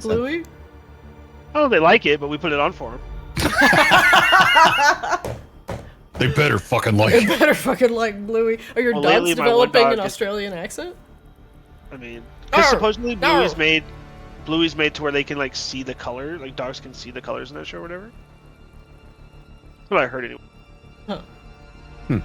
Bluey? Oh, they like it, but we put it on for them. They better fucking like They it. better fucking like Bluey. Are your dogs lately my one developing dog an is- Australian accent? I mean, because supposedly no. Bluey's made to where they can like see the color, like dogs can see the colors in that show or whatever. That's what I heard anyway. Huh. Hmm.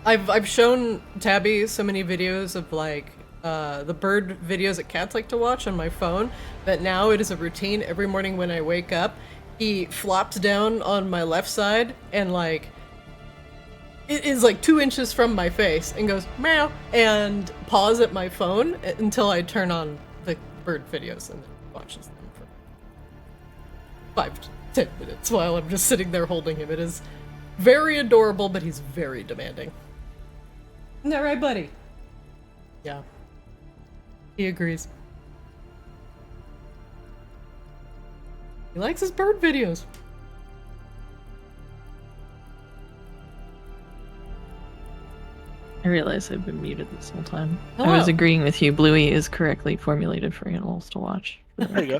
I've shown Tabby so many videos of like the bird videos that cats like to watch on my phone that now it is a routine every morning when I wake up. He flops down on my left side and like it is like 2 inches from my face and goes meow and paws at my phone until I turn on the bird videos and then watches them for 5 to 10 minutes while I'm just sitting there holding him. It is very adorable, but he's very demanding. Isn't that right, buddy? Yeah. He agrees. He likes his bird videos. I realize I've been muted this whole time. Hello. I was agreeing with you. Bluey is correctly formulated for animals to watch. There you go.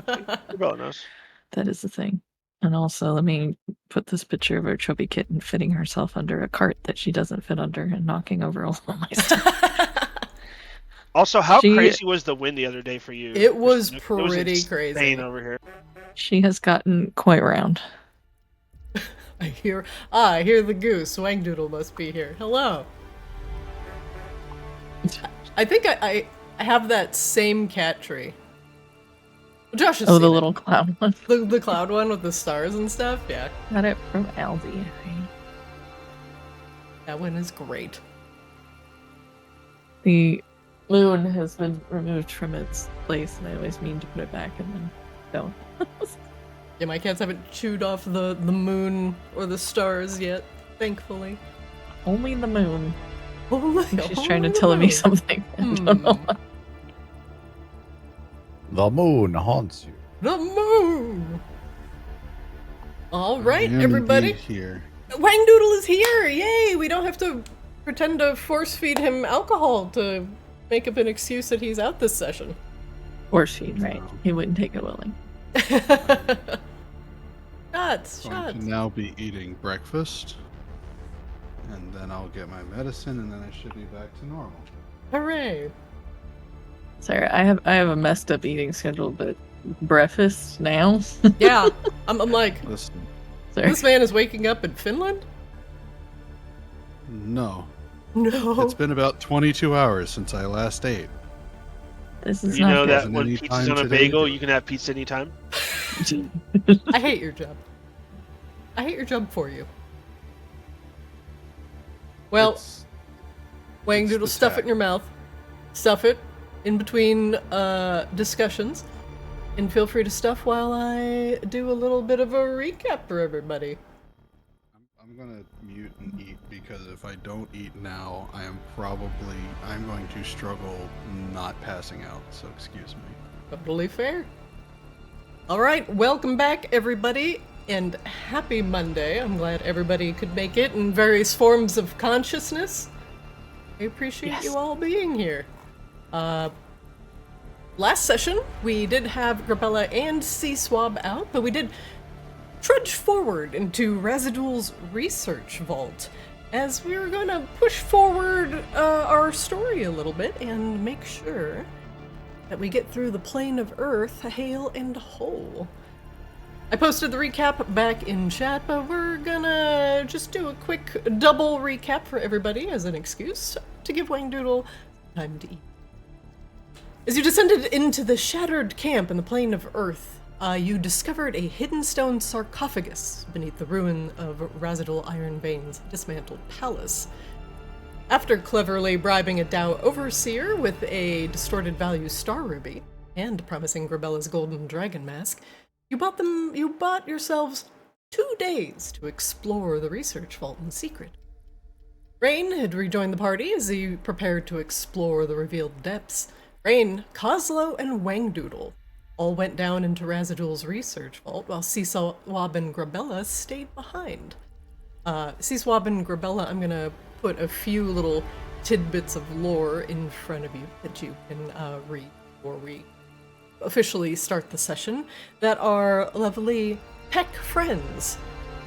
Grebella knows. That is the thing. And also, let me put this picture of our chubby kitten fitting herself under a cart that she doesn't fit under and knocking over all of my stuff. Also, how She- crazy was the wind the other day for you? It was It pretty insane crazy. over here. She has gotten quite round. I hear the goose. Wangdoodle must be here. Hello. I think I have that same cat tree. Josh has Oh, seen the it. little clown one. The cloud one with the stars and stuff. Yeah, Got it from Aldi. that one is great. The moon has been removed from its place, and I always mean to put it back and then don't. Yeah, my cats haven't chewed off the moon or the stars yet, thankfully. Only the moon. Only, She's trying to only tell the me moon. something. I don't know. The moon haunts you. The moon. All right, I am everybody. indeed here. Wangdoodle is here! Yay! We don't have to pretend to force feed him alcohol to make up an excuse that he's out this session. Force feed, right? He wouldn't take it willing. Shots, Going shots. to now be eating breakfast, and then I'll get my medicine, and then I should be back to normal. Hooray. Sorry, I have a messed up eating schedule, but breakfast now? Yeah, I'm like, Listen, Sorry. this man is waking up in Finland? no. No. It's been about 22 hours since I last ate. This is You not know good. that Hasn't when any pizza's time on a today. bagel, you can have pizza anytime. I hate your job. I hate your job for you. Well, It's Wangdoodle, the stuff it tag. in your mouth. Stuff it in between discussions. And feel free to stuff while I do a little bit of a recap for everybody. I'm gonna mute and eat because if I don't eat now, I'm going to struggle not passing out. So excuse me. Totally fair. All right, welcome back, everybody, and happy Monday. I'm glad everybody could make it in various forms of consciousness. I appreciate Yes. you all being here. Last session, we did have Grebella and Sea Swab out, but we did trudge forward into Razidoul's research vault, as we were going to push forward our story a little bit and make sure that we get through the plane of Earth hale and whole. I posted the recap back in chat, but we're gonna just do a quick double recap for everybody as an excuse to give Wangdoodle time to eat. As you descended into the shattered camp in the plane of Earth, you discovered a hidden stone sarcophagus beneath the ruin of Razidoul Ironbane's dismantled palace. After cleverly bribing a Dao overseer with a distorted value star ruby and promising Grebella's golden dragon mask, you bought yourselves 2 days to explore the research vault in secret. Raine had rejoined the party as he prepared to explore the revealed depths. Raine, Kozlo, and Wangdoodle all went down into Razidoul's research vault, while Sea Swab and Grebella stayed behind. Sea Swab and Grebella, I'm gonna put a few little tidbits of lore in front of you that you can read before we officially start the session that our lovely tech friends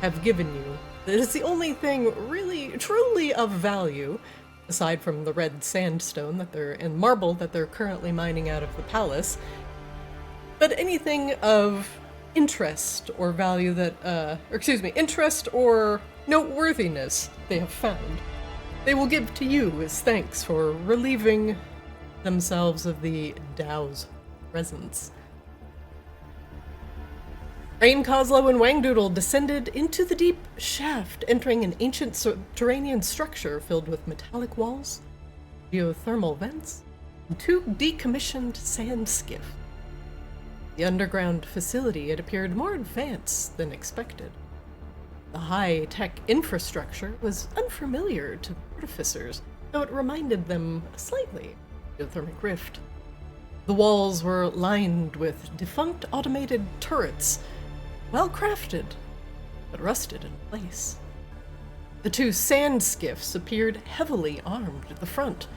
have given you. That is the only thing really, truly of value, aside from the red sandstone and marble that they're currently mining out of the palace. But anything of interest or value interest or noteworthiness they have found, they will give to you as thanks for relieving themselves of the Tao's presence. Raine, Kozlo, and Wangdoodle descended into the deep shaft, entering an ancient subterranean structure filled with metallic walls, geothermal vents, and 2 decommissioned sand skiffs. The underground facility had appeared more advanced than expected. The high-tech infrastructure was unfamiliar to the artificers, though it reminded them slightly of the geothermic rift. The walls were lined with defunct automated turrets, well crafted, but rusted in place. The 2 sand skiffs appeared heavily armed at the front,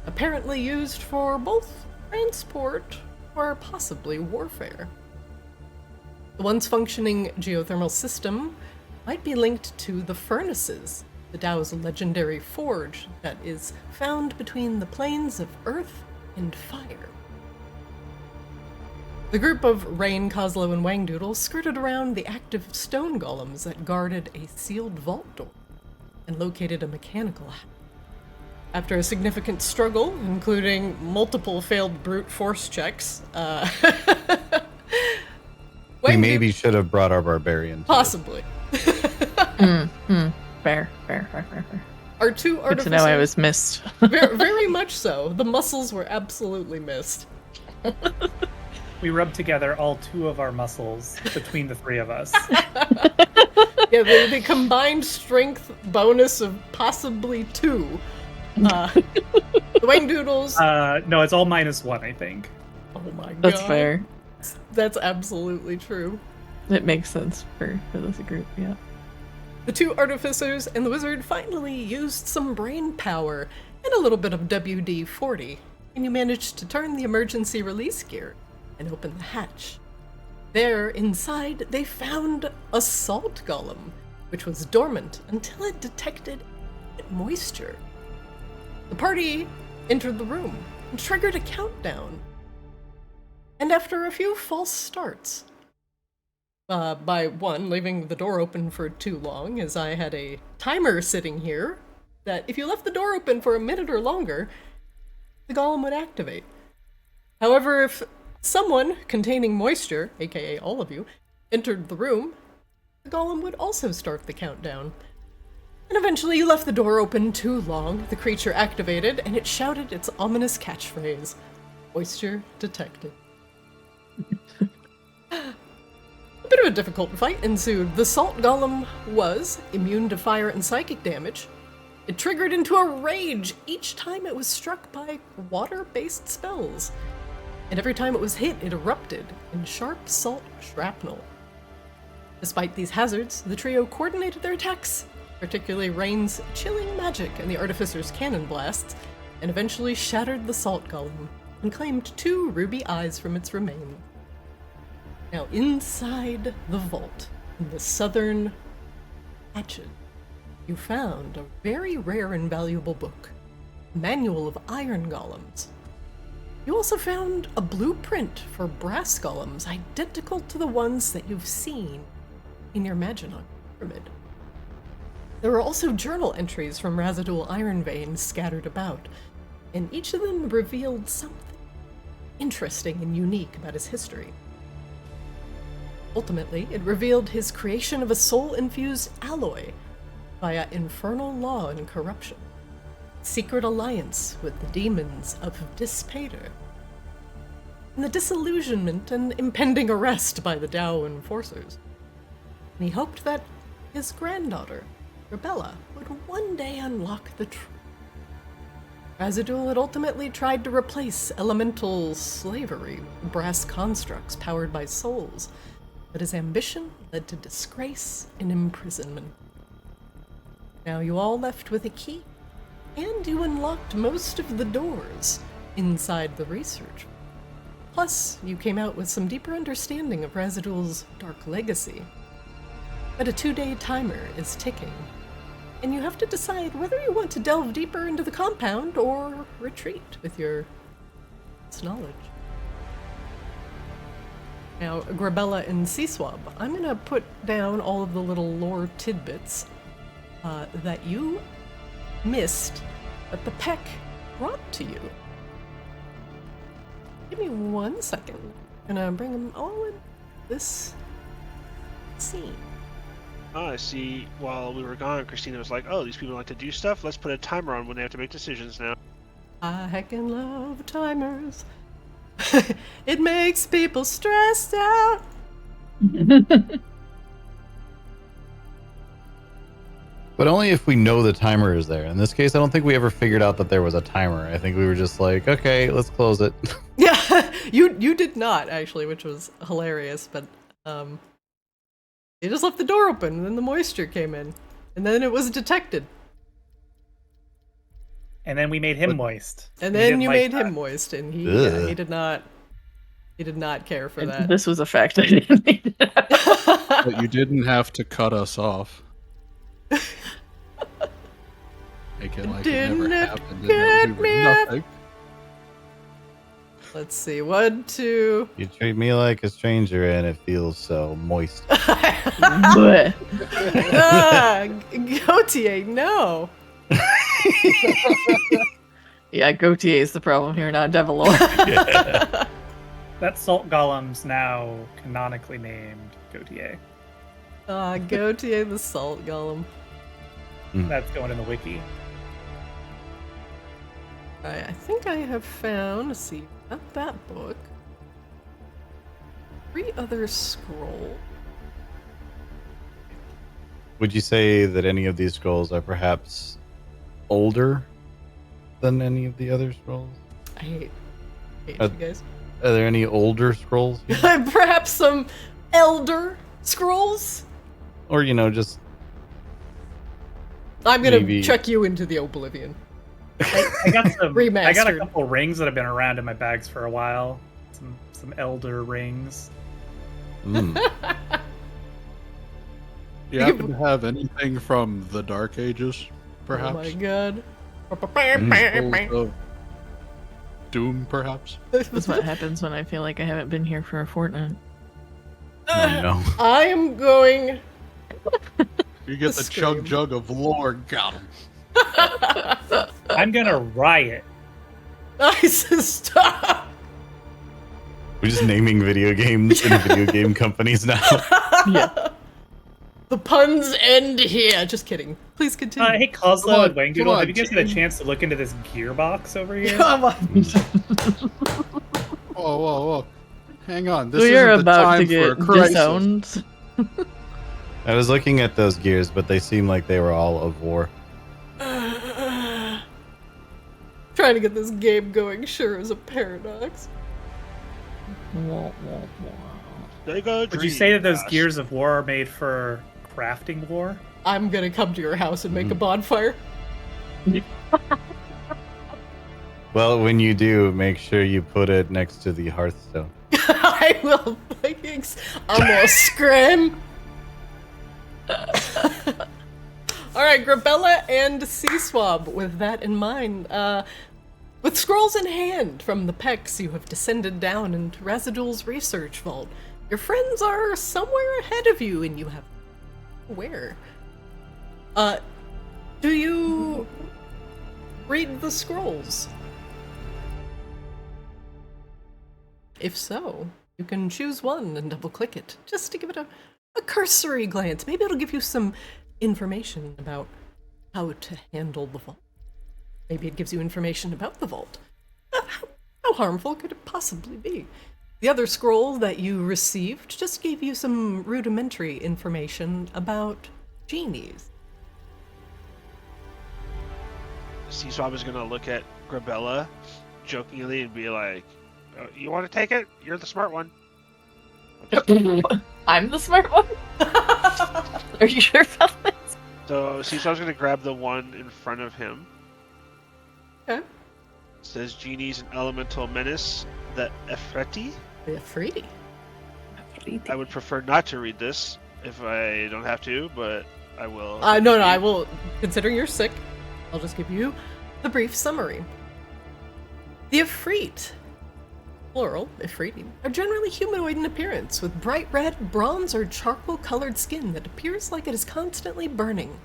apparently used for both transport or possibly warfare. The once functioning geothermal system might be linked to the furnaces, the Tao's legendary forge that is found between the planes of earth and fire. The group of Raine, Kozlo, and Wangdoodle skirted around the active stone golems that guarded a sealed vault door and located a mechanical hatch. After a significant struggle, including multiple failed brute force checks, we maybe should have brought our barbarian. Possibly. Fair. Our 2 Good artificers... to know I was missed. very much so. The muscles were absolutely missed. We rubbed together all 2 of our muscles between the 3 of us. Yeah, the combined strength bonus of possibly 2. The Wangdoodles... No, it's all -1, I think. Oh my god. That's fair. That's absolutely true. It makes sense for this group, yeah. The 2 artificers and the wizard finally used some brain power and a little bit of WD-40, and you managed to turn the emergency release gear and open the hatch. There, inside, they found a salt golem, which was dormant until it detected moisture. The party entered the room and triggered a countdown. And after a few false starts, by one, leaving the door open for too long, as I had a timer sitting here, that if you left the door open for a minute or longer, the golem would activate. However, if someone containing moisture, aka all of you, entered the room, the golem would also start the countdown. And eventually you left the door open too long, the creature activated, and it shouted its ominous catchphrase, "Moisture detected." A bit of a difficult fight ensued. The salt golem was immune to fire and psychic damage. It triggered into a rage each time it was struck by water-based spells. And every time it was hit, it erupted in sharp salt shrapnel. Despite these hazards, the trio coordinated their attacks, particularly Raine's chilling magic and the artificer's cannon blasts, and eventually shattered the salt golem and claimed 2 ruby eyes from its remains. Now inside the vault, in the southern hatchet, you found a very rare and valuable book, a manual of iron golems. You also found a blueprint for brass golems identical to the ones that you've seen in your Maginot pyramid. There were also journal entries from Razadul Ironvein scattered about, and each of them revealed something interesting and unique about his history. Ultimately, it revealed his creation of a soul-infused alloy via infernal law and corruption, secret alliance with the demons of Dispater, and the disillusionment and impending arrest by the Tao enforcers. And he hoped that his granddaughter, Grebella, would one day unlock the truth. Razadul had ultimately tried to replace elemental slavery with brass constructs powered by souls, but his ambition led to disgrace and imprisonment. Now you all left with a key and you unlocked most of the doors inside the research. Plus, you came out with some deeper understanding of Residual's dark legacy. But a 2-day timer is ticking, and you have to decide whether you want to delve deeper into the compound or retreat with your knowledge. Now, Grebella and Sea Swab, I'm gonna put down all of the little lore tidbits that you missed, that the Peck brought to you. Give me 1 second. I'm gonna bring them all in this scene. Oh, I see. While we were gone, Christina was like, "Oh, these people like to do stuff. Let's put a timer on when they have to make decisions now." I heckin' love timers. It makes people stressed out. But only if we know the timer is there. In this case, I don't think we ever figured out that there was a timer. I think we were just like, okay, let's close it. Yeah, you did not actually, which was hilarious. But you just left the door open, and then the moisture came in, and then it was detected. And then we made him moist. And He then didn't you like made that. him moist, and he did not. He did not care for that. This was a fact I didn't need. But you didn't have to cut us off. Make it like it never Didn't happened. cut And that we me were off. nothing. Let's see, 1, 2. You treat me like a stranger and it feels so moist. Bleh. Gautier, no. Yeah, Gautier is the problem here, not Devilor. That salt golem's now canonically named Gautier. Gautier the salt golem. That's going in the wiki. Alright, I think I have found, let's see, not that book. 3 other scrolls. Would you say that any of these scrolls are perhaps older than any of the other scrolls? I hate you guys. Are there any older scrolls? Perhaps some elder scrolls? Or, just I'm gonna Maybe. check you into the oblivion. I got some. I got a Remastered. couple rings that have been around in my bags for a while. Some elder rings. Mm. Do you happen to have anything from the Dark Ages, perhaps? Oh my god. Scrolls of Doom, perhaps? That's what happens when I feel like I haven't been here for a fortnight. Oh, no. I am going. You get the Scream. chug jug of lore, got him. I'm gonna riot. Nice, stop. We're just naming video games and video game companies now. Yeah. The puns end here. Just kidding. Please continue. Hey, Kozlo Come on, and Wangdoodle, come on, have you guys had a chance to look into this gearbox over here? Come on. Whoa, whoa, whoa. Hang on, this We are isn't the about time to get for a crisis. disowned. I was looking at those gears, but they seem like they were all of war. Trying to get this game going sure is a paradox. There go. Would you say that those gears of war are made for crafting war? I'm gonna come to your house and make a bonfire. Well, when you do, make sure you put it next to the hearthstone. I will. I'm gonna scram. All right, Grebella and Sea Swab. With that in mind, with scrolls in hand from the Pecks, you have descended down into Residual's research vault. Your friends are somewhere ahead of you, and you have where? Do you read the scrolls? If so, you can choose one and double-click it, just to give it a cursory glance. Maybe it'll give you some information about how to handle the vault. Maybe it gives you information about the vault. How harmful could it possibly be? The other scroll that you received just gave you some rudimentary information about genies. Sea Swab is gonna look at Grebella jokingly and be like, "You want to take it? You're the smart one." I'm the smart one? Are you sure about this? So Sea Swab's gonna grab the one in front of him Okay. It says genies and elemental menace, the Efreti. The Afridi. I would prefer not to read this if I don't have to, but I will. No, I will. Considering you're sick, I'll just give you the brief summary. The Ifrit, plural, Ifriti, are generally humanoid in appearance, with bright red, bronze, or charcoal-colored skin that appears like it is constantly burning.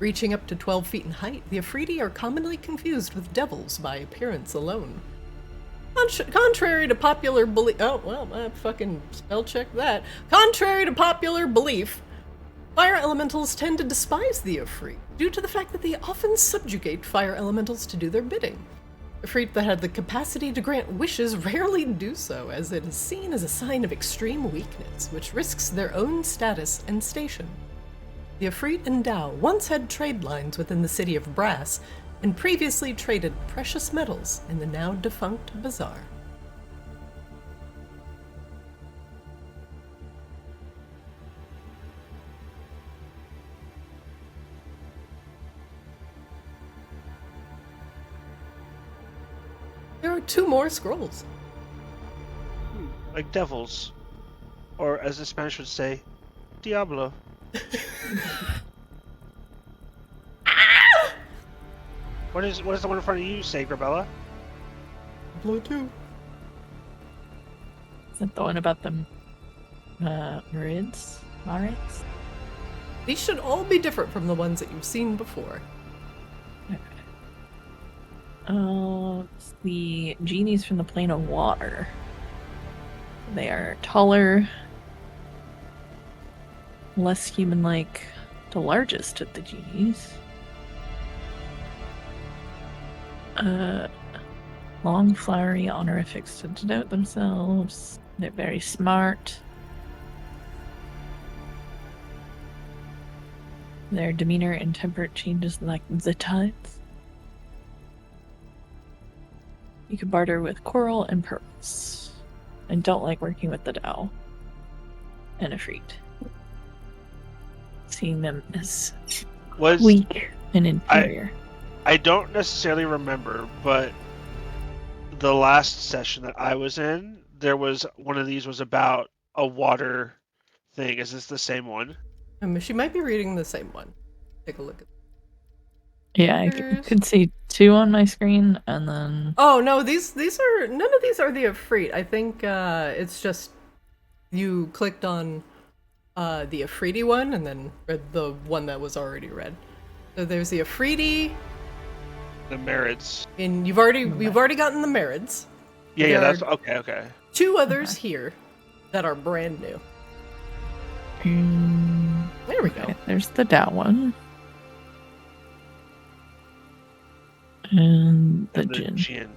Reaching up to 12 feet in height, the Afridi are commonly confused with devils by appearance alone. Contrary to popular belief... Oh, well, I fucking spell-checked that. Contrary to popular belief, fire elementals tend to despise the Ifrit, due to the fact that they often subjugate fire elementals to do their bidding. Ifrit that have the capacity to grant wishes rarely do so, as it is seen as a sign of extreme weakness, which risks their own status and station. The Ifrit and Tao once had trade lines within the city of Brass, and previously traded precious metals in the now defunct bazaar. There are 2 more scrolls. Like devils. Or as the Spanish would say, Diablo. What does the one in front of you say, Grebella? Blow 2. Is that the one about the Marids? These should all be different from the ones that you've seen before. Okay. It's the genies from the plane of water. They are taller, less human-like, the largest of the genies. Long, flowery honorifics to denote themselves. They're very smart. Their demeanor and temper changes like the tides. You can barter with coral and pearls. And don't like working with the Tao and Ifrit. Seeing them as weak and inferior. I don't necessarily remember, but the last session that I was in, there was one of these was about a water thing. Is this the same one? She might be reading the same one. Take a look at. Yeah, I could see 2 on my screen, and then. Oh no, these are none of these are the Ifrit. I think it's just you clicked on the Afridi one and then read the one that was already read. So there's the Afridi. The Marids. And we've already gotten the Marids. Yeah, that's okay. 2 others here that are brand new. There we go. There's the Tao one. And the Jin.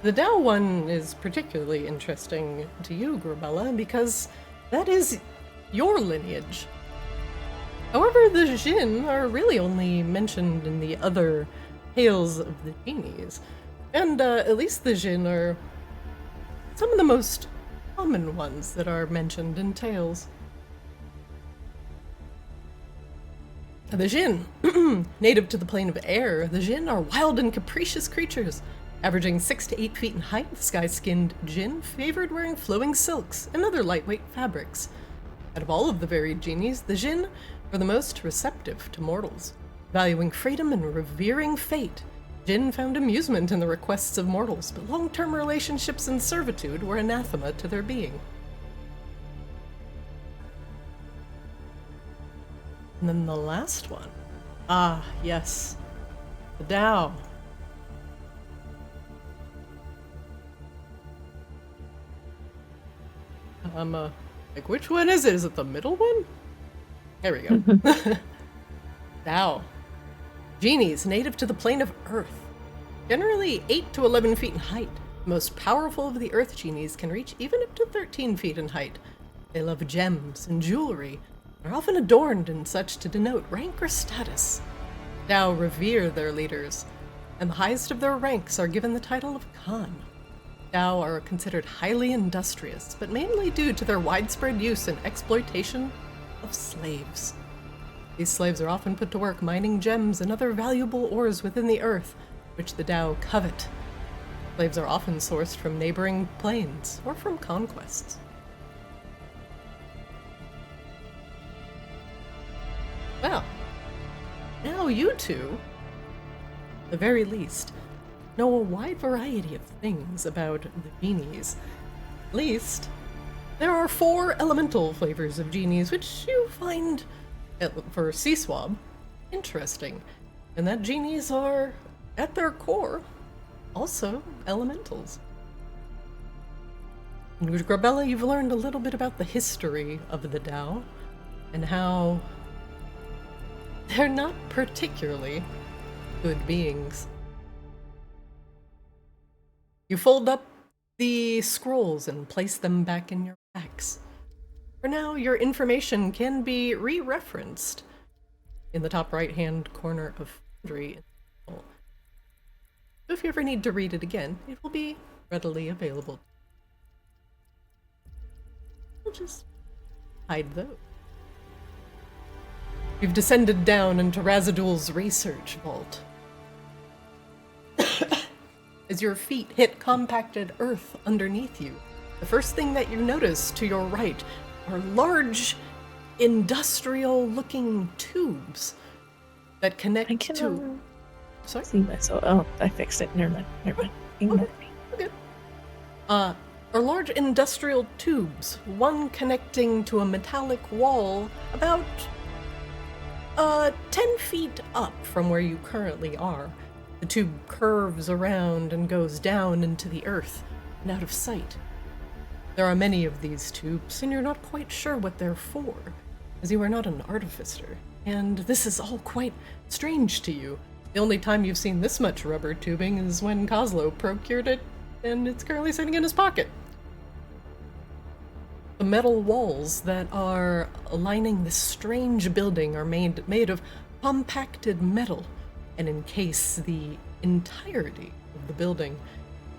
The Tao one is particularly interesting to you, Grebella, because that is your lineage. However, the Jin are really only mentioned in the other tales of the genies. And at least the Jin are some of the most common ones that are mentioned in tales. The Jin, native to the plane of air, the Jin are wild and capricious creatures. Averaging 6 to 8 feet in height, the sky-skinned Jin favored wearing flowing silks and other lightweight fabrics. Out of all of the varied genies, the Jin were the most receptive to mortals. Valuing freedom and revering fate, Jin found amusement in the requests of mortals, but long-term relationships and servitude were anathema to their being. And then the last one. Ah, yes. The Tao. Like, which one is it? Is it the middle one? There we go. Tao. Genies native to the plane of Earth. Generally 8 to 11 feet in height. The most powerful of the Earth genies can reach even up to 13 feet in height. They love gems and jewelry, and are often adorned in such to denote rank or status. Tao revere their leaders, and the highest of their ranks are given the title of Khan. Tao are considered highly industrious, but mainly due to their widespread use and exploitation of slaves. These slaves are often put to work mining gems and other valuable ores within the earth, which the Tao covet. Slaves are often sourced from neighboring planes or from conquests. Well, now you two, at the very least, know a wide variety of things about the genies. At least, there are 4 elemental flavors of genies, which you find, for Sea Swab, interesting. And that genies are, at their core, also elementals. In Grebella, you've learned a little bit about the history of the Tao, and how they're not particularly good beings. You fold up the scrolls and place them back in your packs. For now, your information can be re-referenced in the top right-hand corner of Foundry. So if you ever need to read it again, it will be readily available. We'll just hide those. You've descended down into Razidoul's research vault. As your feet hit compacted earth underneath you, the first thing that you notice to your right are large, industrial-looking tubes that connect to... Sorry? See myself. Oh, I fixed it. Never mind. Ignore me. Okay. Are large industrial tubes, one connecting to a metallic wall about 10 feet up from where you currently are. The tube curves around and goes down into the earth and out of sight. There are many of these tubes, and you're not quite sure what they're for, as you are not an artificer, and this is all quite strange to you. The only time you've seen this much rubber tubing is when Kozlo procured it, and it's currently sitting in his pocket. The metal walls that are lining this strange building are made of compacted metal and encase the entirety of the building.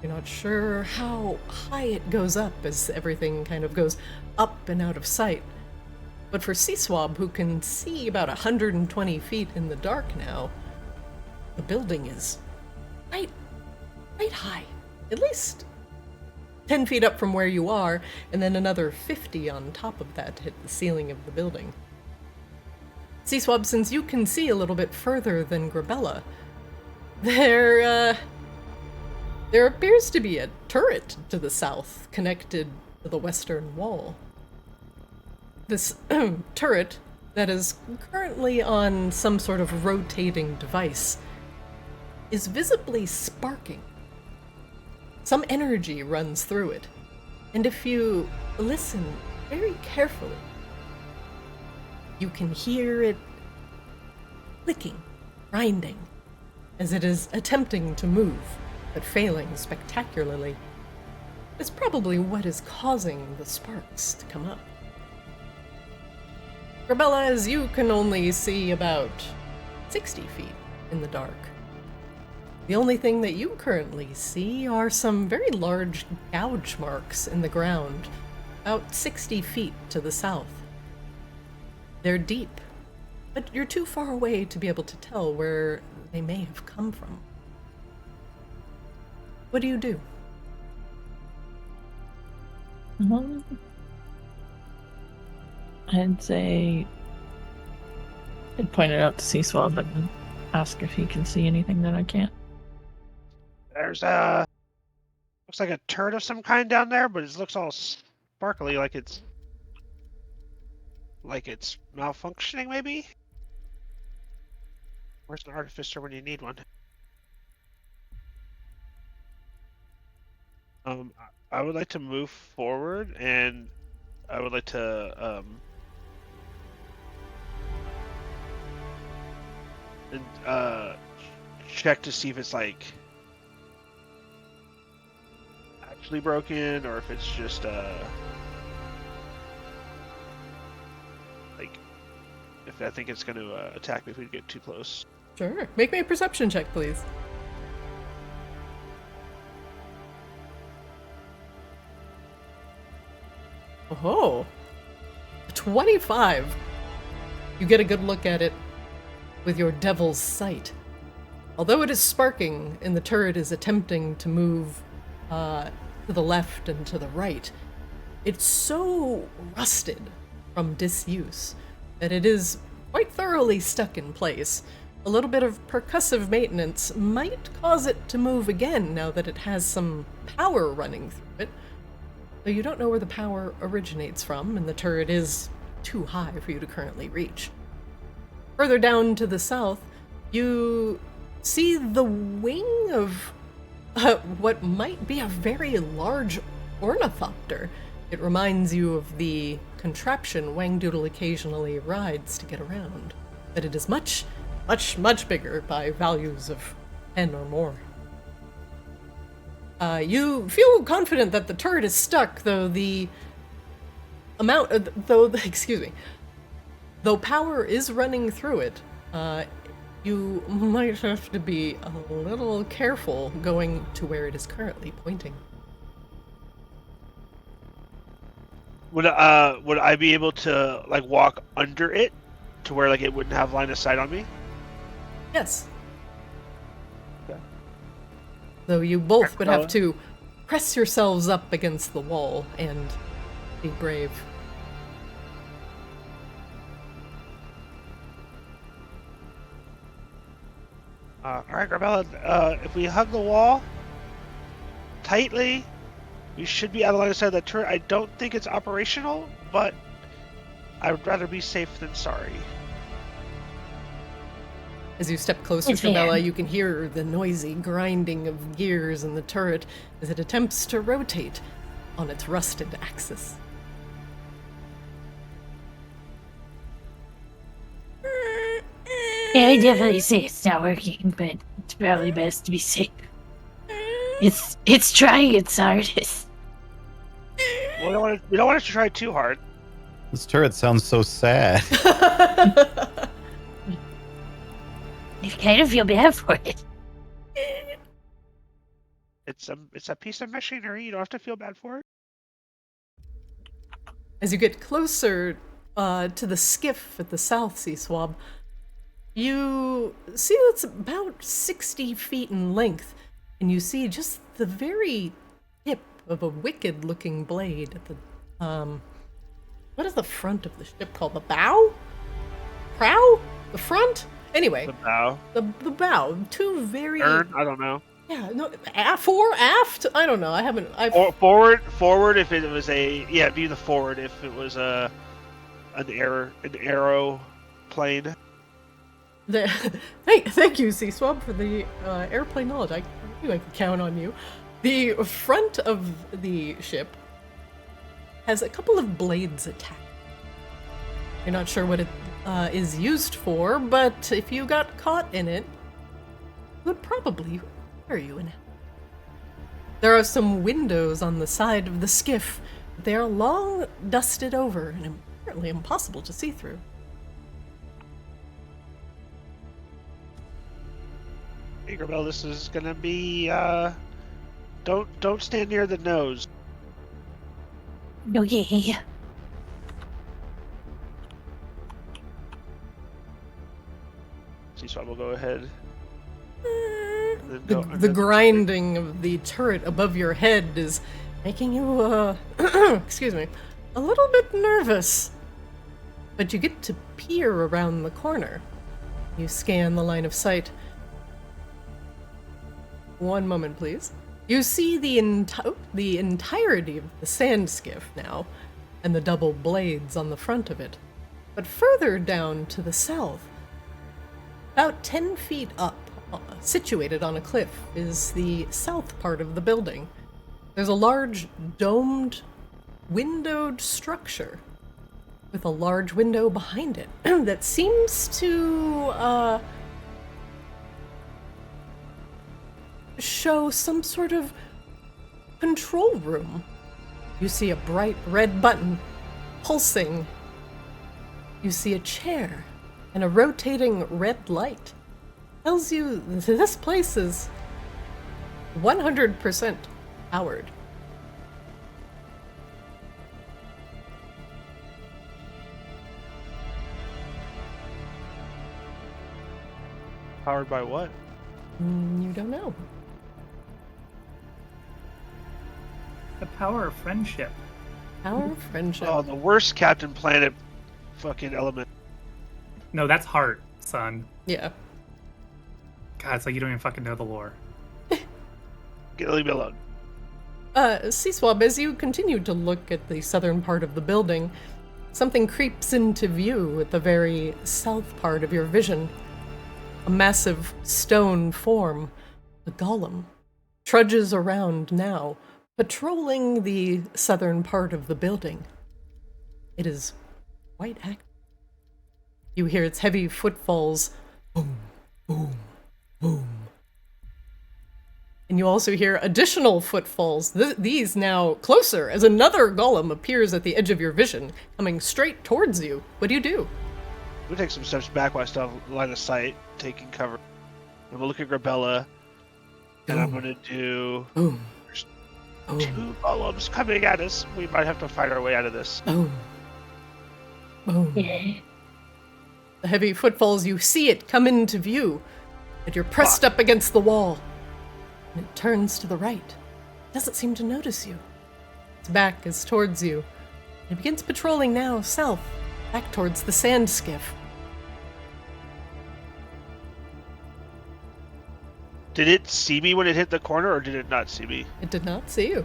You're not sure how high it goes up, as everything kind of goes up and out of sight. But for Sea Swab, who can see about 120 feet in the dark now, the building is quite high. At least 10 feet up from where you are, and then another 50 on top of that to hit the ceiling of the building. Sea Swab, since you can see a little bit further than Grebella, there appears to be a turret to the south connected to the western wall. This turret that is currently on some sort of rotating device is visibly sparking. Some energy runs through it, and if you listen very carefully, you can hear it clicking, grinding, as it is attempting to move, but failing spectacularly. It's probably what is causing the sparks to come up. Grebella, as you can only see about 60 feet in the dark. The only thing that you currently see are some very large gouge marks in the ground, about 60 feet to the south. They're deep, but you're too far away to be able to tell where they may have come from. What do you do? I'd say I'd point it out to Sea Swab and ask if he can see anything that I can't. There's looks like a turret of some kind down there, but it looks all sparkly, like it's malfunctioning, maybe? Where's an artificer when you need one? I would like to move forward, and I would like to check to see if it's like actually broken, or if it's just like, if I think it's going to attack me if we get too close. Sure. Make me a perception check, please. Oh, 25. You get a good look at it with your devil's sight. Although it is sparking and the turret is attempting to move to the left and to the right, it's so rusted from disuse that it is quite thoroughly stuck in place. A little bit of percussive maintenance might cause it to move again now that it has some power running through it, though you don't know where the power originates from, and the turret is too high for you to currently reach. Further down to the south, you see the wing of what might be a very large ornithopter. It reminds you of the contraption Wangdoodle occasionally rides to get around, but it is much, much, much bigger by values of 10 or more. You feel confident that the turret is stuck, though though power is running through it, you might have to be a little careful going to where it is currently pointing. Would I be able to like walk under it to where like it wouldn't have line of sight on me? Yes. Okay. Though you both would have to press yourselves up against the wall and be brave. All right, Grebella. If we hug the wall tightly, we should be out of line of sight of the turret. I don't think it's operational, but I would rather be safe than sorry. As you step closer to Bella, you can hear the noisy grinding of gears in the turret as it attempts to rotate on its rusted axis. Yeah, I definitely say it's not working, but it's probably best to be safe. It's trying its hardest. Well, we don't want it to try too hard. This turret sounds so sad. I kind of feel bad for it. It's a piece of machinery. You don't have to feel bad for it. As you get closer to the skiff at the South Sea Swab, you see it's about 60 feet in length, and you see just the very tip of a wicked-looking blade at the, what is the front of the ship called? The bow? Prow? The front? Anyway. The bow. The bow. Two very... Stern? I don't know. Yeah, no, fore, aft? I don't know, Forward if it was it'd be the forward if it was an arrow plane. Hey, thank you, Sea Swab, for the airplane knowledge. I knew I could count on you. The front of the ship has a couple of blades attached. You're not sure what it is used for, but if you got caught in it, it would probably hurt you in it. There are some windows on the side of the skiff. They are long dusted over and apparently impossible to see through. Hey, Grebella, this is gonna be don't stand near the nose. Okay. Sea Swab will go ahead. The grinding of the turret above your head is making you, excuse me, a little bit nervous. But you get to peer around the corner. You scan the line of sight. One moment, please. You see the entirety of the sand skiff now, and the double blades on the front of it. But further down to the south, about 10 feet up, situated on a cliff, is the south part of the building. There's a large domed, windowed structure with a large window behind it that seems to show some sort of control room. You see a bright red button pulsing. You see a chair and a rotating red light. Tells you this place is 100% powered. Powered by what? You don't know. The power of friendship. Power of friendship. Oh, the worst Captain Planet fucking element. No, that's heart, son. Yeah. God, it's like you don't even fucking know the lore. Leave me alone. Sea Swab, as you continue to look at the southern part of the building, something creeps into view at the very south part of your vision. A massive stone form, a golem, trudges around now, patrolling the southern part of the building. It is quite active. You hear its heavy footfalls, boom, boom, boom. And you also hear additional footfalls, these now closer, as another golem appears at the edge of your vision, coming straight towards you. What do you do? We take some steps back while I still have line of sight, taking cover. I'm gonna look at Grebella, and I'm gonna do. Boom. There's Boom. 2 golems coming at us. We might have to fight our way out of this. Boom. Boom. Yeah. The heavy footfalls, you see it come into view, and you're pressed up against the wall. And it turns to the right. It doesn't seem to notice you. Its back is towards you. It begins patrolling now south, back towards the sand skiff. Did it see me when it hit the corner, or did it not see me? It did not see you.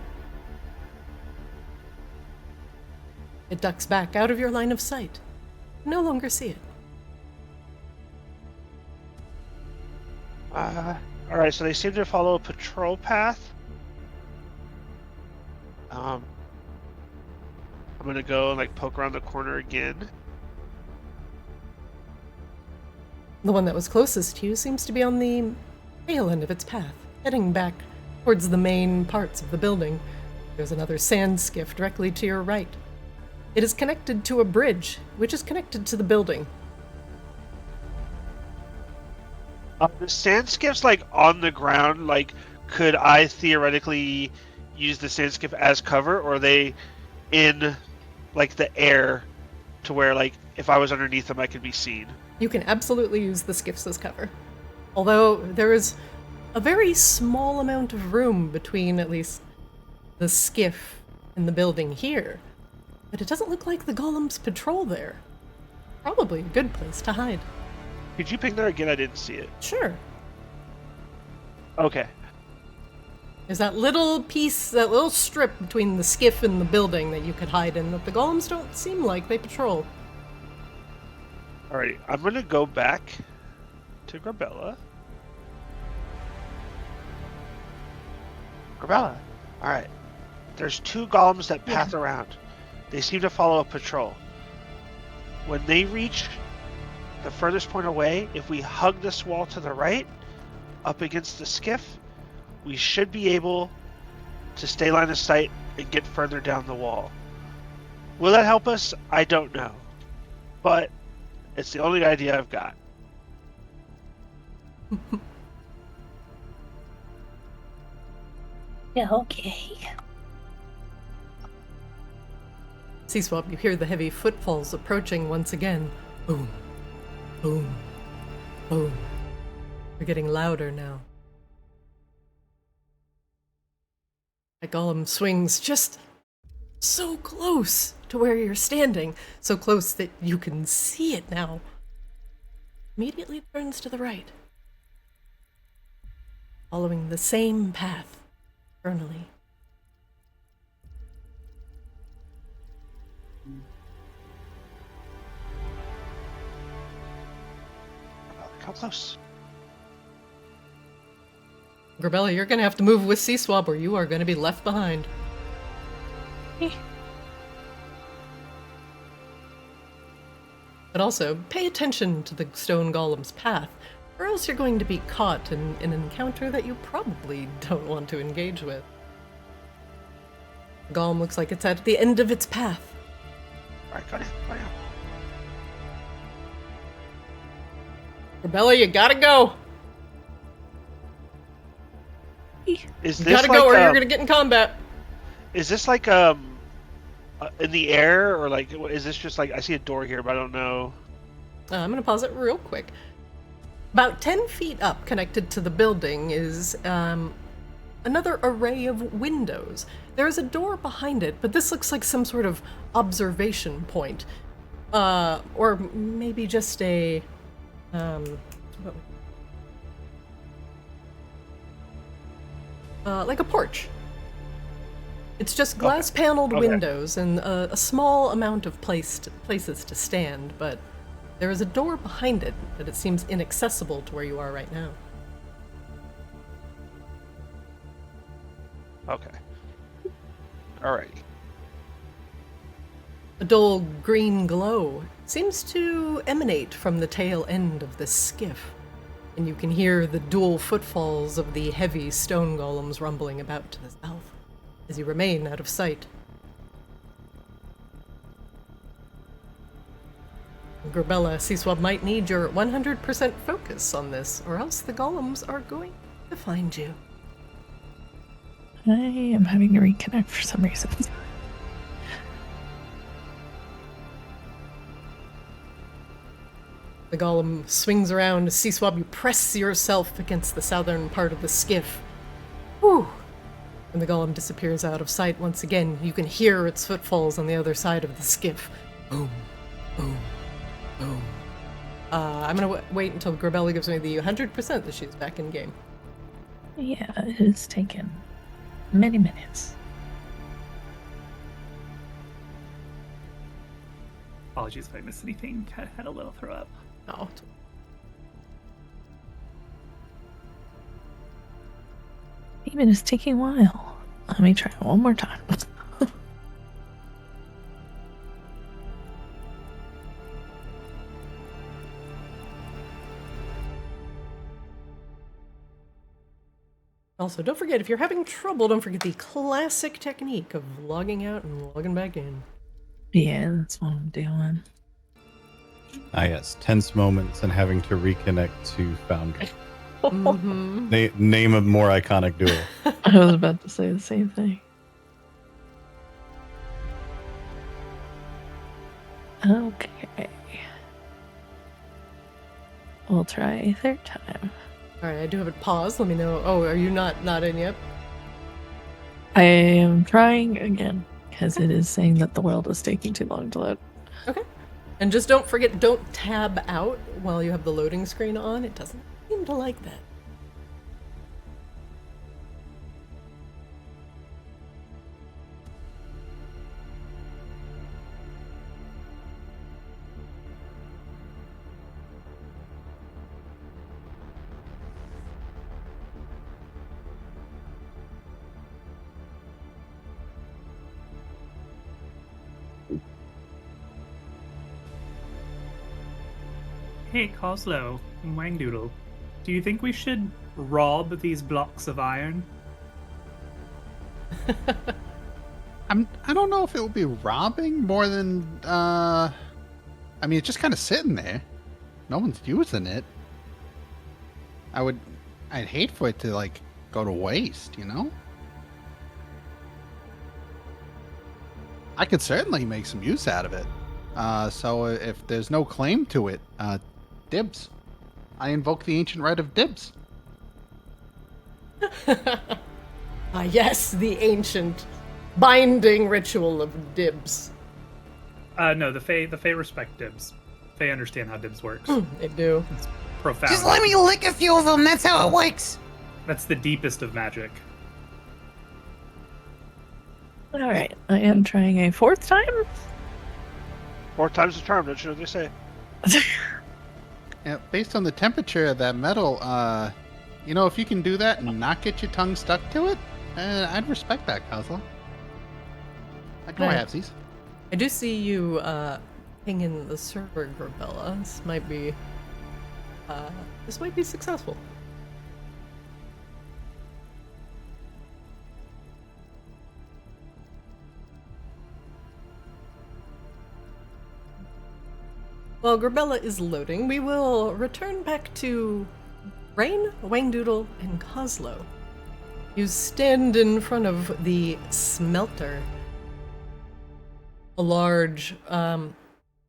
It ducks back out of your line of sight. You no longer see it. Alright, so they seem to follow a patrol path. I'm gonna go and like poke around the corner again. The one that was closest to you seems to be on the tail end of its path, heading back towards the main parts of the building. There's another sand skiff directly to your right. It is connected to a bridge, which is connected to the building. The sand skiff's like on the ground. Like, could I theoretically use the sand skiff as cover, or are they in like the air to where like if I was underneath them I could be seen? You can absolutely use the skiffs as cover. Although there is a very small amount of room between at least the skiff and the building here. But it doesn't look like the golems patrol there. Probably a good place to hide. Could you ping there again? I didn't see it. Sure. Okay. There's that little piece, that little strip between the skiff and the building that you could hide in that the golems don't seem like they patrol. Alrighty, I'm gonna go back to Grebella. Grebella. Alright. There's 2 golems that path around. They seem to follow a patrol. When they reach the furthest point away, if we hug this wall to the right, up against the skiff, we should be able to stay line of sight and get further down the wall. Will that help us? I don't know. But it's the only idea I've got. Yeah, okay. Sea Swab, you hear the heavy footfalls approaching once again. Boom, boom, boom. They're getting louder now. A golem swings just so close to where you're standing, so close that you can see it now. Immediately turns to the right, following the same path, eternally. Come close. Grebella, you're gonna have to move with Sea Swab or you are gonna be left behind. But also, pay attention to the stone golem's path, or else you're going to be caught in an encounter that you probably don't want to engage with. The golem looks like it's at the end of its path. Alright, go down, go down. Grebella, you gotta go! Is You this gotta like go or you're gonna get in combat. Is this like in the air, or like is this just like I see a door here but I don't know? I'm gonna pause it real quick. About 10 feet up, connected to the building, is another array of windows. There is a door behind it, but this looks like some sort of observation point. Or maybe just a... like a porch. It's just glass-paneled windows and a small amount of places to stand, but there is a door behind it, but it seems inaccessible to where you are right now. Okay. Alrighty. A dull green glow seems to emanate from the tail end of this skiff, and you can hear the dual footfalls of the heavy stone golems rumbling about to the south as you remain out of sight. Grebella, Sea Swab might need your 100% focus on this, or else the golems are going to find you. I am having to reconnect for some reason. The golem swings around. Sea Swab, you press yourself against the southern part of the skiff. Whew! When the golem disappears out of sight once again, you can hear its footfalls on the other side of the skiff. Boom, boom, boom. I'm gonna wait until Grebella gives me the 100% that she's back in game. Yeah, it has taken many minutes. Apologies if I missed anything. I had a little throw up. Oh. Even it's taking a while. Let me try one more time. Also, don't forget, if you're having trouble, don't forget the classic technique of logging out and logging back in. Yeah, that's what I'm doing. Ah, yes, tense moments and having to reconnect to Foundry. Mm-hmm. Name a more iconic duel. I was about to say the same thing. Okay. We'll try a third time. Alright, I do have it paused. Let me know. Oh, are you not in yet? I am trying again, because it is saying that the world is taking too long to load. Okay. And just don't forget, don't tab out while you have the loading screen on. It doesn't seem to like that. Hey, Kozlo and Wangdoodle, do you think we should rob these blocks of iron? I don't know if it will be robbing more than I mean, it's just kind of sitting there. No one's using it. I'd hate for it to like go to waste, you know? I could certainly make some use out of it. So if there's no claim to it, Dibs. I invoke the ancient right of Dibs. Yes, the ancient binding ritual of Dibs. No, the Fae respect Dibs. Fae understand how Dibs works. They do. It's profound. Just let me lick a few of them, that's how it works. That's the deepest of magic. Alright, I am trying a fourth time. 4 times the charm, don't you know what they say? Yeah, based on the temperature of that metal, you know, if you can do that and not get your tongue stuck to it, I'd respect that, Kozlo. I'd go Right. halvesies. I do see you pinging the server, Grebella. This might be successful. While Grebella is loading, we will return back to Raine, Wangdoodle, and Kozlo. You stand in front of the smelter. A large,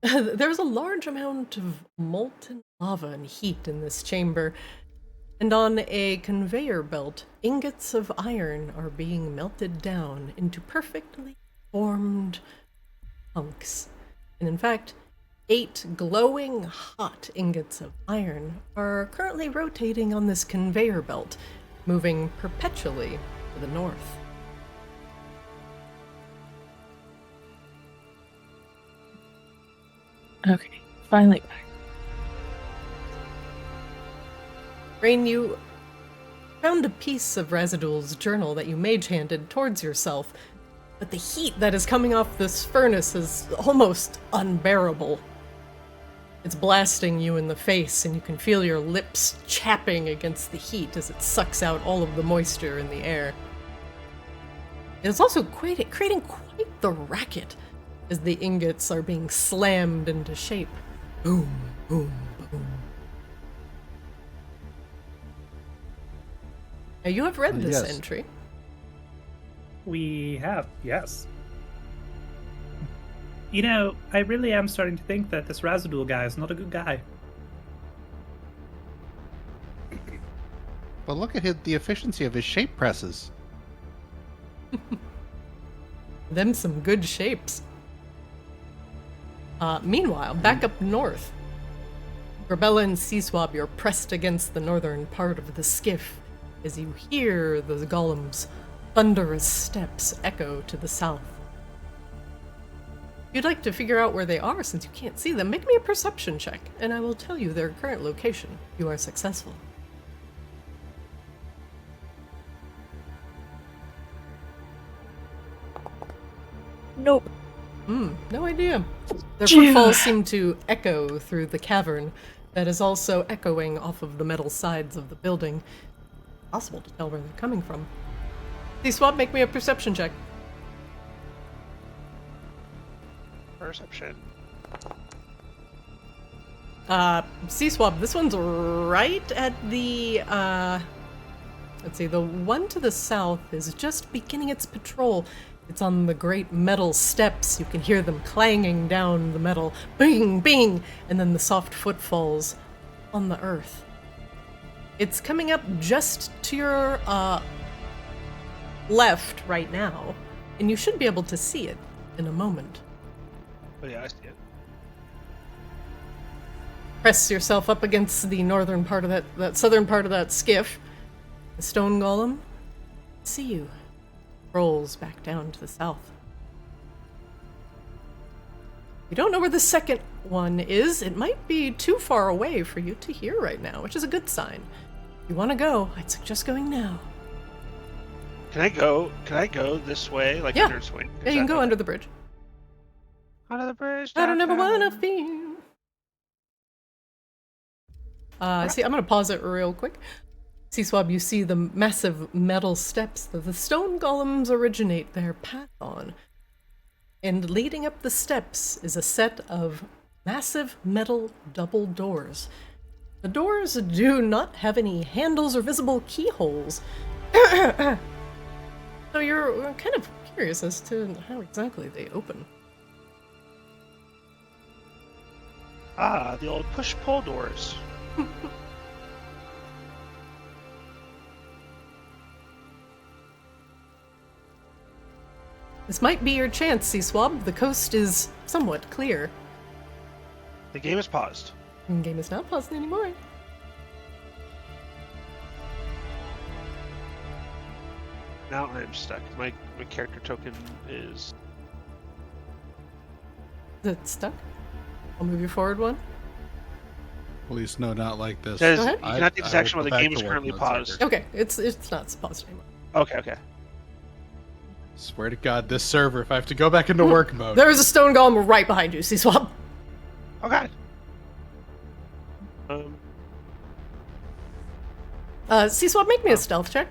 There's a large amount of molten lava and heat in this chamber, and on a conveyor belt, ingots of iron are being melted down into perfectly formed hunks. And in fact, 8 glowing hot ingots of iron are currently rotating on this conveyor belt, moving perpetually to the north. Okay, finally back. Raine, you found a piece of Razadul's journal that you mage-handed towards yourself, but the heat that is coming off this furnace is almost unbearable. It's blasting you in the face, and you can feel your lips chapping against the heat as it sucks out all of the moisture in the air. It's also creating quite the racket as the ingots are being slammed into shape. Boom, boom, boom. Now, you have read this Yes. entry. We have, yes. You know, I really am starting to think that this Razadul guy is not a good guy. But look at the efficiency of his shape presses. Them some good shapes. Meanwhile, back up north, Grebella and Sea Swab, you're pressed against the northern part of the skiff as you hear the Golems' thunderous steps echo to the south. If you'd like to figure out where they are since you can't see them, make me a perception check, and I will tell you their current location if you are successful. Nope. No idea. Their footfalls seem to echo through the cavern that is also echoing off of the metal sides of the building. Possible to tell where they're coming from. Sea Swab, make me a perception check. Perception. Sea Swab, this one's right at the, let's see, the one to the south is just beginning its patrol. It's on the great metal steps. You can hear them clanging down the metal. Bing, bing! And then the soft footfalls on the earth. It's coming up just to your, left right now, and you should be able to see it in a moment. Oh yeah, I see it. Press yourself up against the northern part of that southern part of that skiff. The stone golem, see you, rolls back down to the south. You don't know where the second one is. It might be too far away for you to hear right now, which is a good sign. If you want to go, I'd suggest going now. Can I go this way? Like Yeah. under its wing? Yeah, you can go under the bridge. Under the bridge. I don't ever downtown. wanna feel. See, I'm gonna pause it real quick. Sea Swab, you see the massive metal steps that the stone golems originate their path on. And leading up the steps is a set of massive metal double doors. The doors do not have any handles or visible keyholes. So you're kind of curious as to how exactly they open. Ah, the old push-pull doors. This might be your chance, Sea Swab. The coast is somewhat clear. The game is paused. The game is not paused anymore. Now I'm stuck. My character token is... Is it stuck? I'll move you forward one. Please, no, not like this. Says Go you ahead. cannot take I this action will while the go back game to is work currently mode, paused. sucker. Okay, it's not paused anymore. Okay. Swear to God, this server, if I have to go back into work mode. There is a stone golem right behind you, Sea Swab. Okay. Sea Swab, make me a stealth check.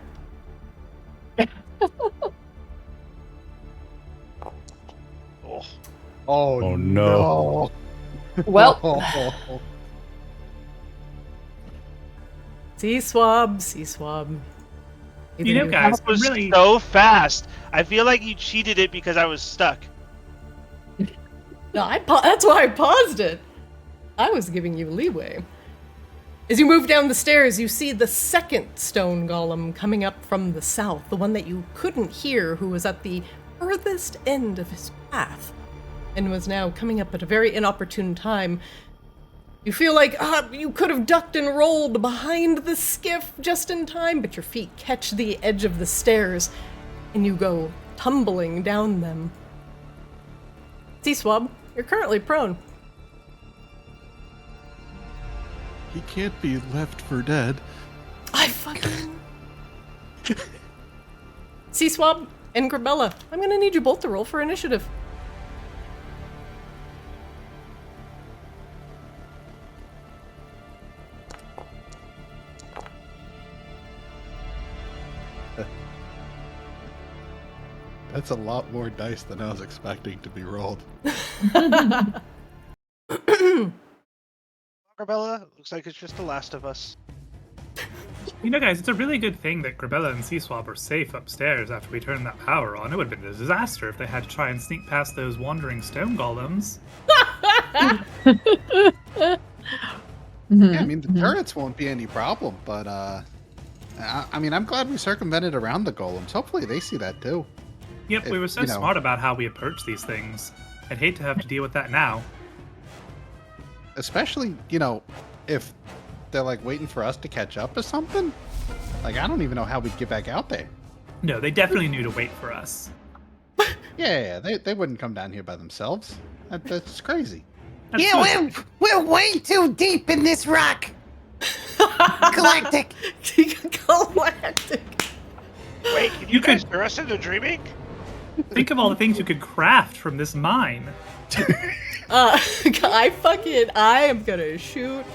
Oh. Oh, no. Well, Oh. Sea Swab. You know, guys, That was really, so fast. I feel like you cheated it because I was stuck. No, that's why I paused it. I was giving you leeway. As you move down the stairs, you see the second stone golem coming up from the south, the one that you couldn't hear, who was at the furthest end of his path, and was now coming up at a very inopportune time. You feel like you could have ducked and rolled behind the skiff just in time, but your feet catch the edge of the stairs, and you go tumbling down them. Sea Swab, you're currently prone. He can't be left for dead. I fucking... Sea Swab and Grebella, I'm gonna need you both to roll for initiative. That's a lot more dice than I was expecting to be rolled. Grebella, looks like it's just the last of us. You know, guys, it's a really good thing that Grebella and Sea Swab are safe upstairs after we turned that power on. It would have been a disaster if they had to try and sneak past those wandering stone golems. Yeah, I mean, the turrets won't be any problem, but, I mean, I'm glad we circumvented around the golems. Hopefully they see that, too. Yep, we were so smart about how we approach these things. I'd hate to have to deal with that now. Especially, you know, if they're, like, waiting for us to catch up or something. Like, I don't even know how we'd get back out there. No, they definitely knew to wait for us. Yeah, they wouldn't come down here by themselves. That's crazy. That's Yeah, we're way too deep in this rock. Galactic. Galactic. Wait, can you guys lure us into dreaming? Think of all the things you could craft from this mine. I am gonna shoot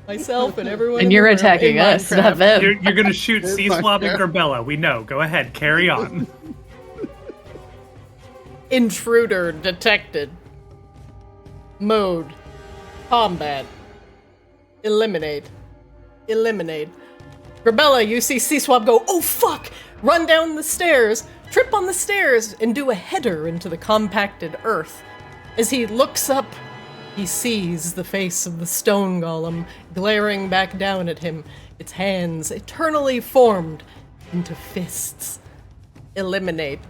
myself and everyone. And in you're the room attacking in us, Minecraft. not them. You're gonna shoot Sea Swab and Grebella. We know. Go ahead, carry on. Intruder detected. Mode. Combat. Eliminate. Eliminate. Grebella, you see Sea Swab go, oh fuck! Run down the stairs, trip on the stairs, and do a header into the compacted earth. As he looks up, he sees the face of the stone golem glaring back down at him, its hands eternally formed into fists. Eliminate.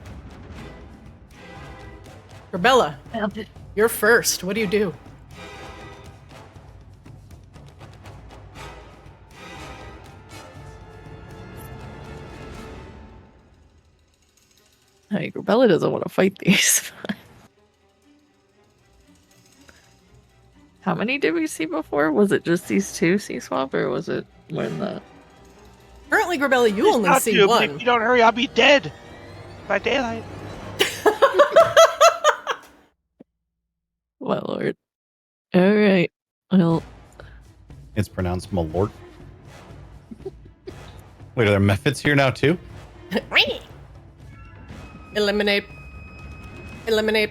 Grebella, you're first. What do you do? Hey, Grebella doesn't want to fight these. How many did we see before? Was it just these two, Sea Swab, or was it more than that? Currently, Grebella, you only Not see you, but one. if you don't hurry, I'll be dead by daylight. My lord. Alright. Well, It's pronounced Malort. Wait, are there methods here now too? Eliminate. Eliminate.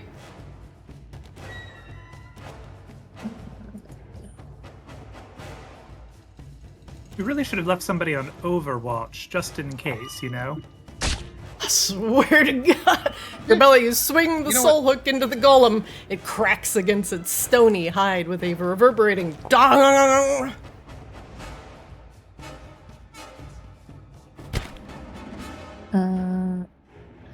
We really should have left somebody on Overwatch, just in case, you know? I swear to God. Grebella, you swing the soul hook into the golem. It cracks against its stony hide with a reverberating dong.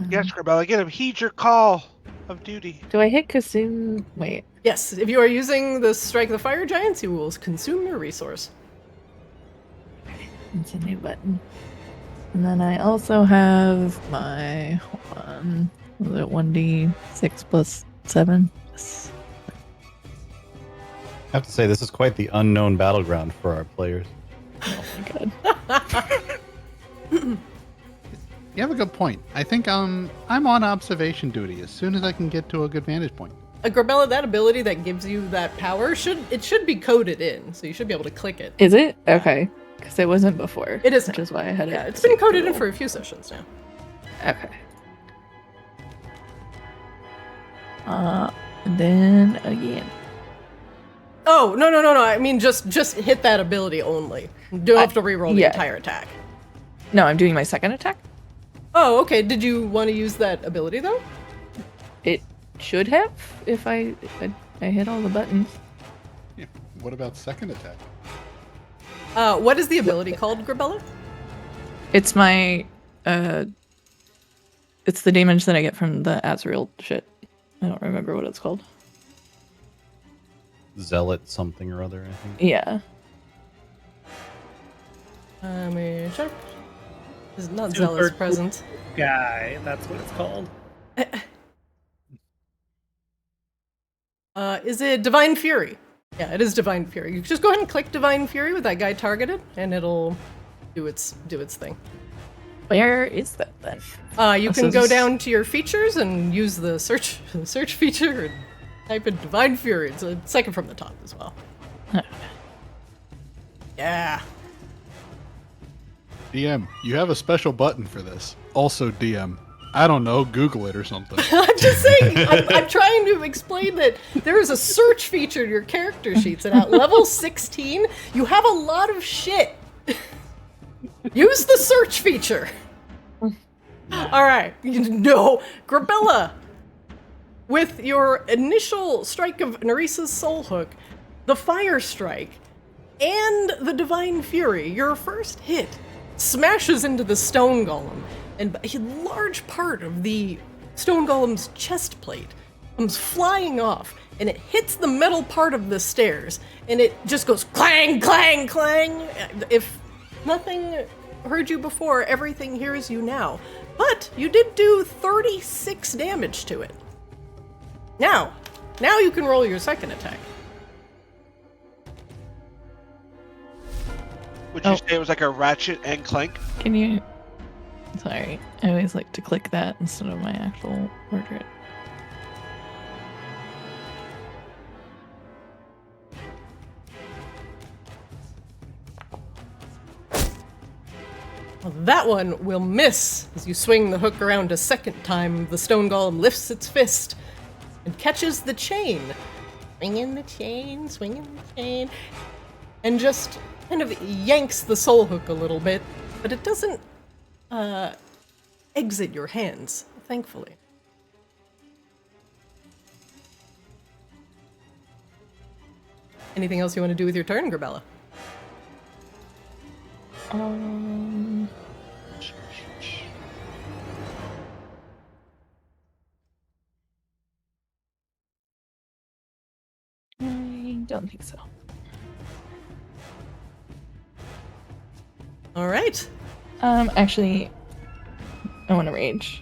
Yes, Grebella, get him. Heed your call of duty. do I hit consume? Wait. Yes, if you are using the Strike the Fire Giants, you will consume your resource. It's a new button. And then I also have my, hold on, was it 1d6 plus 7? Yes. I have to say, this is quite the unknown battleground for our players. Oh my god. You have a good point. I think I'm on observation duty as soon as I can get to a good vantage point. Grebella, that ability that gives you that power should be coded in, so you should be able to click it. Is it? Okay. Because it wasn't before. It is. Which is why I had it. Yeah, it's been coded in for a few sessions now. Okay. And then again. Oh, no. I mean, just hit that ability only. You don't have to reroll the entire attack. No, I'm doing my second attack. Oh, okay. Did you want to use that ability, though? should have if I hit all the buttons. Yeah. What about second attack? What is the ability called, Grebella? It's my it's the damage that I get from the Azrael shit. I don't remember what it's called. Zealot something or other, I think. Yeah. Let me check. This is not Super Zealot's present. Guy, that's what it's called. Is it Divine Fury? Yeah, it is Divine Fury. You just go ahead and click Divine Fury with that guy targeted, and it'll do its thing. Where is that then? You can go down to your features and use the search feature and type in Divine Fury. It's a second from the top as well. Yeah. DM, you have a special button for this. Also DM. I don't know, Google it or something. I'm just saying, I'm trying to explain that there is a search feature in your character sheets, and at level 16, you have a lot of shit. Use the search feature. Alright, no, Grebella, with your initial strike of Neresa's Soul Hook, the Fire Strike, and the Divine Fury, your first hit smashes into the Stone Golem, and a large part of the Stone Golem's chest plate comes flying off, and it hits the metal part of the stairs, and it just goes clang, clang, clang. If nothing heard you before, everything hears you now. But you did do 36 damage to it. Now you can roll your second attack. Would you say it was like a ratchet and clank? Can you... Sorry, I always like to click that instead of my actual portrait. Well, that one will miss. As you swing the hook around a second time, the Stone Golem lifts its fist and catches the chain. Swinging the chain, and just kind of yanks the soul hook a little bit, but it doesn't exit your hands, thankfully. Anything else you want to do with your turn, Grebella? I don't think so. All right. Actually, I want to rage.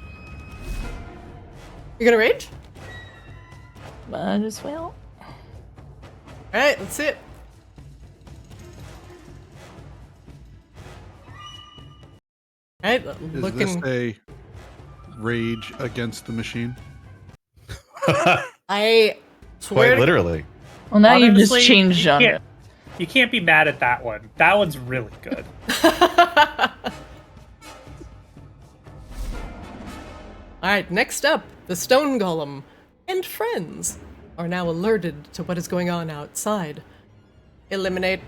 You're gonna rage? Might as well. All right, let's see it. All right, Is looking. this a rage against the machine? I swear. Quite to- literally. Well, now you've Honestly, just changed genre. You can't be mad at that one. That one's really good. Alright, next up, the Stone Golem and friends are now alerted to what is going on outside. Eliminate.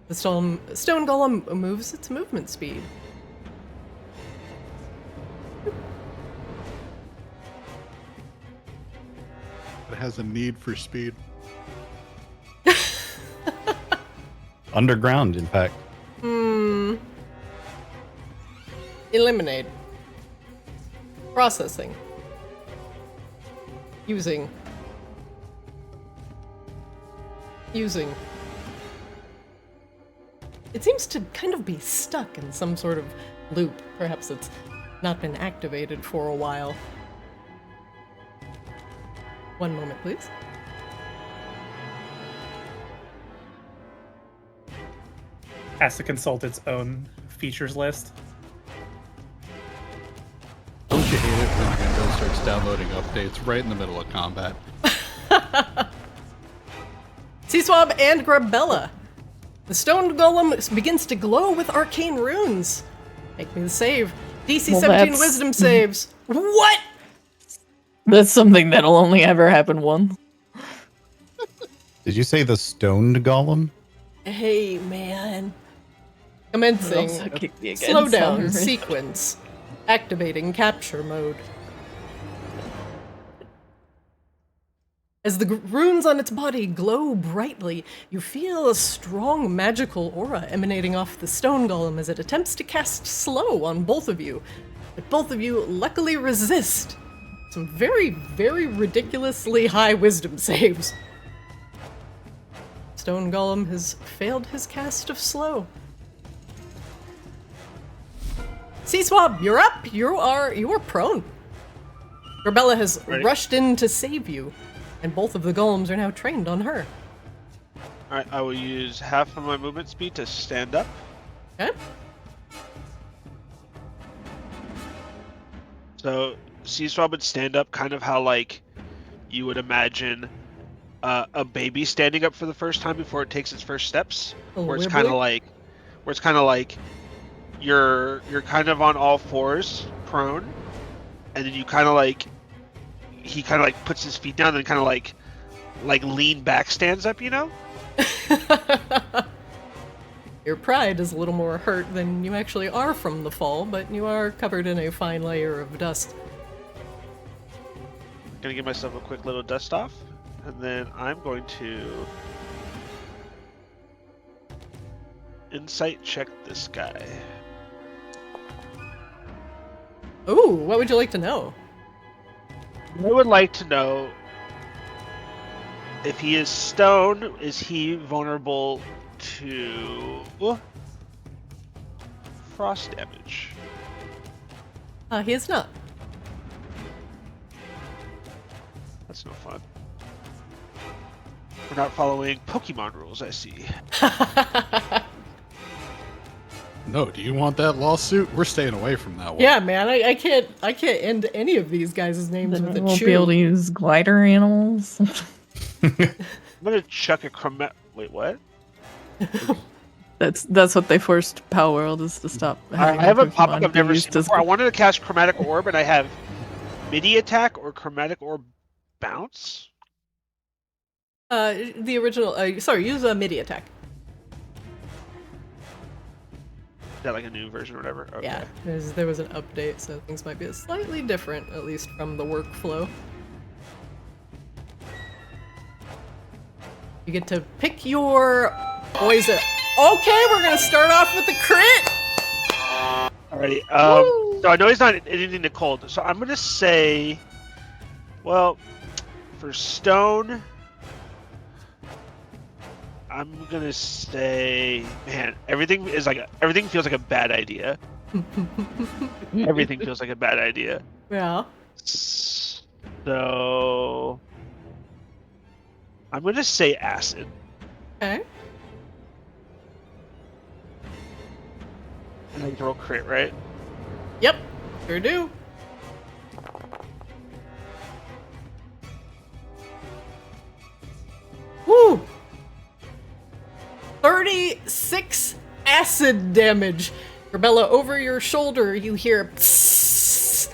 The Stone Golem moves its movement speed. It has a need for speed. Underground, in fact. Eliminate. Processing. Using. It seems to kind of be stuck in some sort of loop. Perhaps it's not been activated for a while. One moment, please. Has to consult its own features list. Don't you hate it when Windows starts downloading updates right in the middle of combat? Sea Swab and Grebella. The Stone Golem begins to glow with arcane runes. Make me the save. DC Well, 17 that's- wisdom saves. What? That's something that'll only ever happen once. Did you say the stoned golem? Hey, man. It Commencing. also kicked me again, Slow down sorry. sequence. Activating capture mode. As the runes on its body glow brightly, you feel a strong magical aura emanating off the stone golem as it attempts to cast slow on both of you. But both of you luckily resist. Some very, very ridiculously high wisdom saves. Stone golem has failed his cast of slow. Sea Swab, you're up. You are prone. Grebella has rushed in to save you, and both of the golems are now trained on her. Alright, I will use half of my movement speed to stand up. Okay. So, Sea Swab would stand up kind of how, like, you would imagine a baby standing up for the first time before it takes its first steps. Where it's kind of like, you're kind of on all fours, prone, and then you kind of like, he kind of like puts his feet down and kind of like lean back stands up, you know? Your pride is a little more hurt than you actually are from the fall, but you are covered in a fine layer of dust. Gonna give myself a quick little dust off, and then I'm going to insight check this guy. Ooh, what would you like to know? I would like to know if he is stone, is he vulnerable to frost damage? He is not. That's no fun. We're not following Pokemon rules, I see. No, do you want that lawsuit? We're staying away from that one. Yeah, man, I can't end any of these guys' names Then with we a won't chew. be able to use glider animals. I'm gonna chuck a Wait, what? That's what they forced Pow World is to stop. I have a pop-up I've never seen before. I wanted to cast Chromatic Orb, and I have MIDI attack or Chromatic Orb bounce. The original. Sorry, use a MIDI attack. Is that like a new version or whatever? Okay. Yeah, there was an update, so things might be slightly different, at least from the workflow. You get to pick your poison. Okay, we're gonna start off with the crit. Alrighty. So I know he's not anything to cold, so I'm gonna say, well, for stone, I'm gonna say, man, everything feels like a bad idea. Everything feels like a bad idea. Yeah. So I'm gonna say acid. Okay. And I roll crit, right? Yep. Sure do. Woo! 36 acid damage. Grebella, over your shoulder, you hear psss,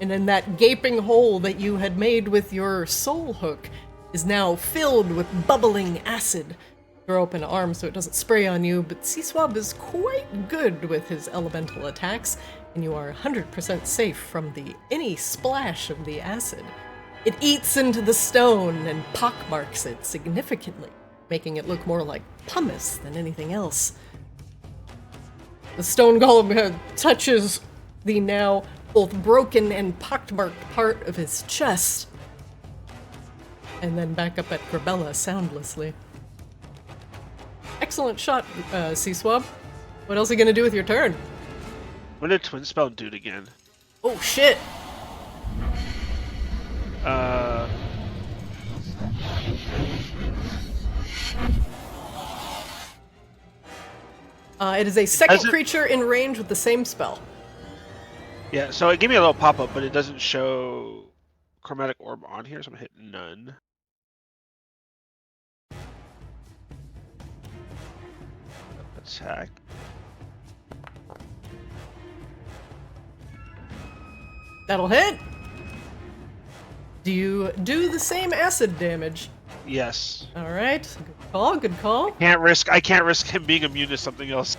and then that gaping hole that you had made with your soul hook is now filled with bubbling acid. Throw open an arm so it doesn't spray on you, but Sea Swab is quite good with his elemental attacks, and you are 100% safe from any splash of the acid. It eats into the stone and pockmarks it significantly, making it look more like pumice than anything else. The stone golem touches the now both broken and pockmarked part of his chest, and then back up at Grebella soundlessly. Excellent shot, Sea Swab. What else are you gonna do with your turn? I'm gonna twin spell dude again. Oh shit! It is a second creature in range with the same spell. Yeah, so it gave me a little pop-up, but it doesn't show Chromatic Orb on here, so I'm gonna hit none. Attack. That'll hit! Do you do the same acid damage? Yes. Alright, good call, good call. I can't risk him being immune to something else.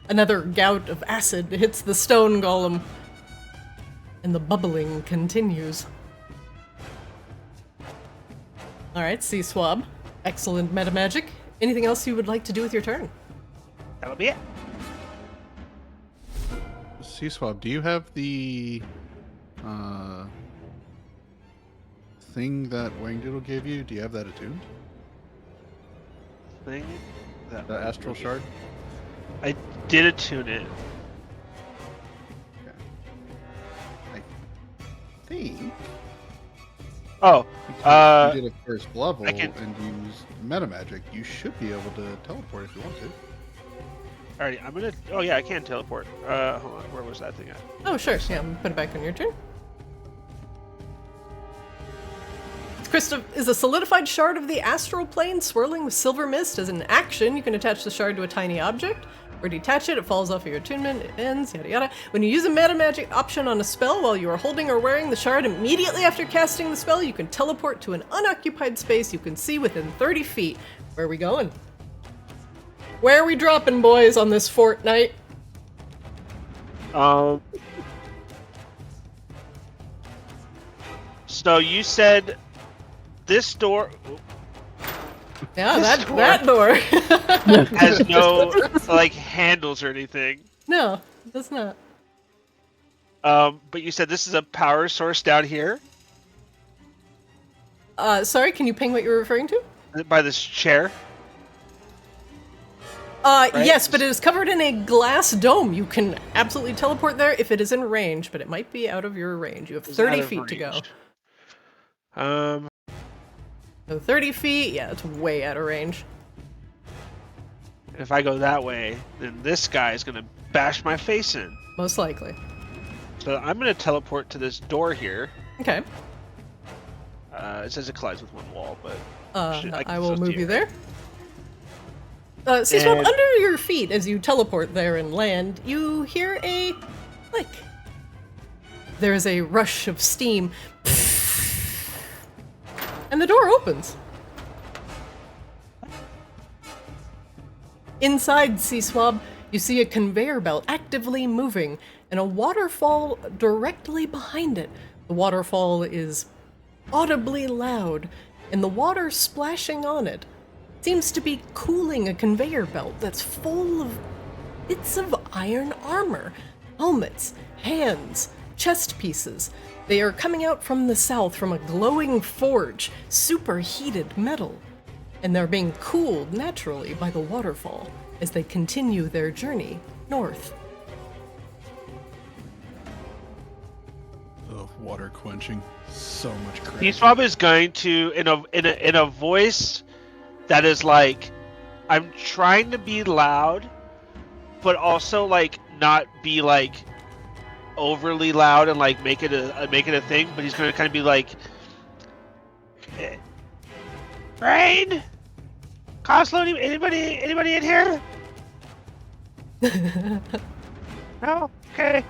Another gout of acid hits the stone golem, and the bubbling continues. All right, Sea Swab. Excellent meta magic. Anything else you would like to do with your turn? That'll be it. Sea Swab, do you have the thing that Wangdoodle gave you? Do you have that attuned? Thing that The astral shard? I did attune it. I think Oh, if you did a first level I can- and use meta magic, you should be able to teleport if you want to. alright, I'm gonna. Oh yeah, I can teleport. Hold on, where was that thing at? Oh, sure. Yeah, I'm gonna put it back on your turn. Krista is a solidified shard of the astral plane swirling with silver mist. As an action, you can attach the shard to a tiny object, or detach it. It falls off of your attunement, it ends, yada yada. When you use a meta magic option on a spell while you are holding or wearing the shard, immediately after casting the spell, you can teleport to an unoccupied space you can see within 30 feet. Where are we going? Where are we dropping, boys, on this fortnight? So you said this door Yeah, This that door. has no like handles or anything. No, it does not. But you said this is a power source down here Sorry, can you ping what you're referring to? by this chair. Yes, but it is covered in a glass dome. You can absolutely teleport there if it is in range, but it might be out of your range. You have It's 30 out of feet to go. range. So 30 feet, yeah, it's way out of range. If I go that way, then this guy is gonna bash my face in. Most likely. So I'm gonna teleport to this door here. Okay. It says it collides with one wall, but I will move you there. Sea Swab, And- under your feet, as you teleport there and land, you hear a click. There is a rush of steam. And the door opens. Inside Sea Swab, you see a conveyor belt actively moving and a waterfall directly behind it. The waterfall is audibly loud, and the water splashing on it seems to be cooling a conveyor belt that's full of bits of iron armor, helmets, hands, chest pieces. They are coming out from the south from a glowing forge, superheated metal, and they're being cooled naturally by the waterfall as they continue their journey north. Ugh, water quenching. So much crap. Sea Swab is going to in a voice that is like, I'm trying to be loud, but also like not be like overly loud and like make it a thing. But he's going to kind of be like, Raine, Kozlo, anybody in here? No, okay.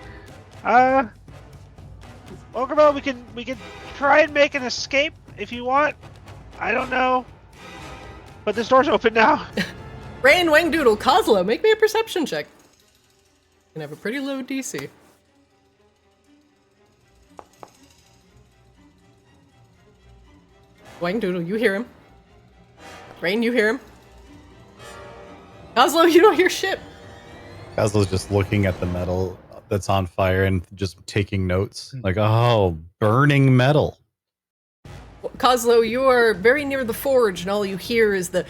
Grebella, we can try and make an escape if you want. I don't know, but this door's open now. Raine, Wangdoodle, Kozlo, make me a perception check. You can have a pretty low DC. Wangdoodle, you hear him. Raine, you hear him. Kozlo, you don't hear shit. Kozlo's just looking at the metal that's on fire and just taking notes. Like, oh, burning metal. Kozlo, you are very near the forge, and all you hear is the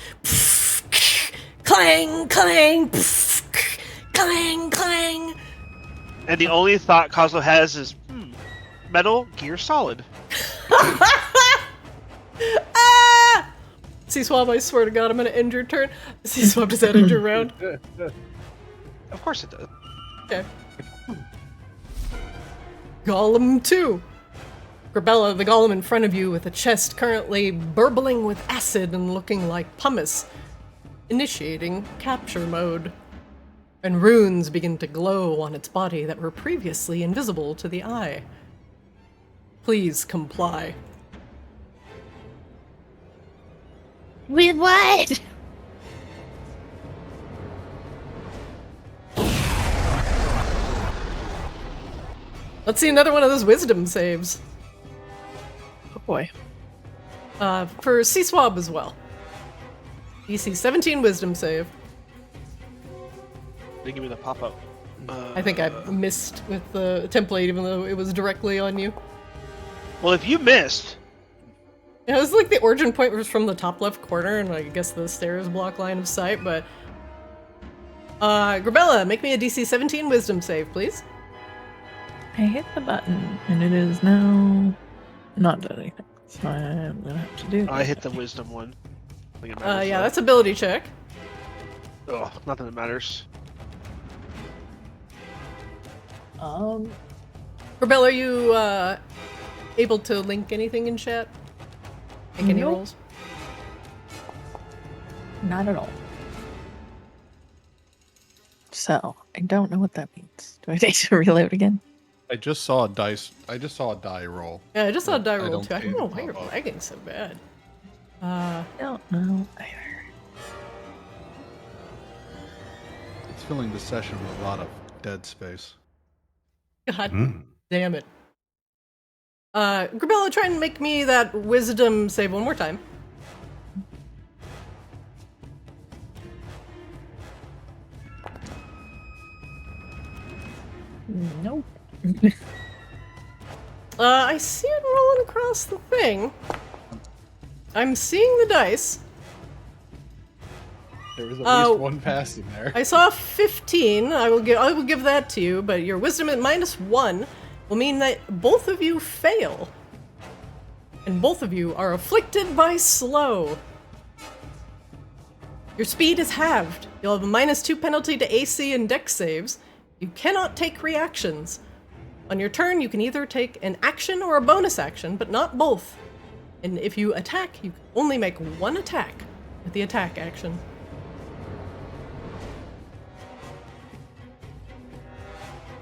clang, clang, clang, clang. And the only thought Kozlo has is, Metal Gear Solid. Ah! Sea Swab, I swear to God, I'm gonna end your turn. Sea Swab, does that end your round? Of course it does. Okay. Golem 2. Grebella, the golem in front of you with a chest currently burbling with acid and looking like pumice. Initiating capture mode. And runes begin to glow on its body that were previously invisible to the eye. Please comply. With what? Let's see another one of those wisdom saves. Oh boy. For Sea Swab as well. DC 17 Wisdom save. They give me the pop-up. I think I missed with the template, even though it was directly on you. Well, if you missed... It was like the origin point was from the top left corner, and I guess the stairs block line of sight, but... Grebella, make me a DC 17 Wisdom save, please. I hit the button, and it is now not doing anything. So I'm gonna have to do. I hit the wisdom one. I think it matters, Yeah, though. that's ability check. Ugh, nothing that matters. Grebella, are you able to link anything in chat? Make any Nope. rolls? Not at all. So I don't know what that means. Do I need to reload again? I just saw a dice. I just saw a die roll. Yeah, I just saw a die I roll don't too. I see don't know it why you're pop up. lagging so bad. Don't know either. It's filling the session with a lot of dead space. God Mm. damn it. Grebella, try and make me that wisdom save one more time. Nope. I see it rolling across the thing. I'm seeing the dice. There was at Oh. least one pass in there. I saw 15. I will give that to you, but your wisdom at -1 will mean that both of you fail. And both of you are afflicted by slow. Your speed is halved. You'll have a -2 penalty to AC and dex saves. You cannot take reactions. On your turn, you can either take an action or a bonus action, but not both. And if you attack, you can only make one attack with the attack action.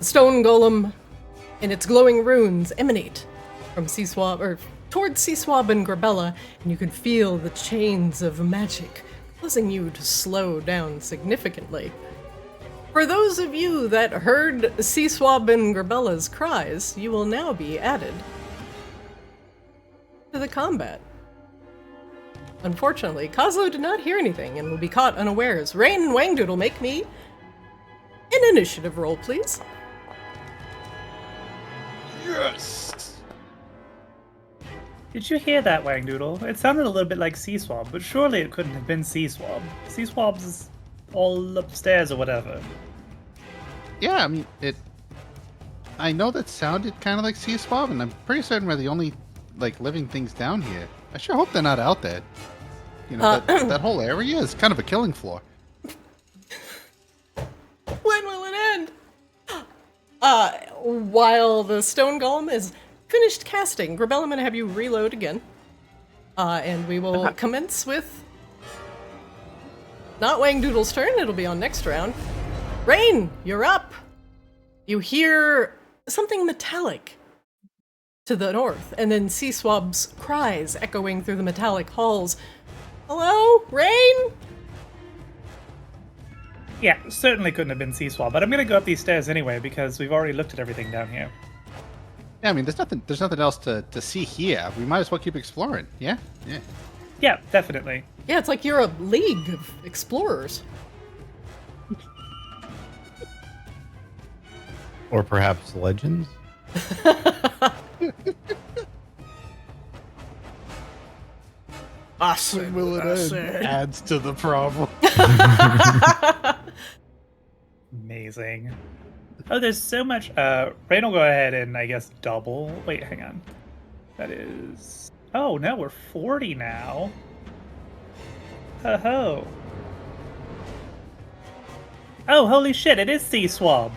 The stone golem and its glowing runes emanate from Sea Swab, or towards Sea Swab and Grebella, and you can feel the chains of magic causing you to slow down significantly. For those of you that heard Sea Swab and Grebella's cries, you will now be added to the combat. Unfortunately, Kozlo did not hear anything and will be caught unawares. Raine and Wangdoodle, make me an initiative roll, please. Yes. Did you hear that, Wangdoodle? It sounded a little bit like Sea Swab, but surely it couldn't have been Sea Swab. Sea Swab's all upstairs or whatever. Yeah, I mean, I know that sounded kind of like Sea Swab, and I'm pretty certain we're the only, like, living things down here. I sure hope they're not out there. You know, that whole area is kind of a killing floor. When will it end? While the stone golem is finished casting, Grebella, I'm gonna have you reload again. And we will commence with not Wangdoodle's turn, it'll be on next round. Raine, you're up! You hear something metallic to the north, and then Sea Swab's cries echoing through the metallic halls. Hello, Raine? Yeah, certainly couldn't have been Sea Swab, but I'm gonna go up these stairs anyway because we've already looked at everything down here. Yeah, I mean, there's nothing else to see here. We might as well keep exploring. Yeah? Yeah. Yeah, definitely. Yeah, it's like you're a league of explorers. Or perhaps legends? When will it end? Adds to the problem. Amazing. Oh, there's so much. Raine will go ahead and I guess double. Wait, hang on. That is. Oh no, we're 40 now. Ho ho. Oh, holy shit! It is Sea Swab.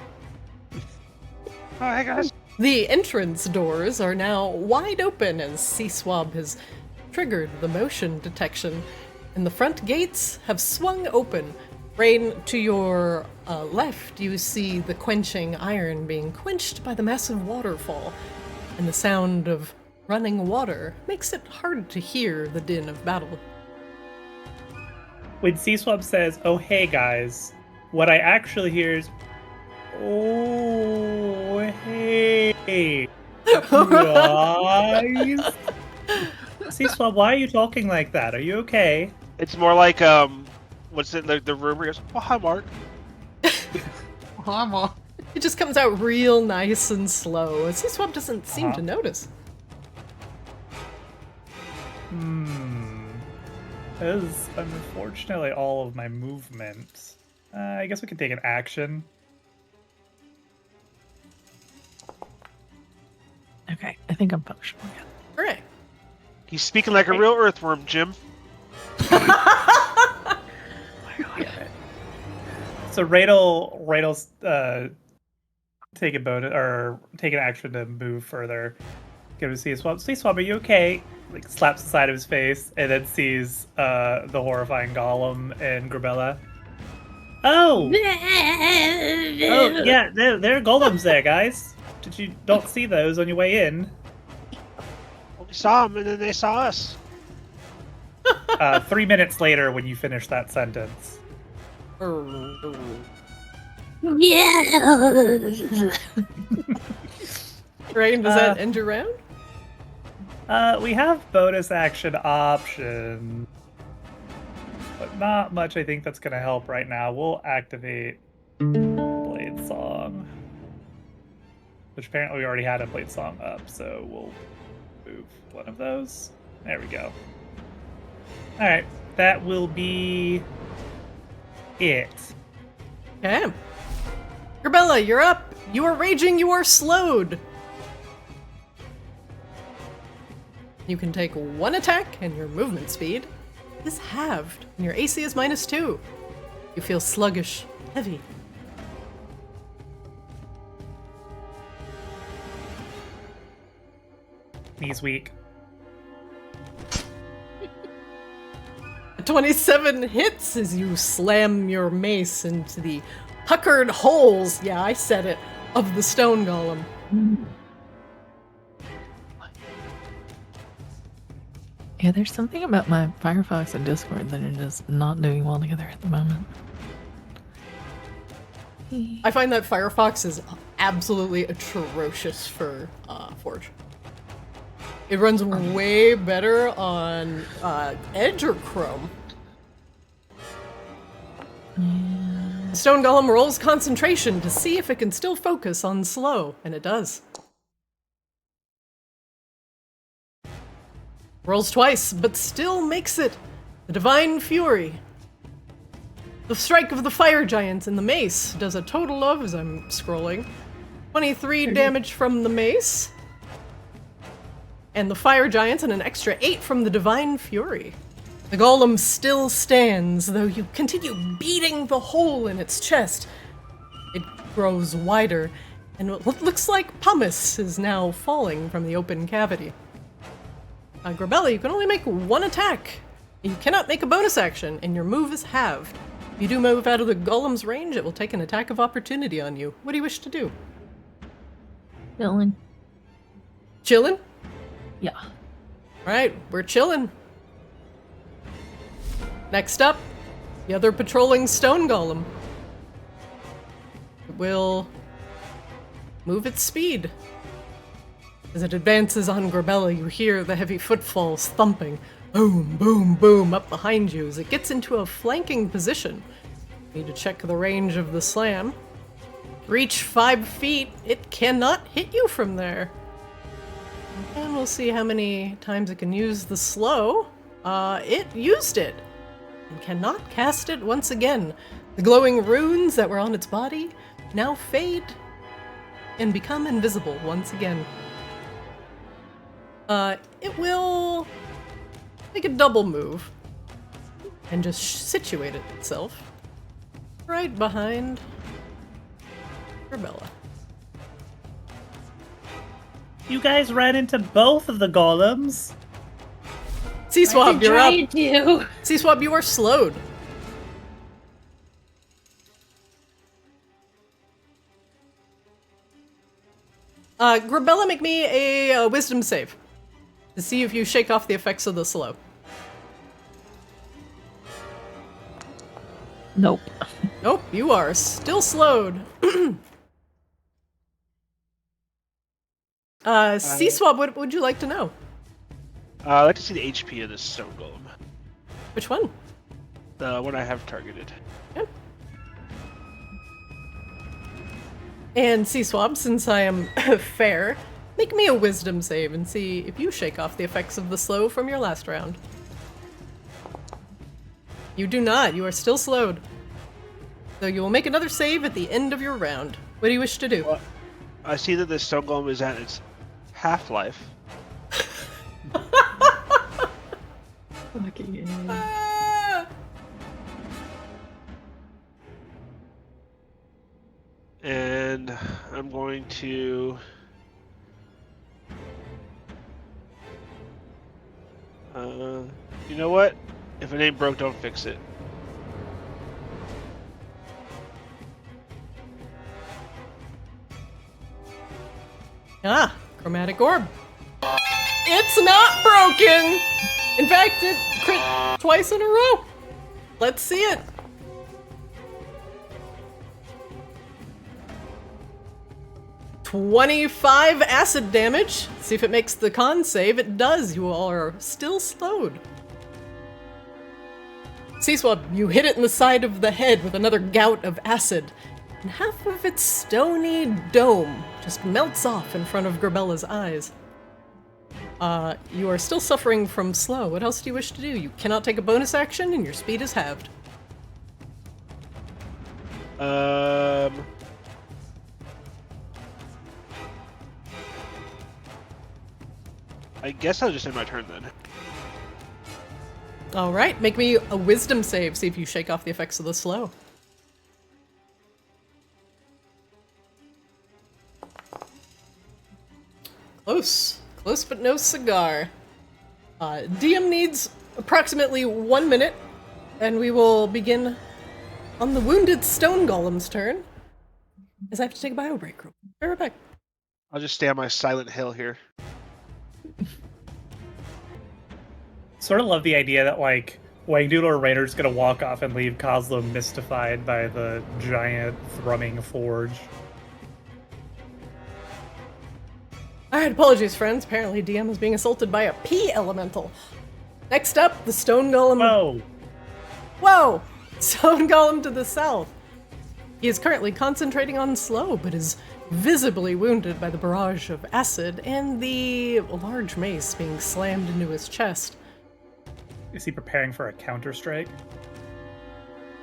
Oh, hey guys. The entrance doors are now wide open as Sea Swab has triggered the motion detection, and the front gates have swung open. Raine, to your left, you see the quenching iron being quenched by the massive waterfall, and the sound of running water makes it hard to hear the din of battle. When Sea Swab says, "Oh hey guys," what I actually hear is, "Oh hey guys." Sea Swab, why are you talking like that? Are you okay? It's more like what's it? The rumor goes, "Oh, hi, Mark." It just comes out real nice and slow. Sea Swab doesn't seem to notice. That is unfortunately all of my movement. I guess we can take an action. Okay, I think I'm punishable. Yeah. Hooray. He's speaking like a real earthworm, Jim. So Raid'll take a bonus or take an action to move further. Give him a Sea Swab. Sea Swab, are you okay? Like slaps the side of his face and then sees the horrifying Golem and Grebella. Oh! Oh yeah, there are golems there, guys. Did you don't see those on your way in? We saw them, and then they saw us. 3 minutes later, when you finish that sentence. Yeah. Raine, does that end your round? We have bonus action options, but not much I think that's going to help right now. We'll activate Blade Song, which apparently we already had a Blade Song up, so we'll move one of those. There we go. Alright, that will be it. Okay. Grebella, you're up. You are raging, you are slowed. You can take one attack, and your movement speed is halved, and your AC is -2. You feel sluggish, heavy. Knees weak. 27 hits as you slam your mace into the puckered holes, yeah, I said it, of the stone golem. Yeah, there's something about my Firefox and Discord that are just not doing well together at the moment. I find that Firefox is absolutely atrocious for Forge. It runs way better on Edge or Chrome. The stone golem rolls concentration to see if it can still focus on slow, and it does. Rolls twice, but still makes it. The Divine Fury. The strike of the fire giant and the mace does a total of, as I'm scrolling, 23 damage from the mace. And the fire giant and an extra 8 from the Divine Fury. The golem still stands, though you continue beating the hole in its chest. It grows wider, and what looks like pumice is now falling from the open cavity. Grebella, you can only make one attack. You cannot make a bonus action, and your move is halved. If you do move out of the golem's range, it will take an attack of opportunity on you. What do you wish to do? Chilling. Chillin'? Yeah. Alright, we're chillin'. Next up, the other patrolling stone golem. It will move its speed. As it advances on Grebella, you hear the heavy footfalls thumping. Boom, boom, boom, up behind you as it gets into a flanking position. Need to check the range of the slam. Reach 5 feet, it cannot hit you from there. And we'll see how many times it can use the slow. It used it. And cannot cast it once again. The glowing runes that were on its body now fade and become invisible once again. It will make a double move and just situate itself right behind Grebella. You guys ran into both of the golems. Sea Swab, you're up. To. Sea Swab, you are slowed. Grebella, make me a wisdom save to see if you shake off the effects of the slow. Nope. Nope, you are still slowed. Sea Swab, what would you like to know? I'd like to see the HP of this stone golem. Which one? The one I have targeted. Yep. And Sea Swab, since I am fair, make me a wisdom save and see if you shake off the effects of the slow from your last round. You do not. You are still slowed. So you will make another save at the end of your round. What do you wish to do? Well, I see that this stone golem is at its half-life. Fucking A. Ah! And I'm going to... you know what? If it ain't broke, don't fix it. Ah, chromatic orb. It's not broken! In fact, it crit twice in a row. Let's see it. $25 acid damage. See if it makes the con save. It does. You all are still slowed. Sea Swab, you hit it in the side of the head with another gout of acid, and half of its stony dome just melts off in front of Grebella's eyes. You are still suffering from slow. What else do you wish to do? You cannot take a bonus action, and your speed is halved. I guess I'll just end my turn then. Alright, make me a wisdom save. See if you shake off the effects of the slow. Close. Close but no cigar. DM needs approximately 1 minute, and we will begin on the wounded stone golem's turn, as I have to take a bio break. Be right back. I'll just stay on my silent hill here. Sort of love the idea that, like, Wangdoodle or Rainer's gonna walk off and leave Kozlo mystified by the giant thrumming forge. Alright, apologies, friends. Apparently DM is being assaulted by a P elemental. Next up, the stone golem. Whoa! Whoa! Stone golem to the south. He is currently concentrating on slow, but is visibly wounded by the barrage of acid and the large mace being slammed into his chest. Is he preparing for a counter-strike?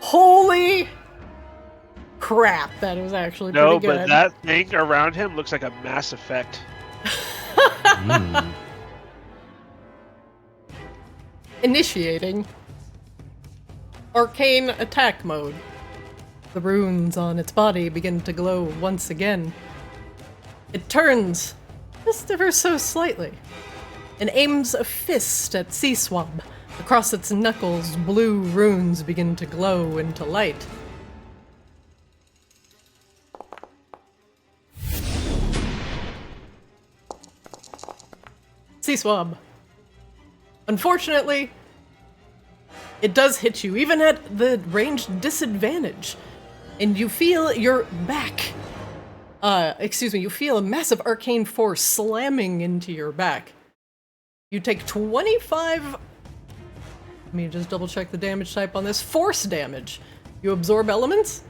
Holy crap, that was actually No, pretty good. but that thing around him looks like a Mass Effect. Initiating arcane attack mode. The runes on its body begin to glow once again. It turns just ever so slightly and aims a fist at Sea Swab. Across its knuckles, blue runes begin to glow into light. Sea Swab. Unfortunately, it does hit you, even at the ranged disadvantage. And you feel your back. You feel a massive arcane force slamming into your back. You take 25... Let me just double check the damage type on this. Force damage. You absorb elements?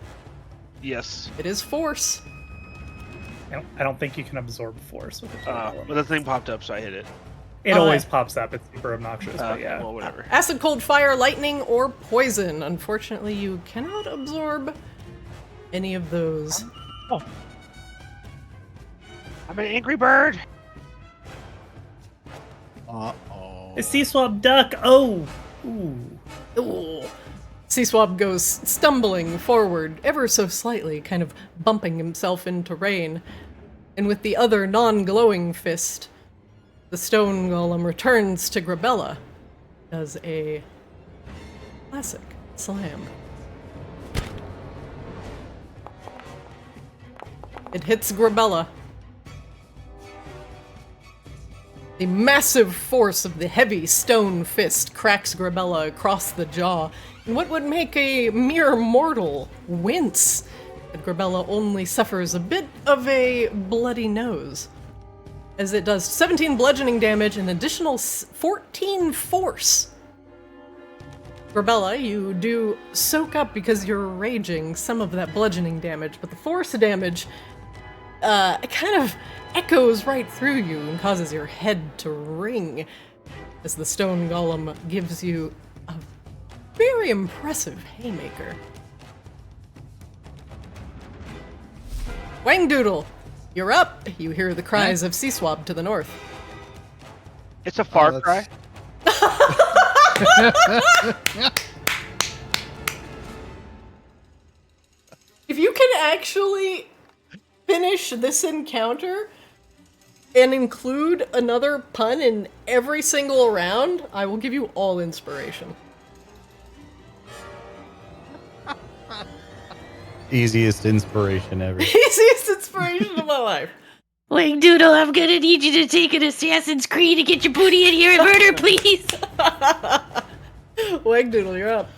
Yes. It is force. I don't think you can absorb force with a But the thing popped up, so I hit it. It always pops up. It's super obnoxious, but yeah. Well, whatever. Acid, cold, fire, lightning, or poison. Unfortunately, you cannot absorb any of those. Oh. I'm an angry bird! Uh-oh. It's Sea Swab duck! Oh! Ooh. Ooh. Sea Swab goes stumbling forward ever so slightly, kind of bumping himself into Raine. And with the other non-glowing fist, the stone golem returns to Grebella. Does a classic slam. It hits Grebella. The massive force of the heavy stone fist cracks Grebella across the jaw, and what would make a mere mortal wince, but Grebella only suffers a bit of a bloody nose. as it does 17 bludgeoning damage and additional 14 force. Grebella, you do soak up, because you're raging, some of that bludgeoning damage, but the force damage kind of echoes right through you and causes your head to ring as the stone golem gives you a very impressive haymaker. Wangdoodle, you're up. You hear the cries of Sea Swab to the north. It's a far cry. If you can actually finish this encounter and include another pun in every single round, I will give you all inspiration. Easiest inspiration ever. Easiest inspiration of my life. Wangdoodle, I'm gonna need you to take an Assassin's Creed to get your booty in here and murder, please. Wangdoodle, you're up.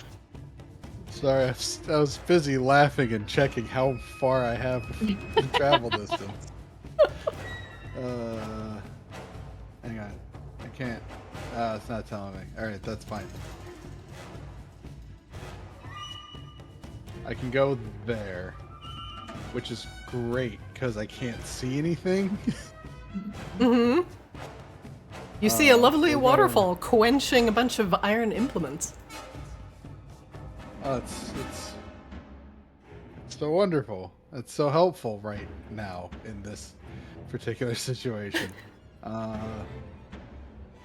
Sorry, I was busy laughing and checking how far I have in travel distance. Hang on. I can't. It's not telling me. Alright, that's fine. I can go there, which is great because I can't see anything. Mm-hmm. You see a lovely we're waterfall quenching a bunch of iron implements. Oh, it's so wonderful. It's so helpful right now in this particular situation. All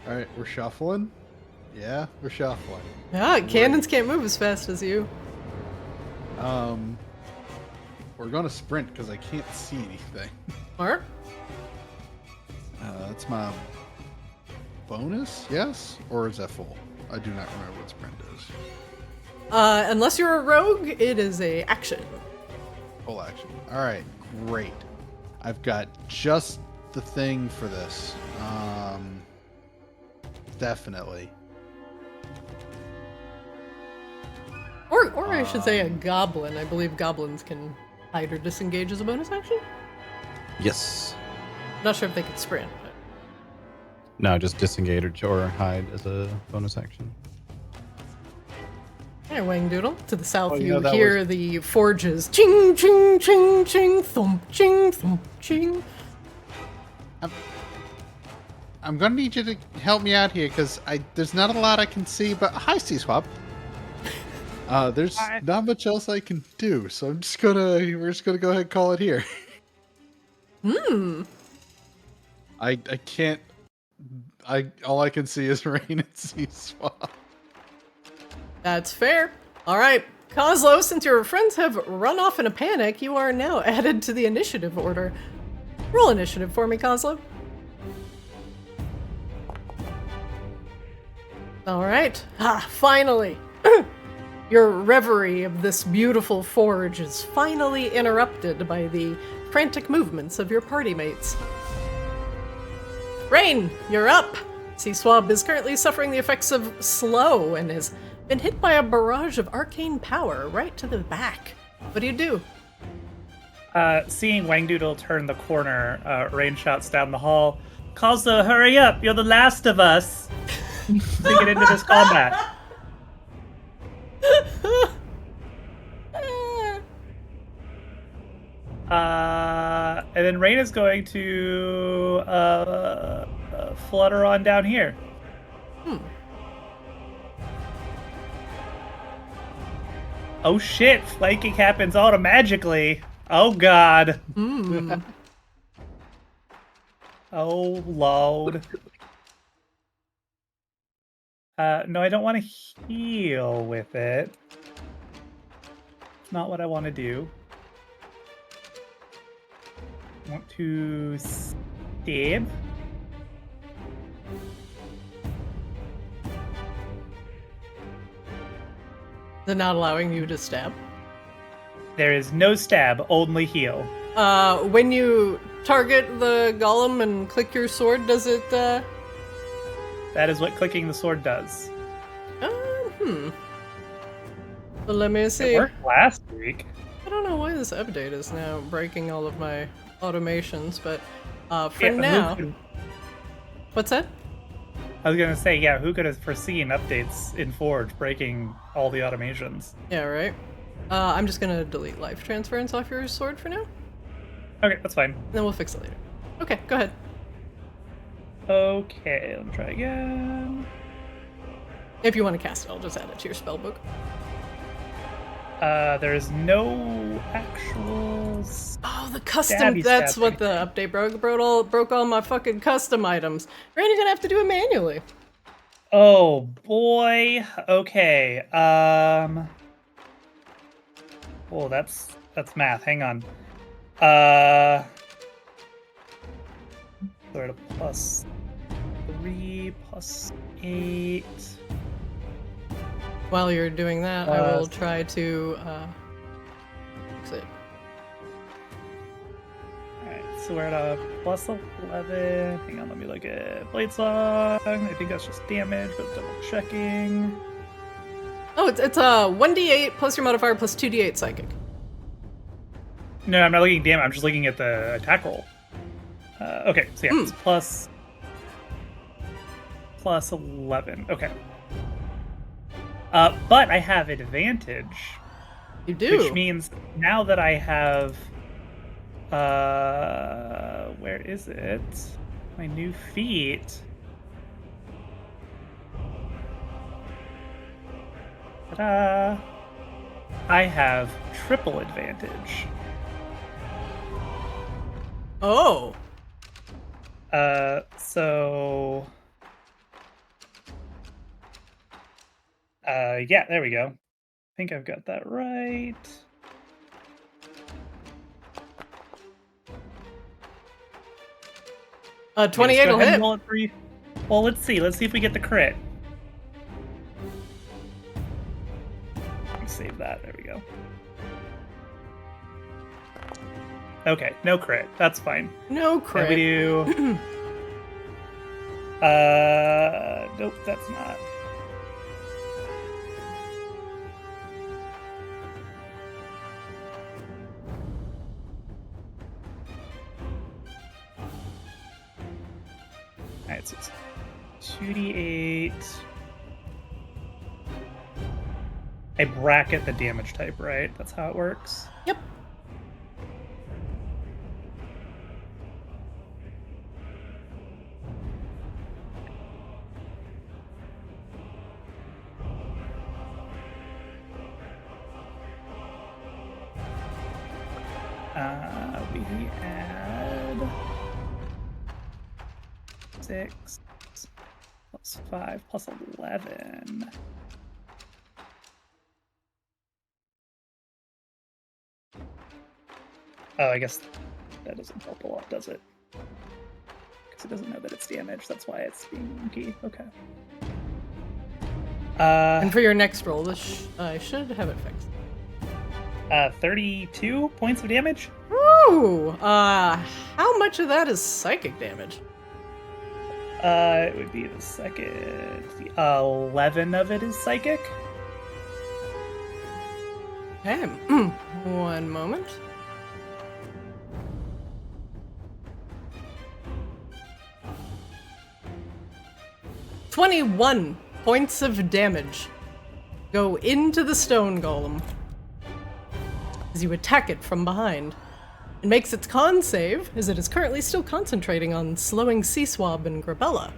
right, we're shuffling. Yeah, we're shuffling. Yeah, cannons can't move as fast as you. We're gonna sprint because I can't see anything. Or? That's my bonus, yes? Or is that full? I do not remember what sprint is. Unless you're a rogue, it is a action. Full action. Alright, great. I've got just the thing for this. Definitely. Or I should say a goblin. I believe goblins can hide or disengage as a bonus action. Yes. Not sure if they can sprint, but... No, just disengage or hide as a bonus action. Hey, Wangdoodle. To the south, Oh, yeah, you that hear the forges. Ching, ching, ching, ching, thump, ching, thump, ching. I'm gonna need you to help me out here because there's not a lot I can see. But hi, Sea Swab. There's not much else I can do, so we're just gonna go ahead and call it here. I can't. All I can see is Raine and Sea Swab. That's fair. All right, Kozlo, since your friends have run off in a panic, you are now added to the initiative order. Roll initiative for me, Kozlo. All right. Finally. Your reverie of this beautiful forge is finally interrupted by the frantic movements of your party mates. Raine, you're up! Sea Swab is currently suffering the effects of slow and has been hit by a barrage of arcane power right to the back. What do you do? Seeing Wangdoodle turn the corner, Raine shouts down the hall, "Kozlo, hurry up! You're the last of us to get into this combat." And then Raine is going to flutter on down here. Oh shit, flanking happens automagically. Oh god. Oh lord. No, I don't want to heal with it. It's not what I want to do. I want to stab. They're not allowing you to stab. There is no stab, only heal. When you target the golem and click your sword, does it, That is what clicking the sword does. Well, let me see. It worked last week. I don't know why this update is now breaking all of my automations, but for Yeah, now... What's that? I was gonna say, yeah, who could have foreseen updates in Forge breaking all the automations? Yeah, right. I'm just gonna delete life transference off your sword for now. Okay, that's fine. Then we'll fix it later. Okay, go ahead. Okay, let me try again. If you want to cast it, I'll just add it to your spellbook. There's no actual. Oh, the custom. Stabby That's stab what the update broke all my fucking custom items. Raine, you're gonna have to do it manually. Oh boy. Okay. Oh, that's math. Hang on. Sort of +3 +8. While you're doing that, I will try to fix it. Alright, so we're at a +11. Hang on, let me look at Blade Song. I think that's just damage, but double checking. Oh, it's a 1d8 plus your modifier plus 2d8 psychic. No, I'm not looking at damage, I'm just looking at the attack roll. Okay, so yeah, it's plus 11. Okay. But I have advantage. You do. Which means now that I have, where is it? My new feat. Ta-da! I have triple advantage. Oh. So. Yeah, there we go. I think I've got that right. Uh, 28 will hit. Roll it for you. Well, let's see. Let's see if we get the crit. Save that. There we go. Okay, no crit. That's fine. No crit. And we do. Nope, that's not. Alright, so it's 2d8. I bracket the damage type, right? That's how it works? Yep. We add 6 plus 5 plus 11. Oh, I guess that doesn't help a lot, does it? Because it doesn't know that it's damage. That's why it's being monkey. Okay. And for your next roll, I should have it fixed. 32 points of damage. Woo! How much of that is psychic damage? It would be the second. 11 of it is psychic. Okay. One moment. "21 points of damage go into the stone golem as you attack it from behind. It makes its con save, as it is currently still concentrating on slowing Sea Swab and Grebella,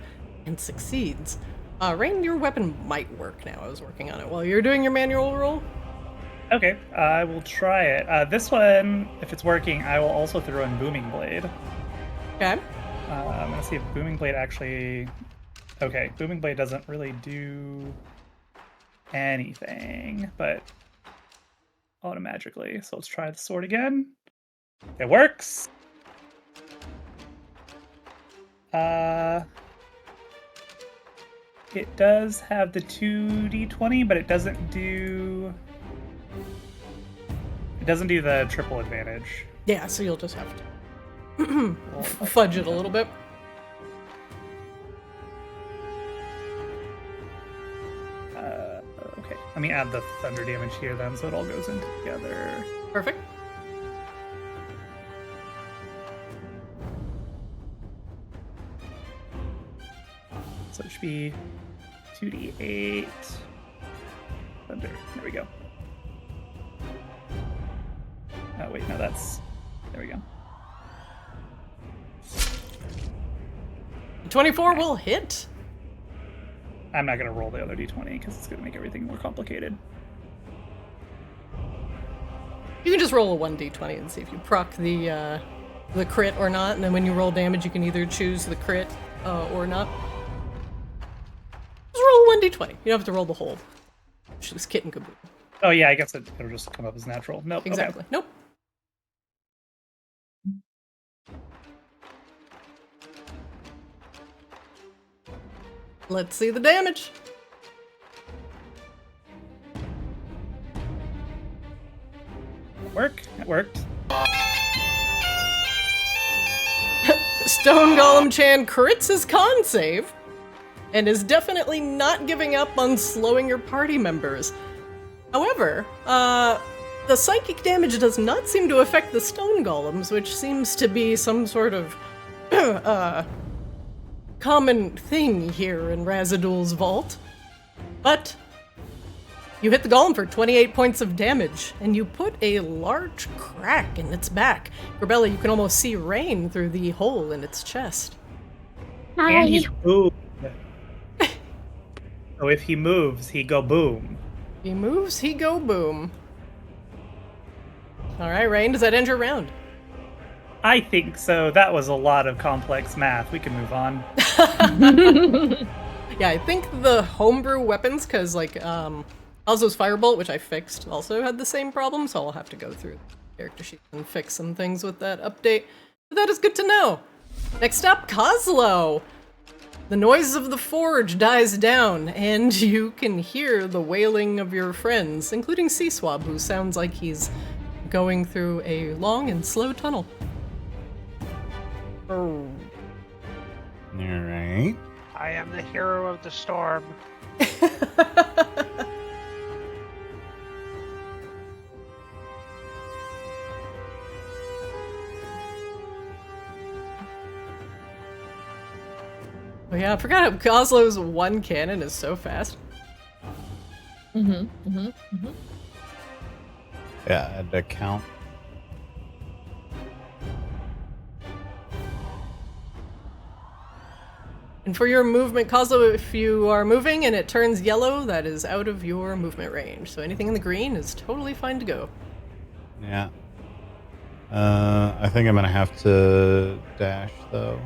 and succeeds. Raine, your weapon might work now. I was working on it while you're doing your manual roll. Okay, I will try it. This one, if it's working, I will also throw in Booming Blade. Okay. I'm gonna see if Booming Blade actually... Okay, Booming Blade doesn't really do anything, but automagically. So let's try the sword again. It works! It does have the 2d20, but it doesn't do... It doesn't do the triple advantage. Yeah, so you'll just have to fudge it a little bit. Okay, let me add the thunder damage here then, so it all goes in together. Perfect. So it should be 2d8 thunder. There we go. Oh wait, no, that's there we go. 24 will hit. I'm not gonna roll the other d20 because it's gonna make everything more complicated. You can just roll a 1d20 and see if you proc the crit or not, and then when you roll damage, you can either choose the crit or not. Just roll a 1d20. You don't have to roll the whole. Choose kit and caboodle. Oh yeah, I guess it'll just come up as natural. Nope. Exactly. Okay. Nope. Let's see the damage. It worked. Stone Golem Chan crits his con save and is definitely not giving up on slowing your party members. However, the psychic damage does not seem to affect the stone golems, which seems to be some sort of common thing here in Razadul's vault. But you hit the golem for 28 points of damage, and you put a large crack in its back. Grebella, you can almost see Raine through the hole in its chest. And he's moved. So if he moves, he go boom. He moves, he go boom. Alright, Raine, does that end your round? I think so. That was a lot of complex math. We can move on. Yeah, I think the homebrew weapons, because, like, Kozlo's Firebolt, which I fixed, also had the same problem, so I'll have to go through the character sheet and fix some things with that update. But that is good to know. Next up, Kozlo! The noise of the forge dies down, and you can hear the wailing of your friends, including Sea Swab, who sounds like he's going through a long and slow tunnel. Oh. Alright. I am the hero of the storm. Oh yeah, I forgot how Kozlo's one cannon is so fast. Mm-hmm. Yeah, I had to count. And for your movement, Kozlo, if you are moving and it turns yellow, that is out of your movement range. So anything in the green is totally fine to go. Yeah. I think I'm gonna have to dash though,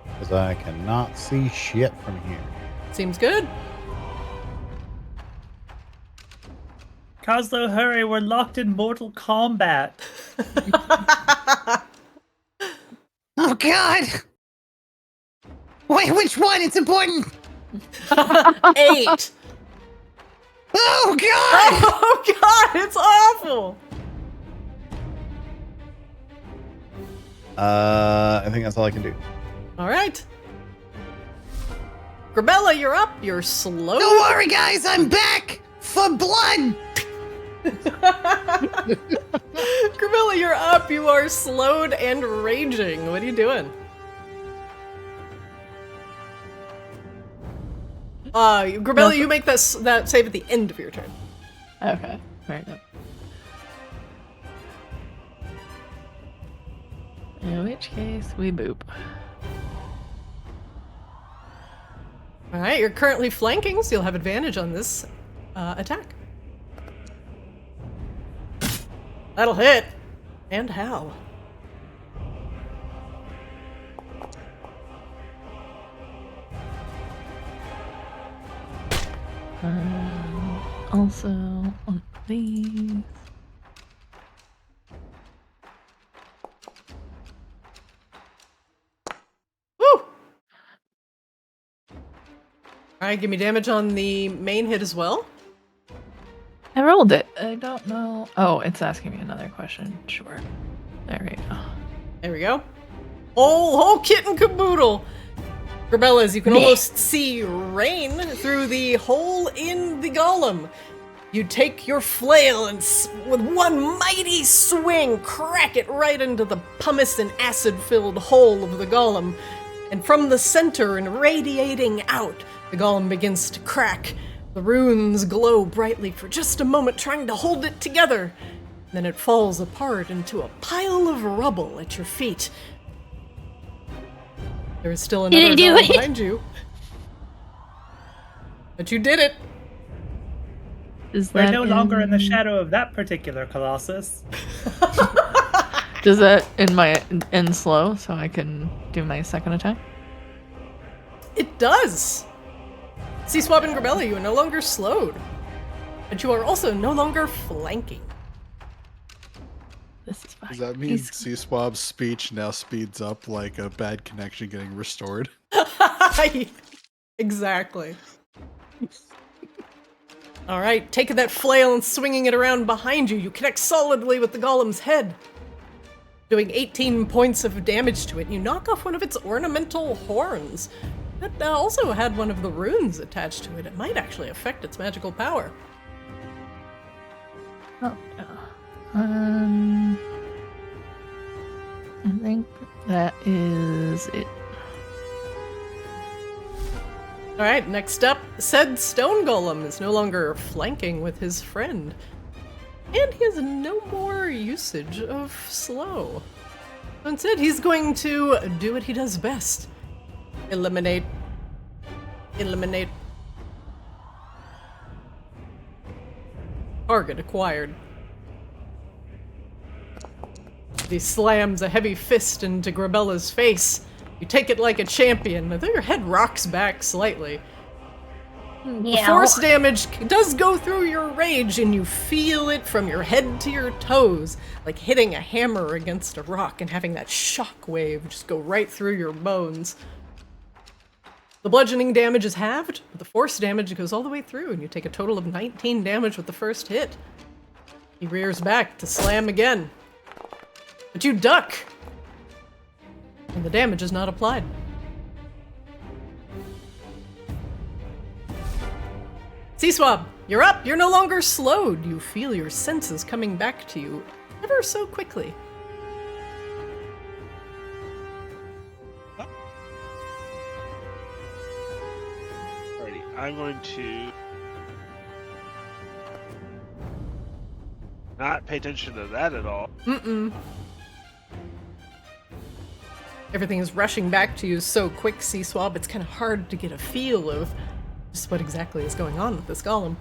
because I cannot see shit from here. Seems good. Kozlo, hurry, we're locked in Mortal Kombat. Oh God! Wait, which one? It's important. 8. Oh God! Oh god, it's awful. I think that's all I can do. All right. Grebella, you're up. You're slow. Don't worry, guys. I'm back for blood. Grebella, you're up. You are slowed and raging. What are you doing? Grebella, you make that save at the end of your turn. Okay, fair enough. In which case, we boop. All right, you're currently flanking, so you'll have advantage on this attack. That'll hit. And how? Also on these. Woo! Alright, give me damage on the main hit as well. I rolled it. I don't know. Oh, it's asking me another question. Sure. There we go. There we go. Whole kit and caboodle! Grebellas, you can almost see Raine through the hole in the golem. You take your flail and with one mighty swing, crack it right into the pumice and acid-filled hole of the golem. And from the center and radiating out, the golem begins to crack. The runes glow brightly for just a moment, trying to hold it together. Then it falls apart into a pile of rubble at your feet. There is still Did I another do golem it? behind you. But you did it. Is We're that no longer in the shadow of that particular colossus. Does that end slow so I can do my second attack? It does! Sea Swab and Grebella, you are no longer slowed. But you are also no longer flanking. This is fine. Does that mean Sea Swab's speech now speeds up like a bad connection getting restored? Exactly. Alright, taking that flail and swinging it around behind you, you connect solidly with the golem's head. Doing 18 points of damage to it, you knock off one of its ornamental horns. That also had one of the runes attached to it. It might actually affect its magical power. Oh, I think that is it. Alright, next up, said stone golem is no longer flanking with his friend. And he has no more usage of slow. So instead, he's going to do what he does best. Eliminate. Eliminate. Target acquired. He slams a heavy fist into Grebella's face. You take it like a champion, though your head rocks back slightly. The force damage does go through your rage, and you feel it from your head to your toes, like hitting a hammer against a rock and having that shock wave just go right through your bones. The bludgeoning damage is halved, but the force damage goes all the way through, and you take a total of 19 damage with the first hit. He rears back to slam again. But you duck! And the damage is not applied. Sea Swab, you're up! You're no longer slowed! You feel your senses coming back to you ever so quickly. Alrighty, I'm going to not pay attention to that at all. Mm-mm. Everything is rushing back to you so quick, Sea Swab, it's kind of hard to get a feel of just what exactly is going on with this golem.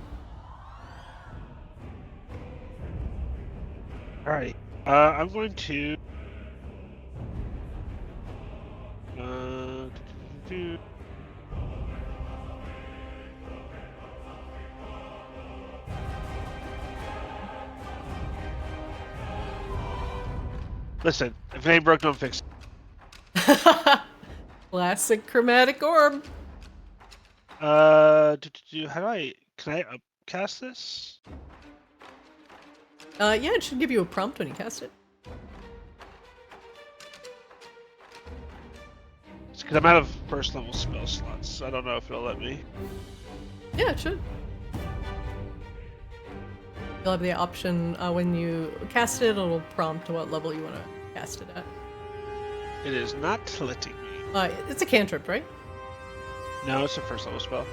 Alright, I'm going to... Listen, if it ain't broke, don't fix it. Classic chromatic orb. How do I... Can I upcast this? Yeah, it should give you a prompt when you cast it. It's because I'm out of first level spell slots, so I don't know if it'll let me. Yeah, it should. You'll have the option when you cast it, it'll prompt to what level you want to cast it at. It is not letting me. It's a cantrip, right? No, it's a first level spell.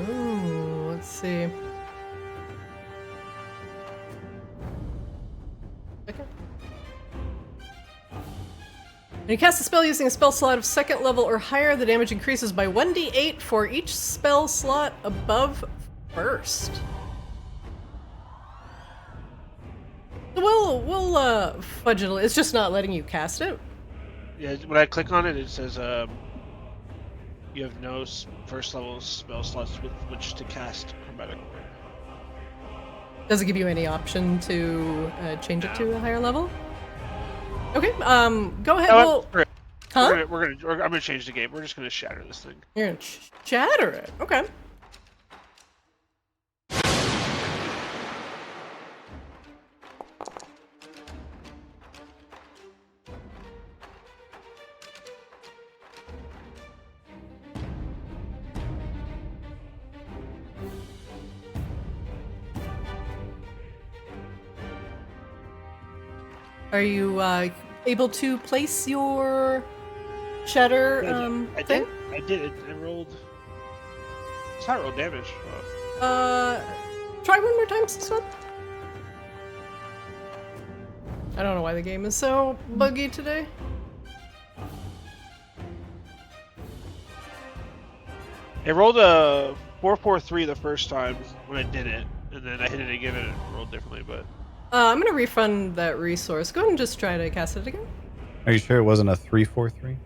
Ooh, let's see. Okay. When you cast a spell using a spell slot of second level or higher, the damage increases by 1d8 for each spell slot above first. We'll fudge it. It's just not letting you cast it. Yeah, when I click on it, it says you have no first level spell slots with which to cast chromatic orb. Does it give you any option to change it to a higher level? Okay, go ahead. No, Huh? I'm gonna change the game. We're just gonna shatter this thing. You're gonna shatter it. Okay. Are you able to place your shatter I thing? did. I did. It rolled. It's not roll damage. Try one more time, Sea Swab. I don't know why the game is so buggy today. It rolled a 443 the first time when I did it, and then I hit it again and it rolled differently. But I'm gonna refund that resource. Go ahead and just try to cast it again. Are you sure it wasn't a 343?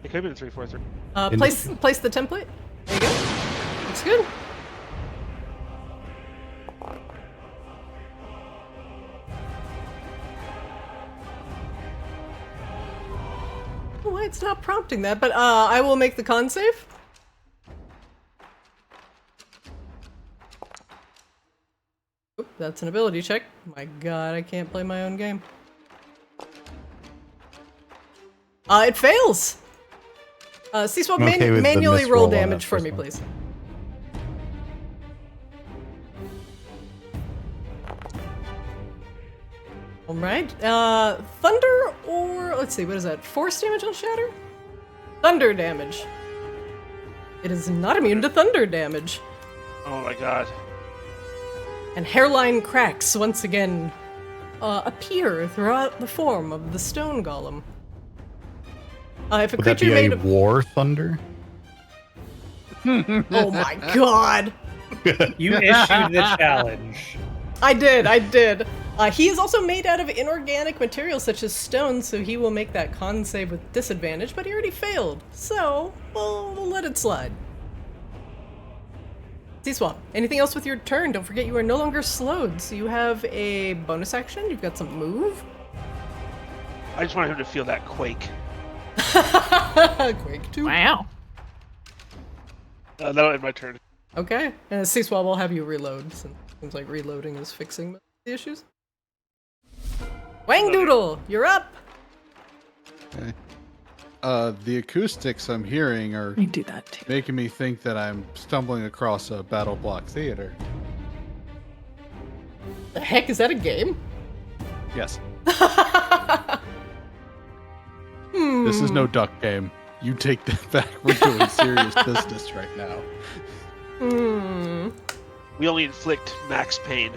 it could have been 343. Place the template. There you go. Looks good. Why it's not prompting that? But I will make the con save. Oop, that's an ability check. My god, I can't play my own game. It fails! Sea Swab, I'm okay with the manually roll misroll on that damage for first me, one. please. Alright, thunder or... let's see, what is that? Force damage on shatter? Thunder damage. It is not immune to thunder damage. Oh my god. And hairline cracks once again appear throughout the form of the stone golem. If a Would that creature be made a war thunder? Oh my god! You issued the challenge. I did. He is also made out of inorganic materials such as stone, so he will make that con save with disadvantage, but he already failed. So, we'll let it slide. Sea Swab, anything else with your turn? Don't forget you are no longer slowed, so you have a bonus action, you've got some move. I just wanted him to feel that quake. Quake 2. Wow. That'll end my turn. Okay, and Sea Swab will have you reload, since it seems like reloading is fixing the issues. Wangdoodle, you're up! Okay. The acoustics I'm hearing are We do that too. making me think that I'm stumbling across a battle block theater. The heck, is that a game? Yes. This is no duck game. You take that back. We're doing serious business right now. We only inflict max pain.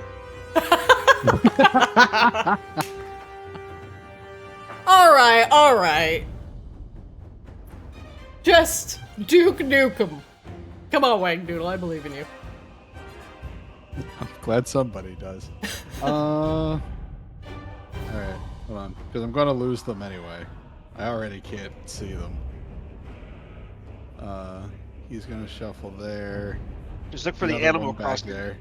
Alright. Just Duke Nukem. Come on, Wangdoodle, I believe in you. I'm glad somebody does. Alright, hold on. Because I'm going to lose them anyway. I already can't see them. He's going to shuffle there. Just look for the Another animal one back crossing. there.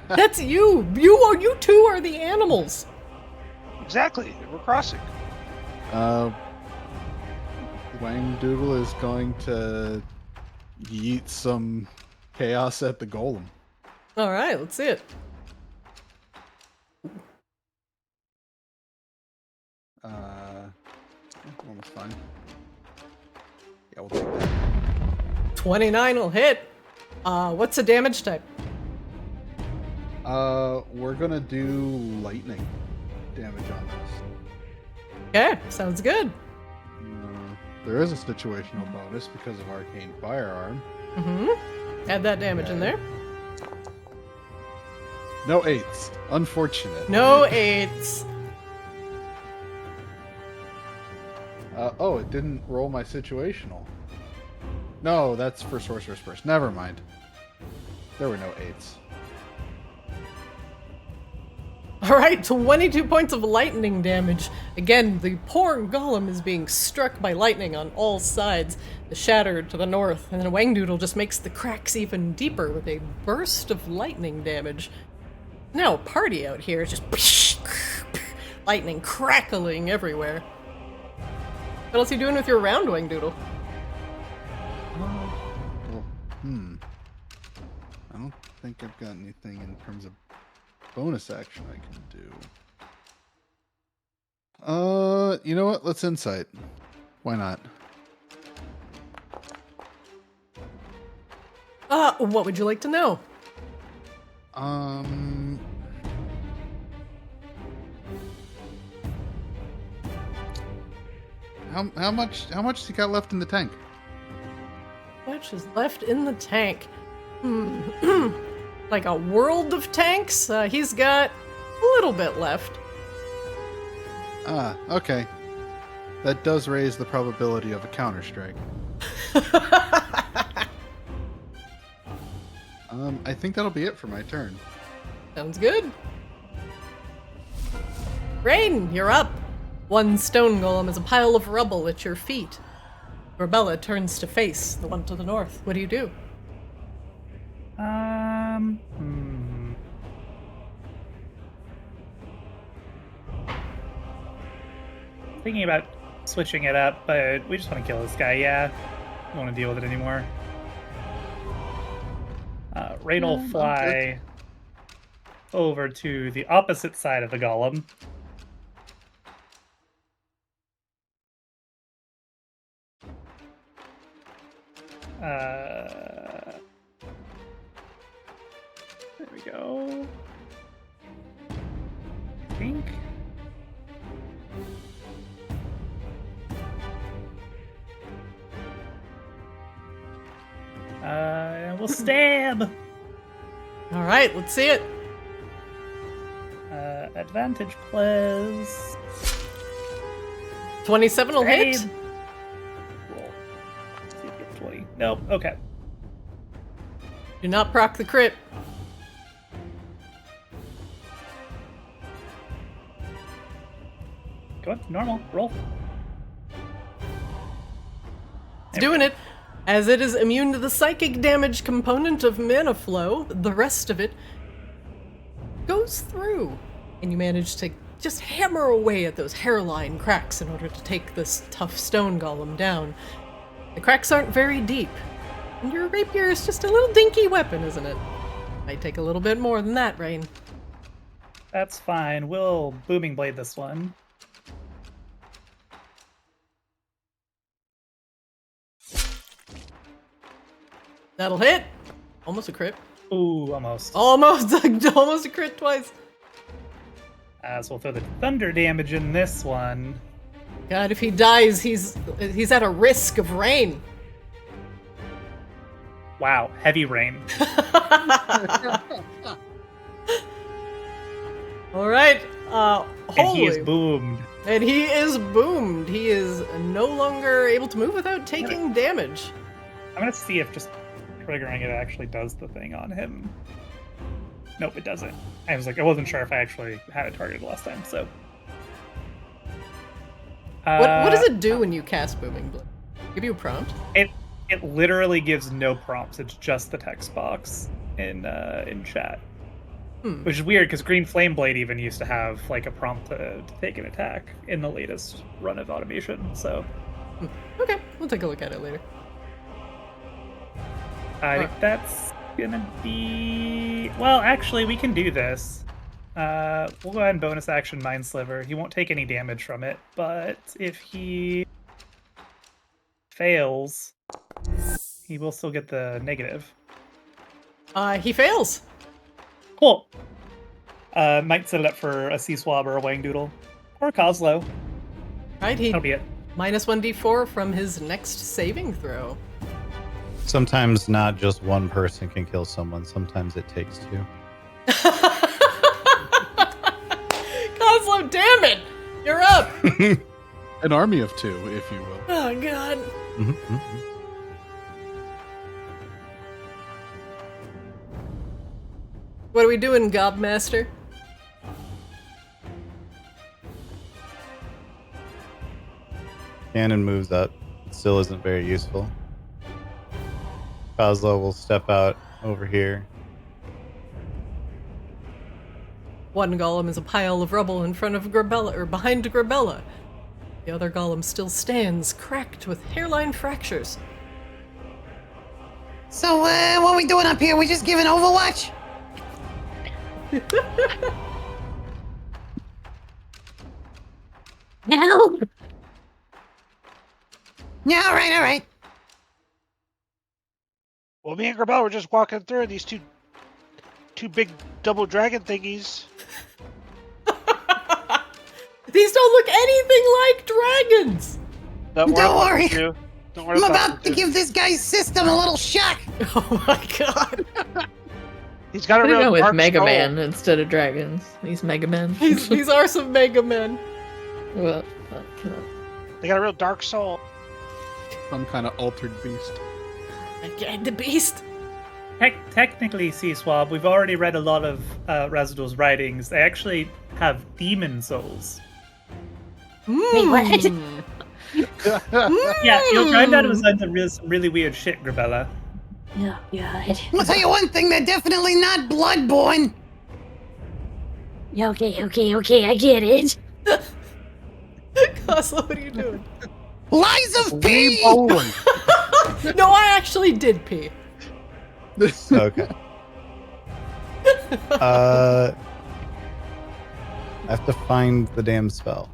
That's you! You two are the animals! Exactly. We're crossing. Wangdoodle is going to yeet some chaos at the golem. Alright, let's see it. Almost fine. Yeah, we'll take that. 29 will hit. What's the damage type? We're gonna do lightning damage on this. Okay, sounds good. There is a situational bonus because of arcane firearm. Add that damage in there. No 8s. Unfortunate. No 8s. Oh, it didn't roll my situational. No, that's for Sorcerer's Burst. Never mind. There were no 8s. Alright, 22 points of lightning damage. Again, the poor golem is being struck by lightning on all sides. The shatter to the north, and then Wangdoodle just makes the cracks even deeper with a burst of lightning damage. Now a party out here, just lightning crackling everywhere. What else are you doing with your round, Wangdoodle? Well, I don't think I've got anything in terms of bonus action I can do. You know what? Let's insight. Why not? What would you like to know? How much has he got left in the tank? How much is left in the tank? Like a world of tanks? He's got a little bit left. Ah, okay. That does raise the probability of a counter-strike. I think that'll be it for my turn. Sounds good. Raine, you're up. One stone golem is a pile of rubble at your feet. Grebella turns to face the one to the north. What do you do? Thinking about switching it up, but we just want to kill this guy, yeah. Don't want to deal with it anymore. Raine will fly over to the opposite side of the golem. There we go. I think. And we'll stab. All right, let's see it. Advantage plus 27 will hit. Save. Roll. Let's see if we get 20. Nope. Okay. Do not proc the crit. Go on. Normal. Roll. It's doing it. As it is immune to the psychic damage component of mana flow, the rest of it goes through. And you manage to just hammer away at those hairline cracks in order to take this tough stone golem down. The cracks aren't very deep. And your rapier is just a little dinky weapon, isn't it? Might take a little bit more than that, Raine. That's fine. We'll booming blade this one. That'll hit. Almost a crit. Ooh, almost. Almost a crit twice. So we'll throw the thunder damage in this one. God, if he dies, he's at a risk of rain. Wow, heavy rain. All right. And he is boomed. And he is boomed. He is no longer able to move without taking damage. I'm gonna see if just triggering it actually does the thing on him. Nope, it doesn't. I wasn't sure if I actually had it targeted last time, so. What does it do when you cast Booming Blade? Give you a prompt? It literally gives no prompts. It's just the text box in chat. Which is weird because Green Flame Blade even used to have like a prompt to take an attack in the latest run of automation. So. Okay, we'll take a look at it later. I think that's gonna be... Well, actually, we can do this. We'll go ahead and bonus action Mind Sliver. He won't take any damage from it, but if he fails, he will still get the negative. He fails. Cool. Might set it up for a Sea Swab or a Wangdoodle. Or a Kozlo. Right, That'll be it. Minus 1d4 from his next saving throw. Sometimes not just one person can kill someone. Sometimes it takes two. Kozlo, damn it! You're up! An army of two, if you will. Oh, God. What are we doing, Gobmaster? Cannon moves up. It still isn't very useful. Kozlo will step out over here. One golem is a pile of rubble in front of Grebella, or behind Grebella. The other golem still stands, cracked with hairline fractures. So, what are we doing up here? We just giving Overwatch? No. Yeah, all right. Well, me and Grebella were just walking through these two big double dragon thingies. These don't look anything like dragons! Don't Don't worry. Don't worry I'm about about to give this guy's system a little shock. Oh my god. He's got a I'm gonna real go with dark Mega soul. Man instead of dragons. These Mega Men. These are some Mega Men. Well, They got a real dark soul. Some kind of altered beast. Again, the beast. Technically, Sea Swab, we've already read a lot of Razidoul's writings. They actually have demon souls. Wait, what? Yeah, you'll find out it was done some really weird shit, Grebella. Oh, God. I'll tell you one thing, they're definitely not bloodborne. Yeah, okay, I get it. Kozlo, what are you doing? Lies of pee! Bowling. No, I actually did pee. Okay. I have to find the damn spell.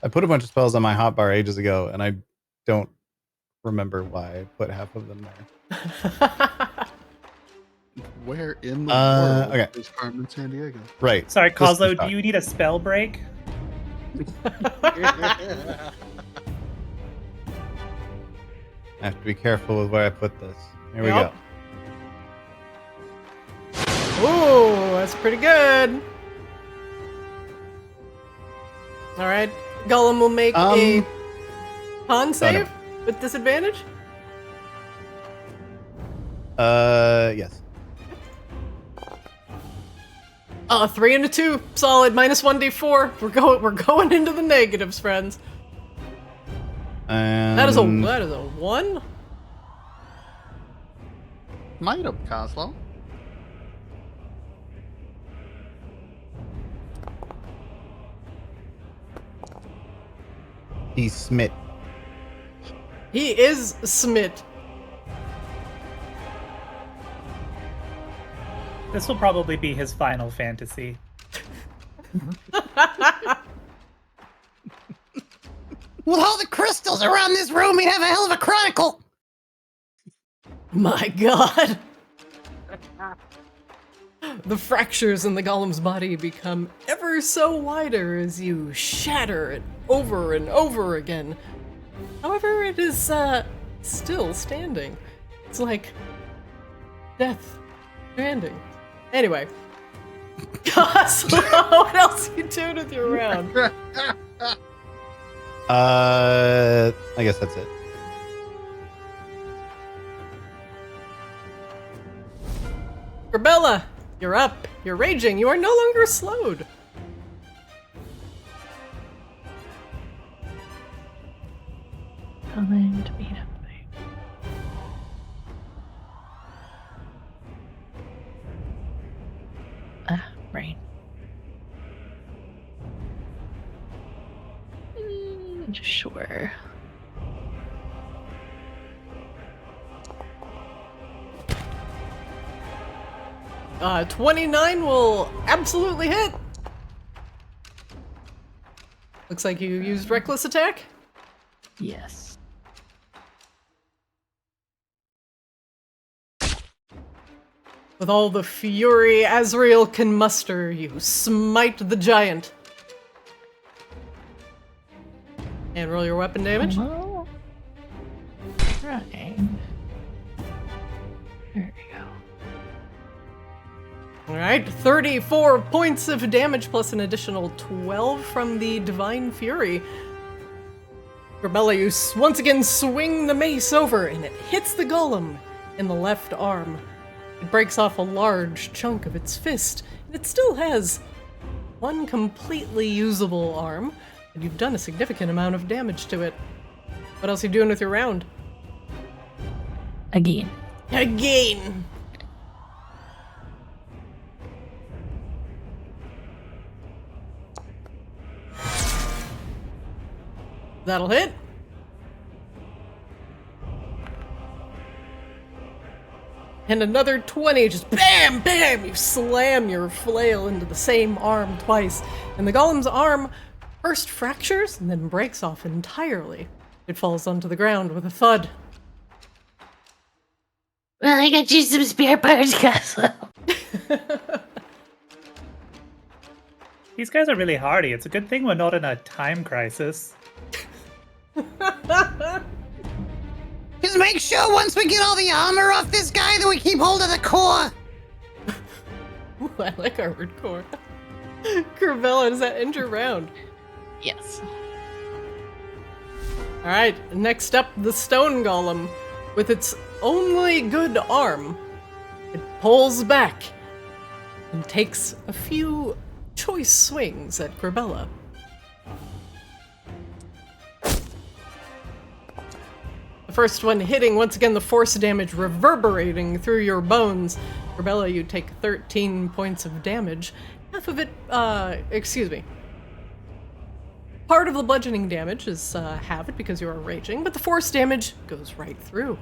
I put a bunch of spells on my hotbar ages ago, and I don't remember why I put half of them there. Where in the world okay. is Carmen San Diego? Right. Sorry, This Kozlo, is do you need a spell break? I have to be careful with where I put this. Here we Yep. go. Ooh, that's pretty good. All right, Golem will make a con save with disadvantage. Yes. 3 and a 2, solid. Minus 1d4. We're going into the negatives, friends. And That is a 1. Light up, Kozlo. He's smit. He is smit. This will probably be his final fantasy. With all the crystals around this room, he'd have a hell of a chronicle. My god. The fractures in the golem's body become ever so wider as you shatter it over and over again. However, it is still standing. It's like death stranding. Anyway. Kozlo, what else are you doing with your round? I guess that's it. Grebella, you're up. You're raging. You are no longer slowed. Coming to beat up. Raine. Sure. Uh, 29 will absolutely hit. Looks like you used reckless attack. Yes. With all the fury Azrael can muster, you smite the giant. And roll your weapon damage. Hello? Raine. There we go. Alright, 34 points of damage plus an additional 12 from the Divine Fury. Grebella, you once again swing the mace over, and it hits the golem in the left arm. It breaks off a large chunk of its fist, and it still has one completely usable arm, and you've done a significant amount of damage to it. What else are you doing with your round? Again. Again! That'll hit. And another 20, just bam, bam! You slam your flail into the same arm twice, and the golem's arm first fractures and then breaks off entirely. It falls onto the ground with a thud. Well, I got you some spare parts, Kozlo. These guys are really hardy. It's a good thing we're not in a time crisis. Just make sure once we get all the armor off this guy that we keep hold of the core. Ooh, I like our word core. Grebella, does that end your round? Yes. Alright, next up, the stone golem. With its only good arm, it pulls back and takes a few choice swings at Grebella. The first one hitting, once again, the force damage reverberating through your bones. Grebella, you take 13 points of damage. Half of it, part of the bludgeoning damage is halved because you are raging, but the force damage goes right through.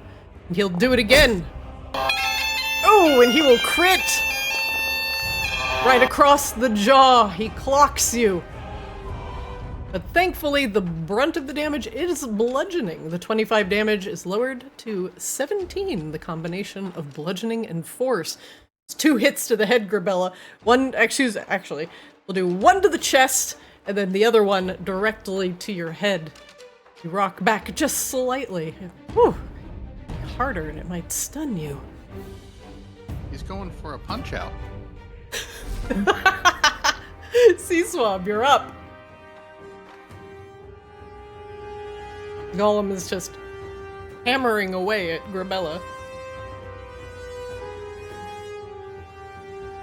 And he'll do it again. Oh, and he will crit! Right across the jaw, he clocks you. But thankfully, the brunt of the damage is bludgeoning. The 25 damage is lowered to 17, the combination of bludgeoning and force. It's 2 hits to the head, Grebella. Actually, we'll do 1 to the chest, and then the other one directly to your head. You rock back just slightly. Whew. Harder, and it might stun you. He's going for a punch out. Sea Swab, you're up. Golem is just hammering away at Grebella.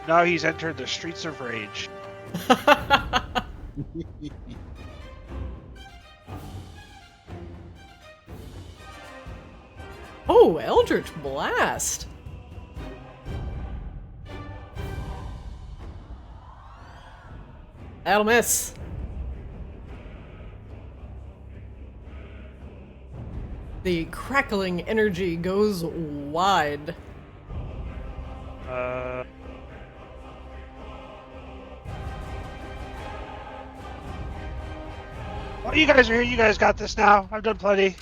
Now he's entered the streets of rage. Oh, Eldritch Blast. That'll miss. The crackling energy goes wide. Well, you guys are here. You guys got this now. I've done plenty.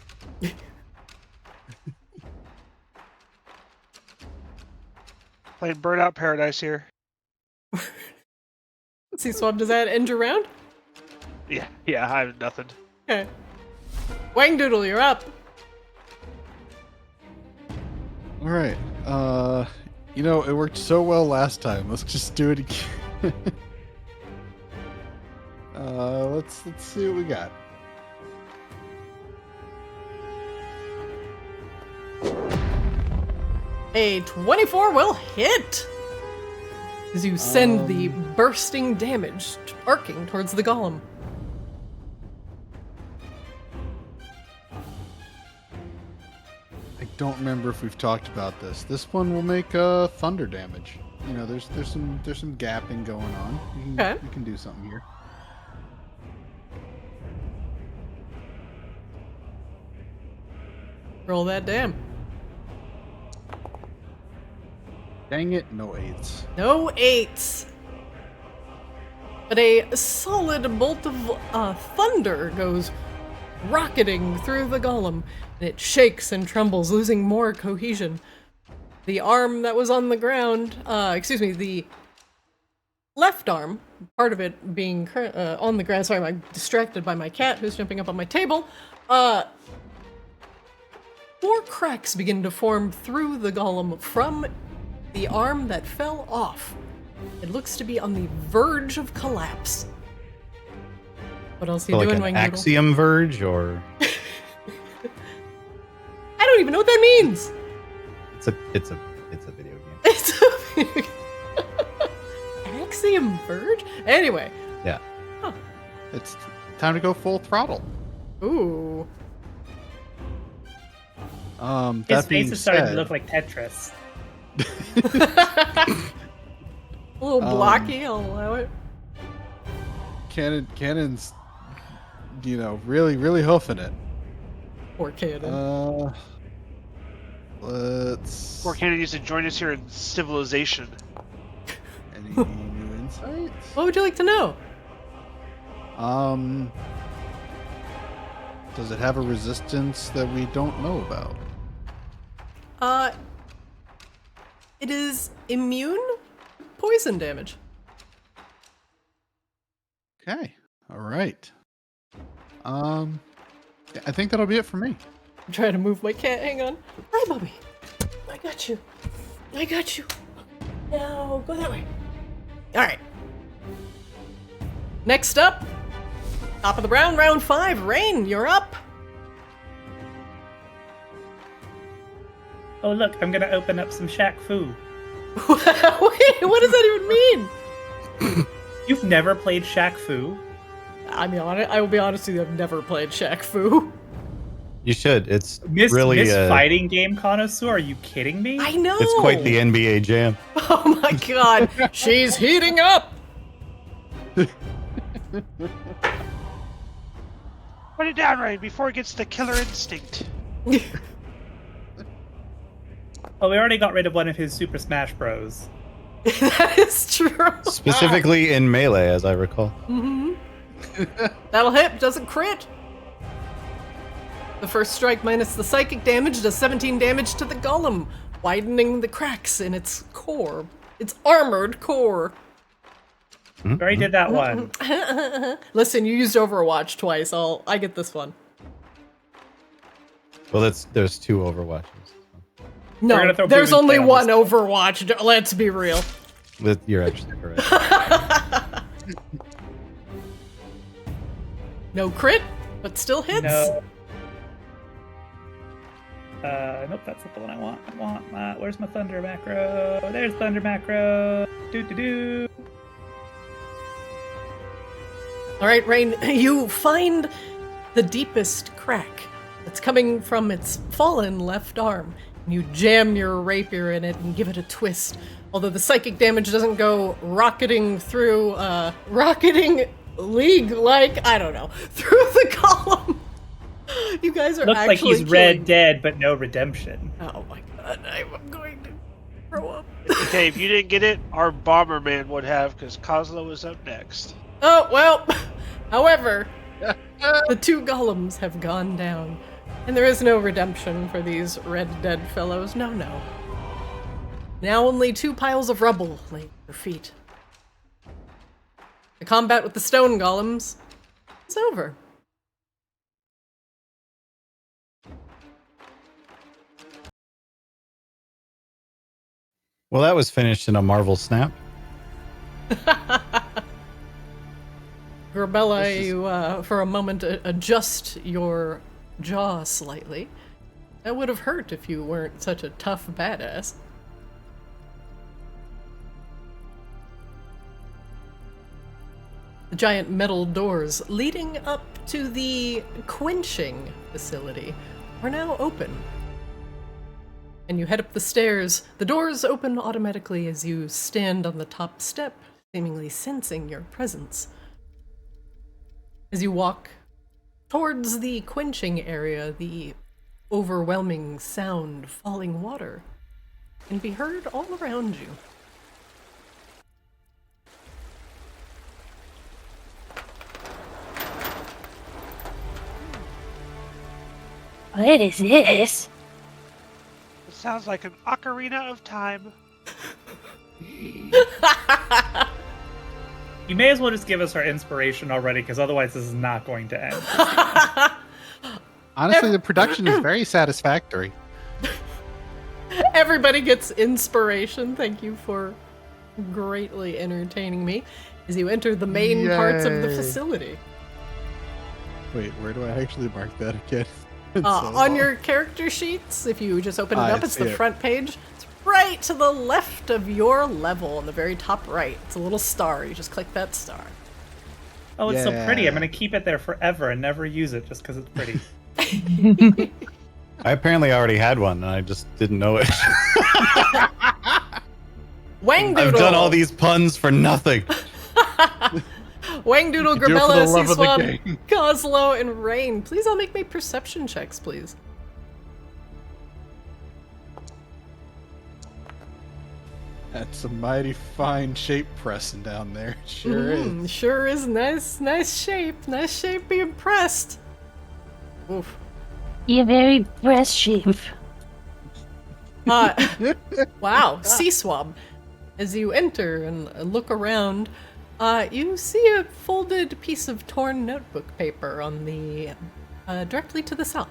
Playing Burnout Paradise here. Sea Swab, does that end your round? Yeah, I have nothing. Okay. Wangdoodle, you're up. All right. You know, it worked so well last time. Let's just do it again. Let's see what we got. A 24 will hit! As you send the bursting damage arcing towards the golem. I don't remember if we've talked about this. This one will make thunder damage. You know, there's some gapping going on. We can do something here. Roll that dam. Dang it, no 8s. No 8s. But a solid bolt of thunder goes rocketing through the golem, and it shakes and trembles, losing more cohesion. The arm that was on the ground, the left arm, part of it being on the ground, sorry, I'm distracted by my cat who's jumping up on my table, 4 cracks begin to form through the golem from the arm that fell off. It looks to be on the verge of collapse. What else are you doing, like an Wangdoodle? axiom verge, or I don't even know what that means. it's a video game. It's a Axiom verge? Anyway. Yeah. Huh. It's time to go full throttle. Ooh. His That face being is starting to said, look like Tetris. A little blocky, I'll allow it. Cannon's, you know, really hoofing it. Poor Cannon. Let's. Poor Cannon needs to join us here in civilization. Any new insights? What would you like to know? Does it have a resistance that we don't know about? It is immune to poison damage. Okay. All right. I think that'll be it for me. I'm trying to move my cat. Hang on. Hi, Bobby. I got you. I got you. Now go that way. All right. Next up, top of the round, round 5. Raine, you're up. Oh look, I'm gonna open up some Shaq Fu. Wait, what does that even mean? You've never played Shaq Fu? I will be honest with you, I've never played Shaq Fu. You should. It's Miss really fighting game connoisseur, are you kidding me? I know. It's quite the NBA jam. Oh my god, she's heating up. Put it down, Raine, before it gets the killer instinct. Oh, we already got rid of one of his Super Smash Bros. That is true. Specifically in Melee, as I recall. That'll hit, doesn't crit. The first strike minus the psychic damage does 17 damage to the golem, widening the cracks in its core. Its armored core. Already did that one. Listen, you used Overwatch twice. I get this one. Well, there's 2 Overwatches. We're gonna No, throw there's Booming only Tails. one Overwatch. Let's be real. You're actually correct. No crit, but still hits. No. Nope, that's not the one I want. Where's my thunder macro? There's thunder macro. Doo. All right, Raine, you find the deepest crack that's coming from its fallen left arm. You jam your rapier in it and give it a twist. Although the psychic damage doesn't go rocketing through, rocketing league-like, I don't know, through the column. You guys are Looks actually like he's killing Red me. Dead, but no redemption. Oh my god, I'm going to throw up. Okay, if you didn't get it, our Bomberman would have, because Kozlo is up next. Oh, well, however, the 2 golems have gone down, and there is no redemption for these Red Dead fellows. No. Now only 2 piles of rubble lay at their feet. The combat with the stone golems is over. Well, that was finished in a Marvel snap. Grebella, you, for a moment, adjust your jaw slightly. That would have hurt if you weren't such a tough badass. The giant metal doors leading up to the quenching facility are now open. And you head up the stairs. The doors open automatically as you stand on the top step, seemingly sensing your presence. As you walk towards the quenching area, the overwhelming sound of falling water can be heard all around you. What is this? It sounds like an ocarina of time. You may as well just give us our inspiration already, because otherwise this is not going to end. Honestly, the production is very satisfactory. Everybody gets inspiration. Thank you for greatly entertaining me as you enter the main parts of the Yay. facility. Wait, where do I actually mark that again? On your character sheets, if you just open it I up, it's see the it. front page. It's right to the left of your level on the very top right. It's a little star. You just click that star. Oh, it's so pretty. Yeah. I'm going to keep it there forever and never use it just because it's pretty. I apparently already had one, and I just didn't know it. Wangdoodle! I've done all these puns for nothing. Wangdoodle, You do it for the Grebella, Sea love of the Swab, game. Kozlo, and Raine. Please all make me perception checks, please. That's a mighty fine shape pressing down there. Sure is. Sure is. Nice shape. Nice shape. Be impressed. Oof. You're very breast shape. Wow, Sea Swab. As you enter and look around, You see a folded piece of torn notebook paper on the directly to the south.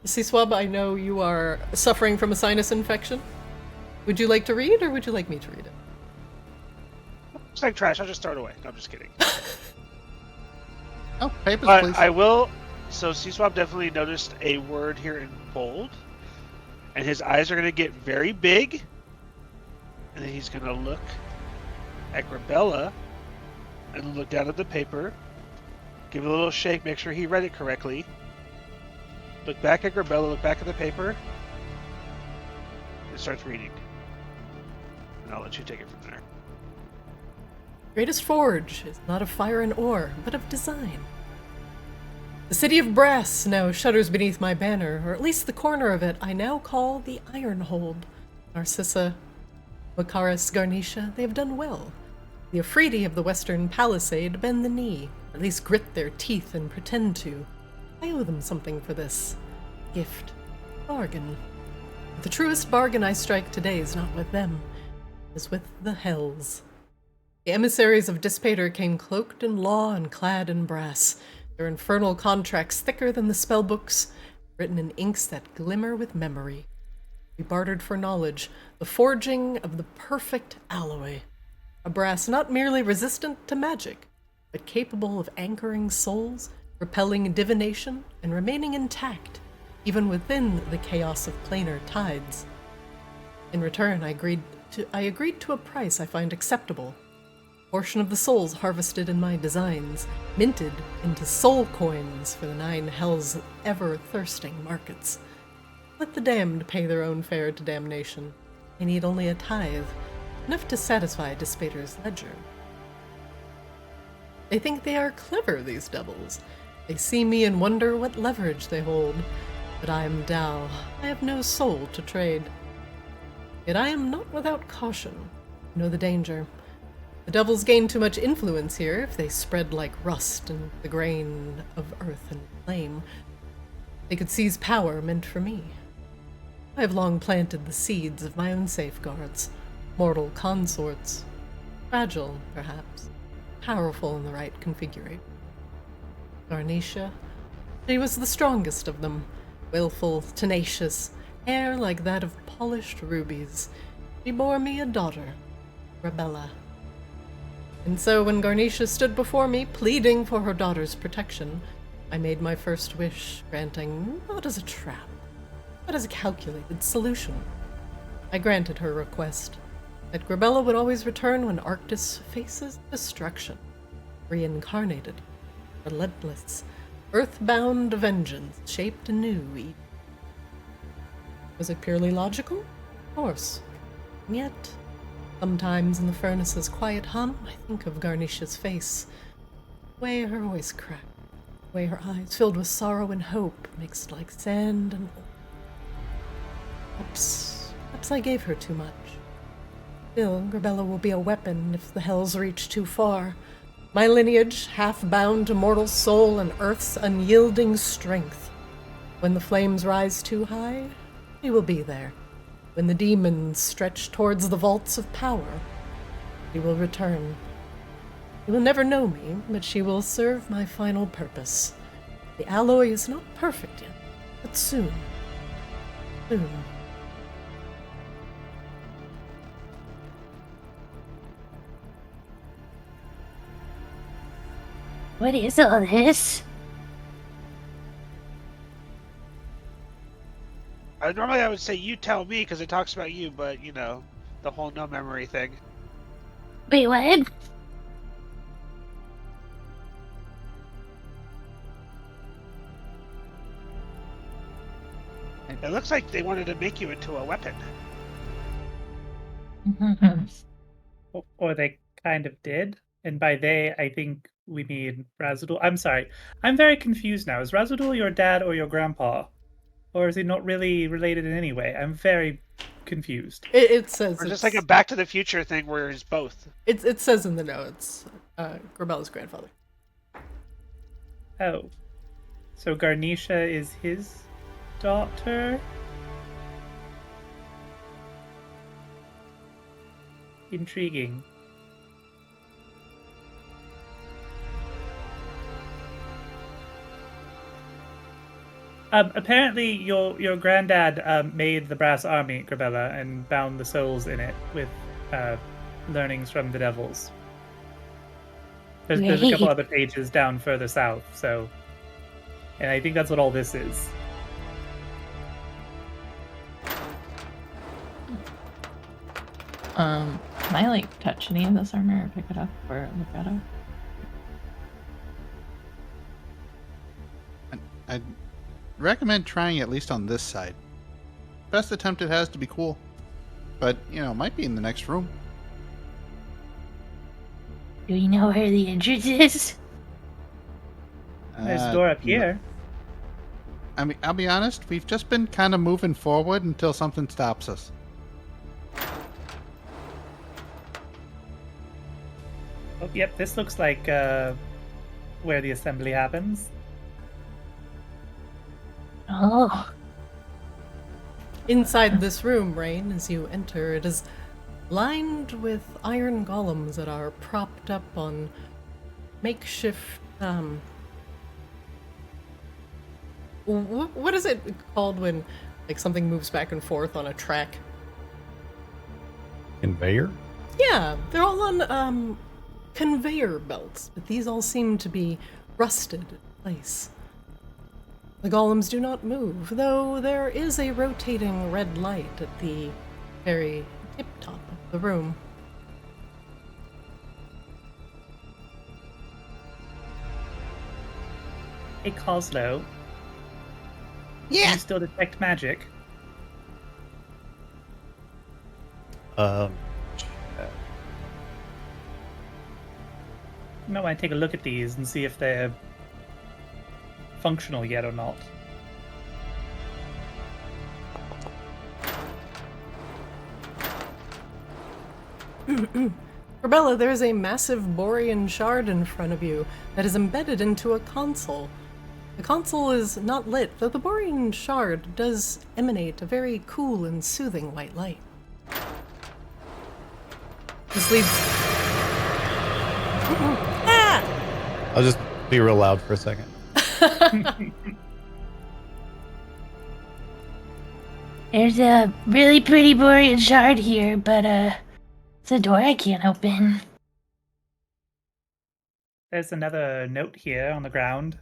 Sea Swab, I know you are suffering from a sinus infection. Would you like to read, or would you like me to read it? Looks like trash. I'll just throw it away. No, I'm just kidding. Oh, papers, But please. I will. So Sea Swab definitely noticed a word here in bold, and his eyes are going to get very big, and then he's going to look at Grebella, and look down at the paper, give it a little shake, make sure he read it correctly. Look back at Grebella, look back at the paper, and starts reading. And I'll let you take it from there. Greatest forge is not of fire and ore, but of design. The city of brass now shudders beneath my banner, or at least the corner of it I now call the Ironhold. Narcissa, Macaris, Garnisha, they have done well. The Afridi of the Western Palisade bend the knee, or at least grit their teeth and pretend to. I owe them something for this. Gift. Bargain. But the truest bargain I strike today is not with them, it is with the Hells. The emissaries of Dispater came cloaked in law and clad in brass, their infernal contracts thicker than the spellbooks, written in inks that glimmer with memory. We bartered for knowledge, the forging of the perfect alloy, a brass not merely resistant to magic, but capable of anchoring souls, repelling divination, and remaining intact, even within the chaos of planar tides. In return, I agreed to a price I find acceptable. A portion of the souls harvested in my designs, minted into soul coins for the 9 Hells' ever-thirsting markets. Let the damned pay their own fare to damnation. They need only a tithe, enough to satisfy Dispater's ledger. They think they are clever, these devils. They see me and wonder what leverage they hold. But I am Tao. I have no soul to trade. Yet I am not without caution. I know the danger. The devils gain too much influence here if they spread like rust in the grain of earth and flame. They could seize power meant for me. I have long planted the seeds of my own safeguards. Mortal consorts. Fragile, perhaps. Powerful in the right configuration. Garnisha. She was the strongest of them. Willful, tenacious, hair like that of polished rubies. She bore me a daughter, Grebella. And so when Garnisha stood before me, pleading for her daughter's protection, I made my first wish, granting not as a trap, but as a calculated solution. I granted her request, that Grebella would always return when Arctis faces destruction, reincarnated, relentless, earthbound vengeance shaped anew. Was it purely logical? Of course. And yet, sometimes in the furnace's quiet hum, I think of Garnisha's face. The way her voice cracked, the way her eyes filled with sorrow and hope, mixed like sand and oil. Perhaps I gave her too much. Still, Grebella will be a weapon if the Hells reach too far. My lineage, half bound to mortal soul and Earth's unyielding strength. When the flames rise too high, she will be there. When the demons stretch towards the vaults of power, she will return. She will never know me, but she will serve my final purpose. The alloy is not perfect yet, but soon. Soon. What is all this? Normally I would say you tell me because it talks about you, but you know, the whole no memory thing. Wait, what? It looks like they wanted to make you into a weapon. Or they kind of did. And by they, I think we mean Razadul. I'm sorry. I'm very confused now. Is Razadul your dad or your grandpa? Or is he not really related in any way? I'm very confused. It says Or just like a Back to the Future thing where it's both. It says in the notes, Grebella's grandfather. Oh. So Garnisha is his daughter? Intriguing. Apparently, your granddad made the brass army, Grebella, and bound the souls in it with learnings from the devils. There's a couple Great. other pages down further south, so... And I think that's what all this is. Can I like touch any of this armor or pick it up or look at it? I'd recommend trying at least on this side. Best attempt it has to be cool. But, you know, it might be in the next room. Do you know where the entrance is? There's a door up here. I mean, I'll be honest, we've just been kind of moving forward until something stops us. Oh, yep, this looks like where the assembly happens. Oh, Inside this room, Raine, as you enter, it is lined with iron golems that are propped up on makeshift, what is it called when, like, something moves back and forth on a track? Conveyor? Yeah, they're all on, conveyor belts, but these all seem to be rusted in place. The golems do not move, though there is a rotating red light at the very tip-top of the room. Hey, Kozlo, can Yeah. you still detect magic? Um, You might want to take a look at these and see if they're functional yet or not. Grebella, there is a massive Borean shard in front of you that is embedded into a console. The console is not lit, though the Borean shard does emanate a very cool and soothing white light. This leads... Ah! I'll just be real loud for a second. there's a really pretty Borean shard here, but it's a door I can't open. There's another note here on the ground.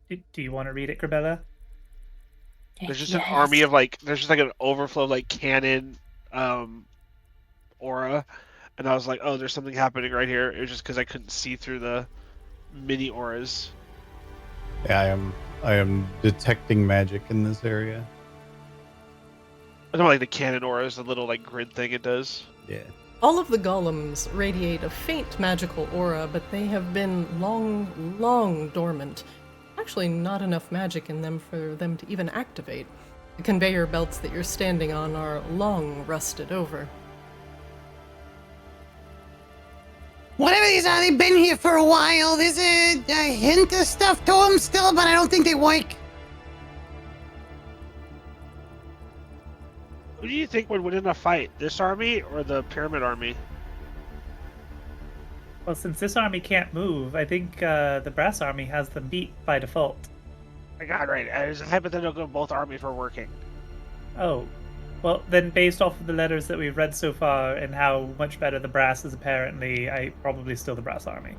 Do you want to read it, Grebella? There's just an army of there's just like an overflow of cannon aura, and I was like, oh, there's something happening right here. It was just because I couldn't see through the mini auras. Yeah, I am detecting magic in this area. I don't like the cannon auras, the little grid thing it does. Yeah. All of the golems radiate a faint magical aura, but they have been long dormant. Actually, not enough magic in them for them to even activate. The conveyor belts that you're standing on are long rusted over. Whatever these are, they've been here for a while. There's a hint of stuff to them still, but I don't think they work. Who do you think would win in a fight, this army or the pyramid army? Well, since this army can't move, I think the brass army has them beat by default. I got right. It was a hypothetical both armies were working. Oh. Well, then based off of the letters that we've read so far and how much better the brass is apparently, I probably still the brass army.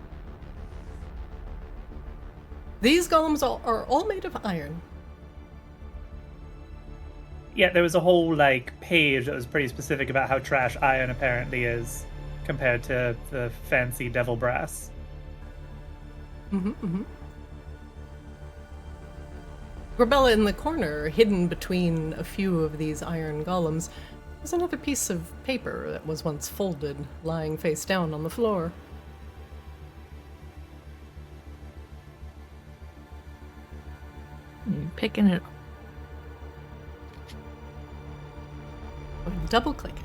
These golems are all made of iron. Yeah, there was a whole page that was pretty specific about how trash iron apparently is compared to the fancy devil brass. Grebella, in the corner, hidden between a few of these iron golems, was another piece of paper that was once folded, lying face down on the floor. You picking it up. Double click it.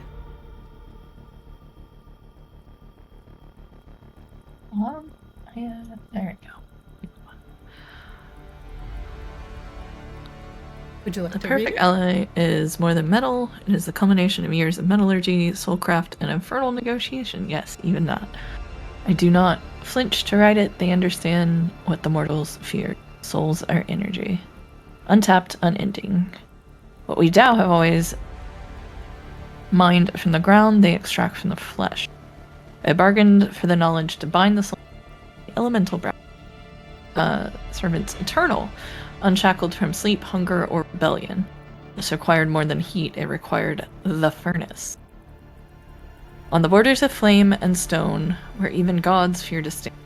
Would you like The to read perfect it? ally is more than metal. It is the culmination of years of metallurgy, soulcraft, and infernal negotiation. Yes, even that. I do not flinch to write it. They understand what the mortals fear. Souls are energy. Untapped, unending. What we Dao have always mined from the ground, they extract from the flesh. I bargained for the knowledge to bind the soul to the elemental servants eternal, unshackled from sleep, hunger, or rebellion. This required more than heat, it required the furnace. On the borders of flame and stone, where even gods fear to stand,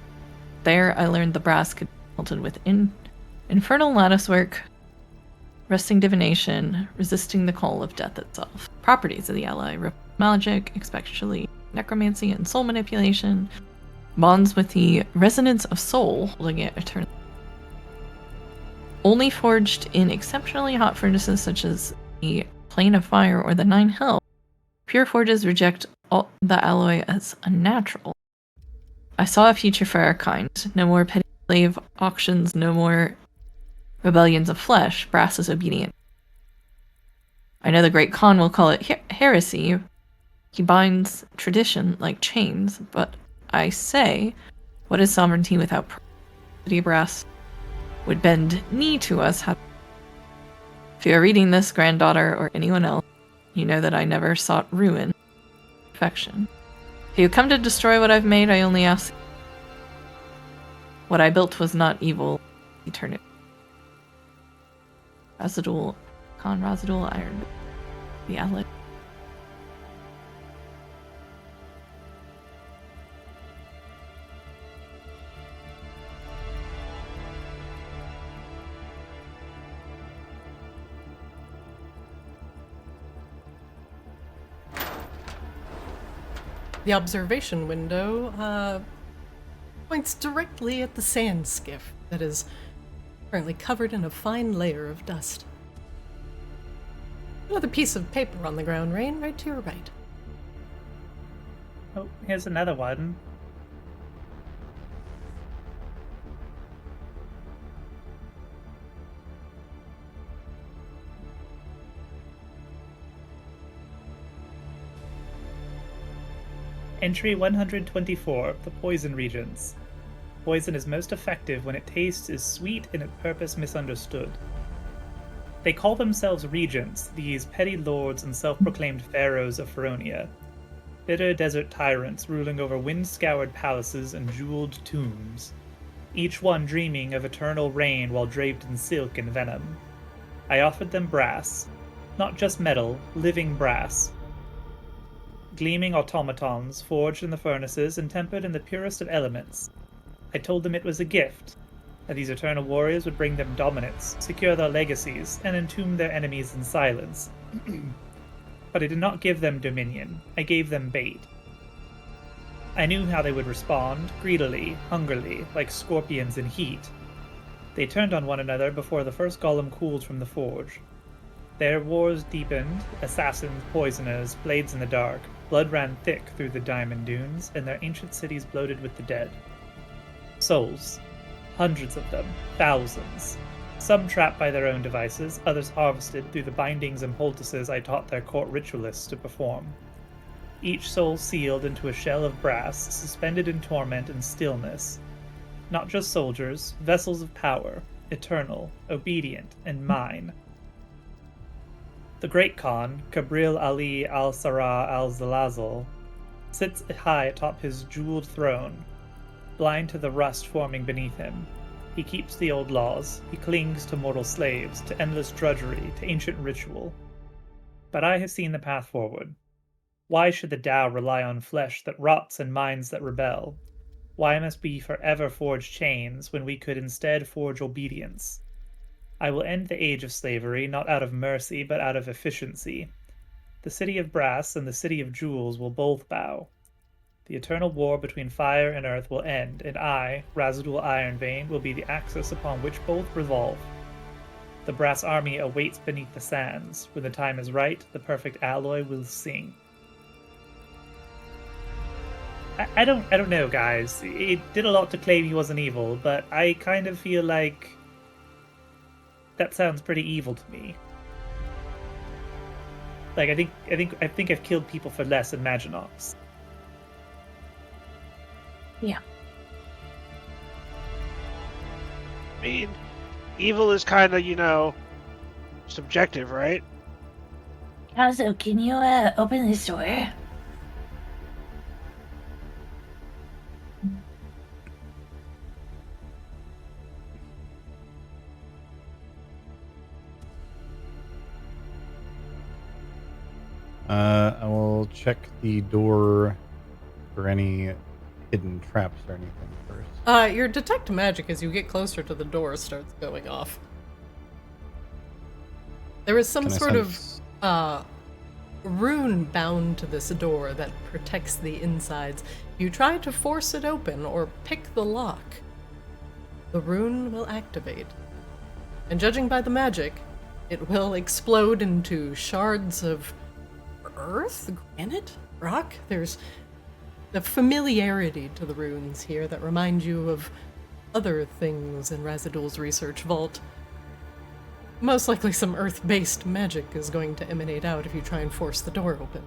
there I learned the brass could be melted with infernal latticework, wresting divination, resisting the call of death itself. Properties of the ally: magic, especially necromancy and soul manipulation, bonds with the resonance of soul, holding it eternally. Only forged in exceptionally hot furnaces such as the Plane of Fire or the Nine Hells, pure forges reject all the alloy as unnatural. I saw a future for our kind. No more petty slave auctions, no more rebellions of flesh. Brass is obedient. I know the Great Khan will call it heresy. He binds tradition like chains, but I say, what is sovereignty without property? Brass would bend knee to us. If you are reading this, granddaughter, or anyone else, you know that I never sought ruin, perfection. If you come to destroy what I've made, I only ask. What I built was not evil, eternity. Razadul, Khan Razadul, Iron, the ally. The observation window points directly at the sand skiff that is currently covered in a fine layer of dust. Another piece of paper on the ground, Raine, right to your right. Oh, here's another one. Entry 124, the Poison Regions. Poison is most effective when it tastes is sweet and its purpose misunderstood. They call themselves regents, these petty lords and self-proclaimed pharaohs of Feronia. Bitter desert tyrants ruling over wind-scoured palaces and jeweled tombs, each one dreaming of eternal reign while draped in silk and venom. I offered them brass. Not just metal, living brass. Gleaming automatons, forged in the furnaces and tempered in the purest of elements. I told them it was a gift, that these eternal warriors would bring them dominance, secure their legacies, and entomb their enemies in silence. But I did not give them dominion, I gave them bait. I knew how they would respond, greedily, hungrily, like scorpions in heat. They turned on one another before the first golem cooled from the forge. Their wars deepened, assassins, poisoners, blades in the dark. Blood ran thick through the diamond dunes, and their ancient cities bloated with the dead. Souls. Hundreds of them. Thousands. Some trapped by their own devices, others harvested through the bindings and poultices I taught their court ritualists to perform. Each soul sealed into a shell of brass, suspended in torment and stillness. Not just soldiers, vessels of power, eternal, obedient, and mine. The Great Khan, Kabril Ali al-Sarah al-Zalazal, sits high atop his jeweled throne, blind to the rust forming beneath him. He keeps the old laws, he clings to mortal slaves, to endless drudgery, to ancient ritual. But I have seen the path forward. Why should the Tao rely on flesh that rots and minds that rebel? Why must we forever forge chains when we could instead forge obedience? I will end the age of slavery, not out of mercy, but out of efficiency. The city of brass and the city of jewels will both bow. The eternal war between fire and earth will end, and I, Razadul Ironvein, will be the axis upon which both revolve. The brass army awaits beneath the sands. When the time is right, the perfect alloy will sing. I don't know, guys. It did a lot to claim he wasn't evil, but I kind of feel like that sounds pretty evil to me. Like I think I've killed people for less in Maginox. Yeah. I mean, evil is kind of, subjective, right? Kozlo, can you open this door? I will check the door for any hidden traps or anything first. Your detect magic as you get closer to the door starts going off. There is some Can I sort sense- of rune bound to this door that protects the insides. You try to force it open or pick the lock. The rune will activate. And judging by the magic, it will explode into shards of earth, granite, rock. There's the familiarity to the runes here that remind you of other things in Razidoul's research vault. Most likely some earth-based magic is going to emanate out if you try and force the door open.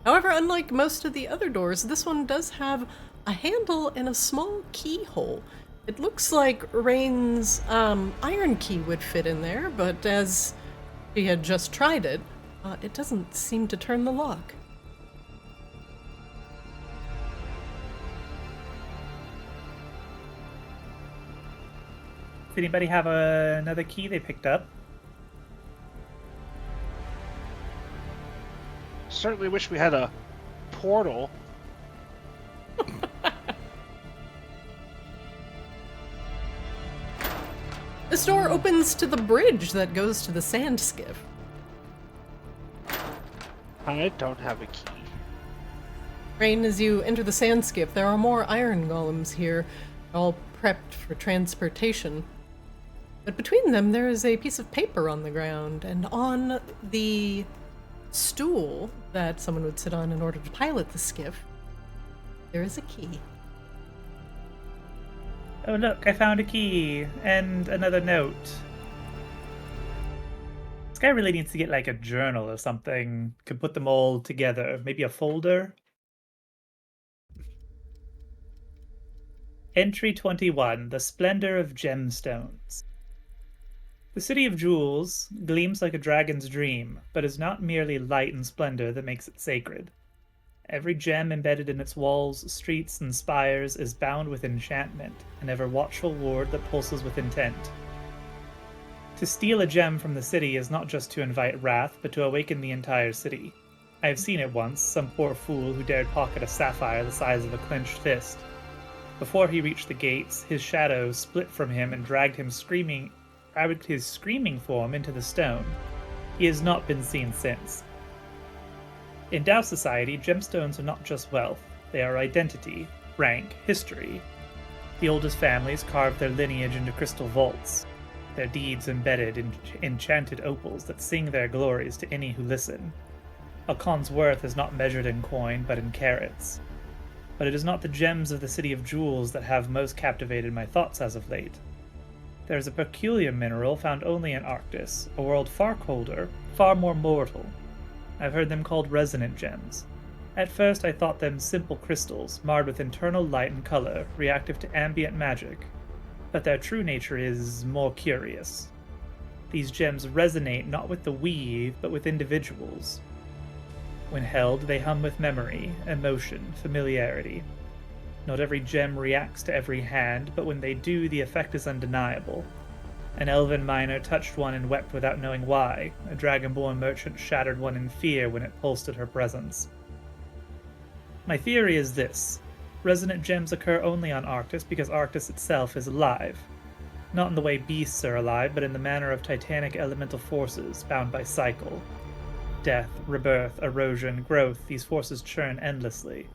However, unlike most of the other doors, this one does have a handle and a small keyhole. It looks like Raine's iron key would fit in there, but as she had just tried it, it doesn't seem to turn the lock. Does anybody have another key they picked up? Certainly wish we had a portal. This door opens to the bridge that goes to the sand skiff. I don't have a key. Raine, as you enter the sand skiff, there are more iron golems here, all prepped for transportation. But between them, there is a piece of paper on the ground, and on the stool that someone would sit on in order to pilot the skiff, there is a key. Oh look, I found a key and another note. This guy really needs to get like a journal or something. Could put them all together. Maybe a folder. Entry 21, The Splendor of Gemstones. The City of Jewels gleams like a dragon's dream, but is not merely light and splendor that makes it sacred. Every gem embedded in its walls, streets, and spires is bound with enchantment, an ever-watchful ward that pulses with intent. To steal a gem from the city is not just to invite wrath, but to awaken the entire city. I have seen it once, some poor fool who dared pocket a sapphire the size of a clenched fist. Before he reached the gates, his shadow split from him and dragged his screaming form into the stone. He has not been seen since. In Dao society, gemstones are not just wealth, they are identity, rank, history. The oldest families carved their lineage into crystal vaults, their deeds embedded in enchanted opals that sing their glories to any who listen. A Khan's worth is not measured in coin, but in carats. But it is not the gems of the City of Jewels that have most captivated my thoughts as of late. There is a peculiar mineral found only in Arctis, a world far colder, far more mortal. I've heard them called resonant gems. At first I thought them simple crystals, marred with internal light and color, reactive to ambient magic. But their true nature is more curious. These gems resonate not with the weave, but with individuals. When held, they hum with memory, emotion, familiarity. Not every gem reacts to every hand, but when they do, the effect is undeniable. An elven miner touched one and wept without knowing why. A dragonborn merchant shattered one in fear when it pulsed at her presence. My theory is this. Resonant gems occur only on Arctis because Arctis itself is alive. Not in the way beasts are alive, but in the manner of titanic elemental forces, bound by cycle. Death, rebirth, erosion, growth, these forces churn endlessly.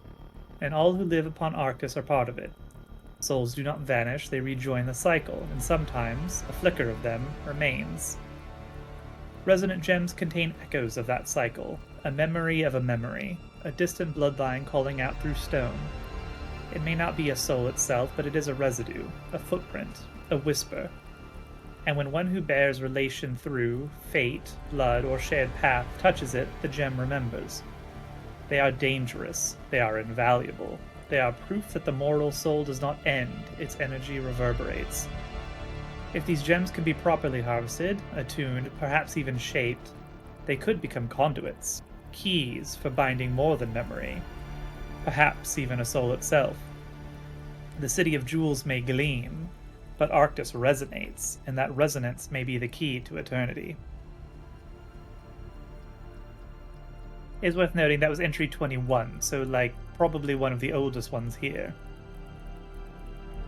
And all who live upon Arctis are part of it. Souls do not vanish, they rejoin the cycle, and sometimes a flicker of them remains. Resonant gems contain echoes of that cycle, a memory of a memory, a distant bloodline calling out through stone. It may not be a soul itself, but it is a residue, a footprint, a whisper. and when one who bears relation through fate, blood, or shared path touches it, the gem remembers. They are dangerous. They are invaluable. They are proof that the mortal soul does not end, its energy reverberates. If these gems could be properly harvested, attuned, perhaps even shaped, they could become conduits, keys for binding more than memory, perhaps even a soul itself. The City of Jewels may gleam, but Arctis resonates, and that resonance may be the key to eternity. It's worth noting that was entry 21, so like probably one of the oldest ones here.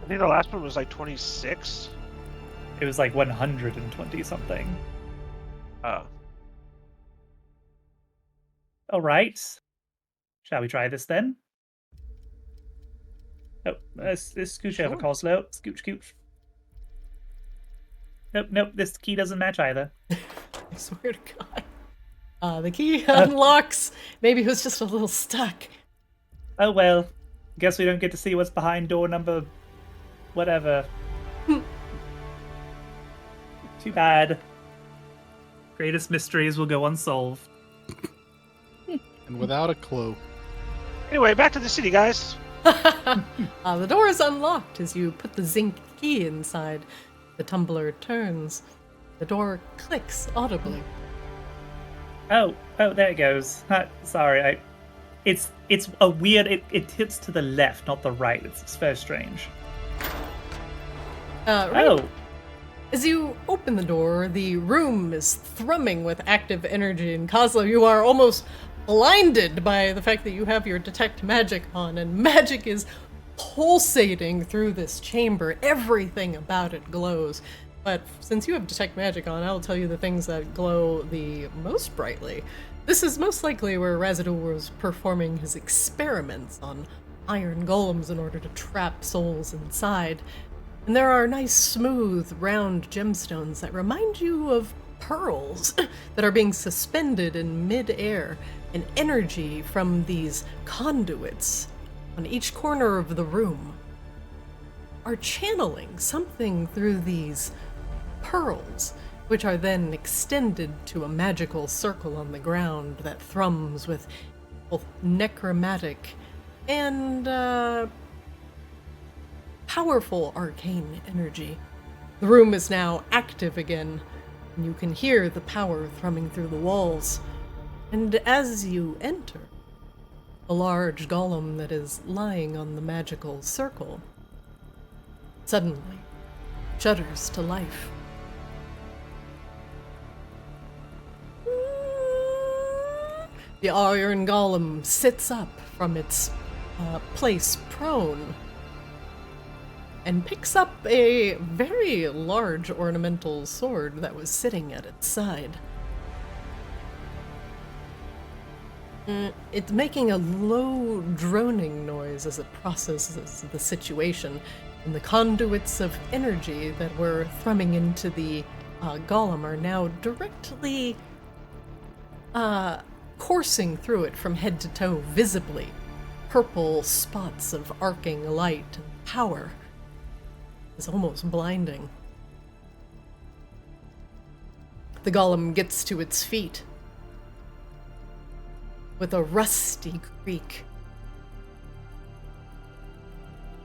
I think the last one was like 26. It was like 120 something. Oh. All right. Shall we try this then? Oh, let's scooch over, Kozlo. Scooch. Nope, this key doesn't match either. I swear to God. The key unlocks. Maybe it was just a little stuck. Oh well. Guess we don't get to see what's behind door number... whatever. Too bad. Greatest mysteries will go unsolved. And without a clue. Anyway, back to the city, guys. The door is unlocked as you put the zinc key inside. The tumbler turns. The door clicks audibly. Oh, there it goes. Sorry, it's a weird. It hits to the left, not the right. It's very strange. Right. As you open the door, the room is thrumming with active energy, and Kozlo, you are almost blinded by the fact that you have your detect magic on, and magic is pulsating through this chamber. Everything about it glows. But since you have detect magic on, I'll tell you the things that glow the most brightly. This is most likely where Raziel was performing his experiments on iron golems in order to trap souls inside. And there are nice, smooth, round gemstones that remind you of pearls that are being suspended in mid-air, and energy from these conduits on each corner of the room are channeling something through these pearls, which are then extended to a magical circle on the ground that thrums with both necromantic and powerful arcane energy. The room is now active again, and you can hear the power thrumming through the walls. And as you enter, a large golem that is lying on the magical circle suddenly shudders to life. The iron golem sits up from its place prone and picks up a very large ornamental sword that was sitting at its side. It's making a low droning noise as it processes the situation, and the conduits of energy that were thrumming into the golem are now directly coursing through it from head to toe visibly. Purple spots of arcing light and power. It's almost blinding. The golem gets to its feet with a rusty creak,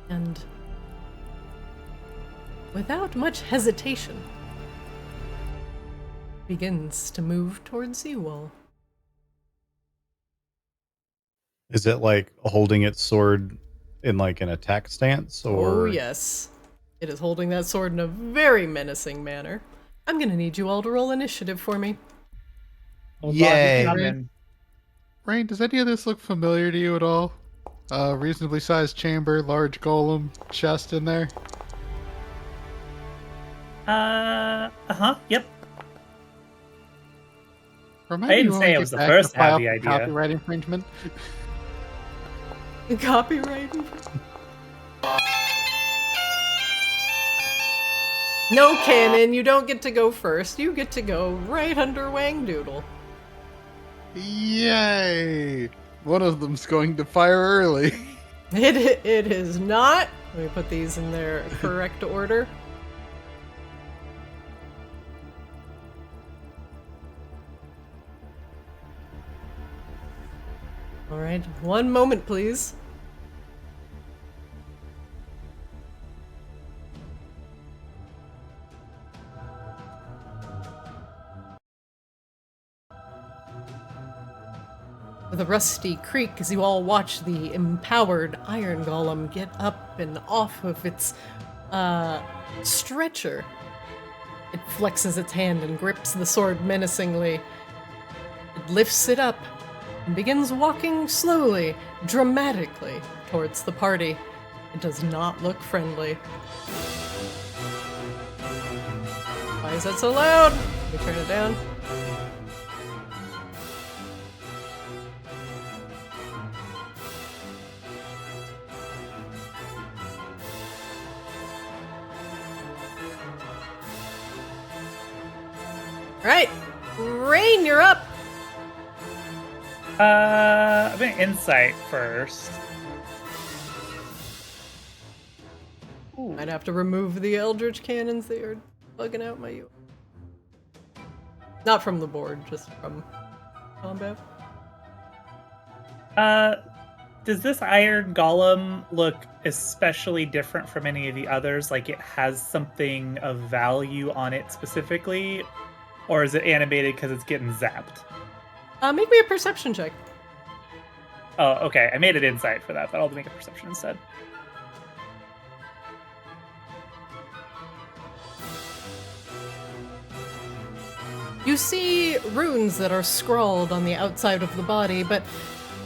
and without much hesitation begins to move towards Seawall. Is it like holding its sword in like an attack stance, or? Oh yes, it is holding that sword in a very menacing manner. I'm gonna need you all to roll initiative for me. Yay! Raine, does any of this look familiar to you at all? Reasonably sized chamber, large golem, chest in there. Yep. Remind I me didn't when say we it get was the back first to file happy idea. Copyright infringement. Copyright. No, Canon, you don't get to go first. You get to go right under Wangdoodle. Yay! One of them's going to fire early. It is not. Let me put these in their correct order. All right, one moment, please. With a rusty creak as you all watch the empowered iron golem get up and off of its stretcher. It flexes its hand and grips the sword menacingly. It lifts it up and begins walking slowly, dramatically, towards the party. It does not look friendly. Why is that so loud? Let me turn it down. Alright, Raine, you're up! I'm gonna insight first. Ooh. I'd have to remove the Eldritch cannons that you're bugging out my U. Not from the board, just from combat. Does this iron golem look especially different from any of the others? Like it has something of value on it specifically? Or is it animated because it's getting zapped? Make me a perception check. Oh, okay. I made an insight for that, but I'll make a perception instead. You see runes that are scrawled on the outside of the body, but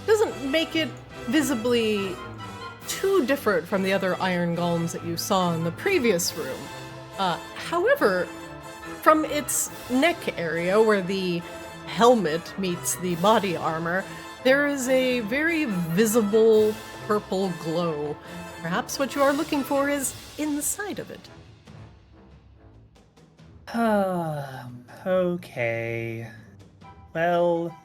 doesn't make it visibly too different from the other iron golems that you saw in the previous room. However, from its neck area, where the helmet meets the body armor, there is a very visible purple glow. Perhaps what you are looking for is inside of it. Okay. Well...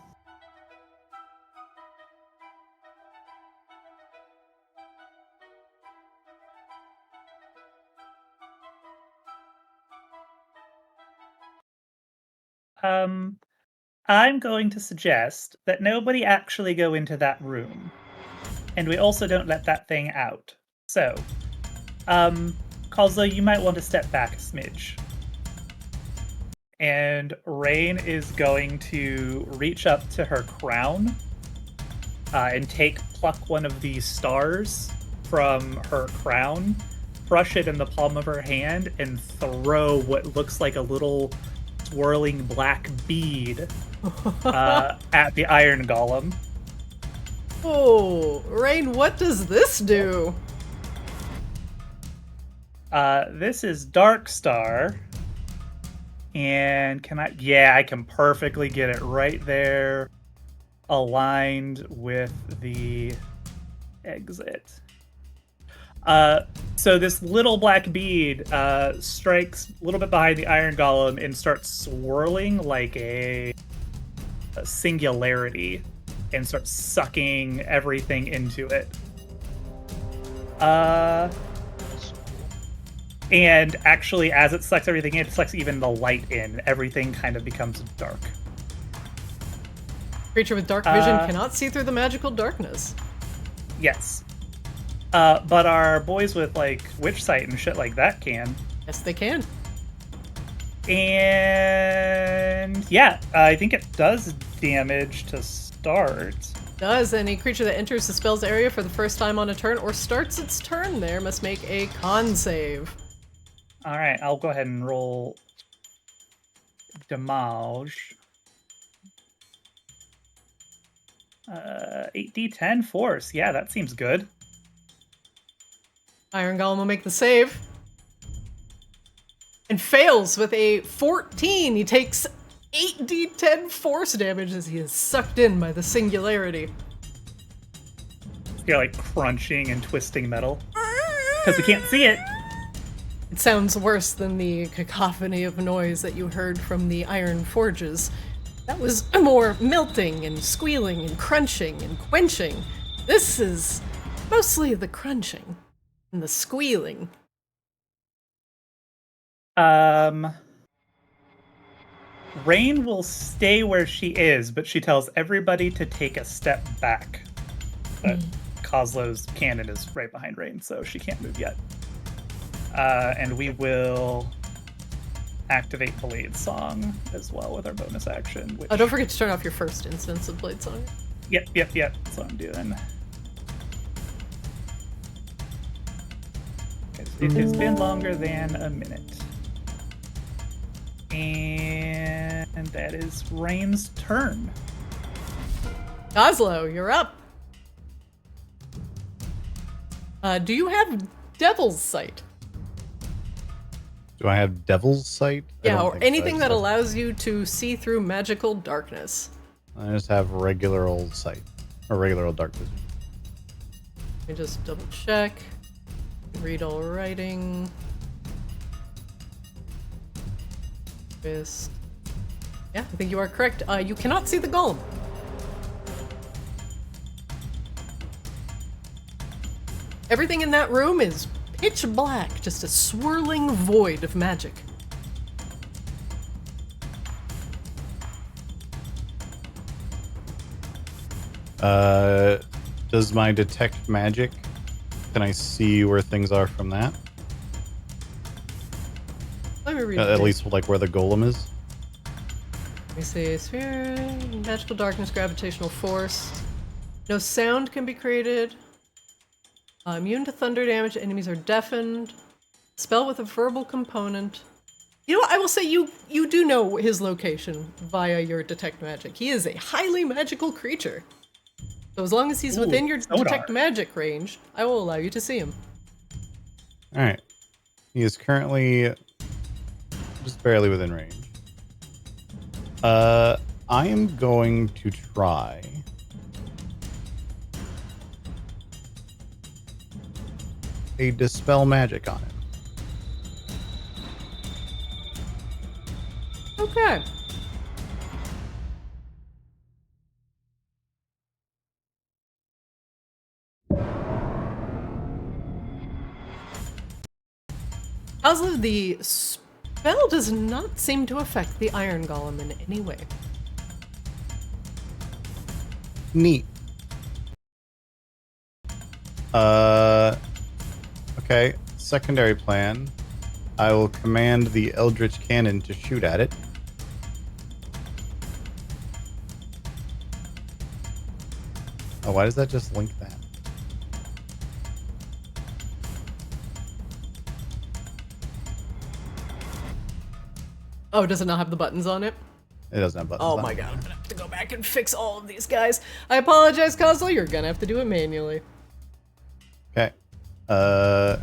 I'm going to suggest that nobody actually go into that room. And we also don't let that thing out. So, Kozlo, you might want to step back a smidge. And Raine is going to reach up to her crown and pluck one of these stars from her crown, brush it in the palm of her hand, and throw what looks like a little swirling black bead at the iron golem. Oh, Raine, what does this do? This is Dark Star. And can I... Yeah, I can perfectly get it right there, aligned with the exit. So this little black bead strikes a little bit behind the iron golem and starts swirling like a singularity and starts sucking everything into it. And actually, as it sucks everything in, it sucks even the light in. Everything kind of becomes dark. Creature with dark vision cannot see through the magical darkness. Yes. But our boys with, like, witch sight and shit like that can. Yes, they can. And yeah, I think it does damage to start. Does. Any creature that enters the spell's area for the first time on a turn or starts its turn there must make a con save. Alright, I'll go ahead and roll damage. 8d10 force. Yeah, that seems good. Iron Golem will make the save. And fails with a 14. He takes 8d10 force damage as he is sucked in by the singularity. You're like crunching and twisting metal. Because we can't see it. It sounds worse than the cacophony of noise that you heard from the iron forges. That was more melting and squealing and crunching and quenching. This is mostly the crunching and the squealing. Raine will stay where she is, but she tells everybody to take a step back. but Kozlo's cannon is right behind Raine, so she can't move yet. And we will activate Blade Song as well with our bonus action. Which... Oh, don't forget to turn off your first instance of Blade Song. Yep. That's what I'm doing. It has been longer than a minute. And that is Raine's turn. Kozlo, you're up. Do you have Devil's Sight? Do I have Devil's Sight? Yeah, or anything that allows you to see through magical darkness. I just have regular old sight. Or regular old dark vision. Let me just double check. Read all writing. Yeah, I think you are correct. You cannot see the golem. Everything in that room is pitch black, just a swirling void of magic. Does my detect magic, can I see where things are from that? Let me read At least like where the golem is? Let me see. Sphere, magical darkness, gravitational force. No sound can be created. Immune to thunder damage. Enemies are deafened. Spell with a verbal component. You know what? I will say you do know his location via your detect magic. He is a highly magical creature. So as long as he's within your detect magic range, I will allow you to see him. Alright. He is currently just barely within range. I am going to try a dispel magic on him. Okay. Kozlo, the spell does not seem to affect the Iron Golem in any way. Neat. Okay. Secondary plan. I will command the Eldritch Cannon to shoot at it. Oh, why does that just link that? Oh, does it not have the buttons on it? It doesn't have buttons Oh on my it. god, I'm gonna have to go back and fix all of these guys. I apologize, Kozlo, you're gonna have to do it manually. Okay. God,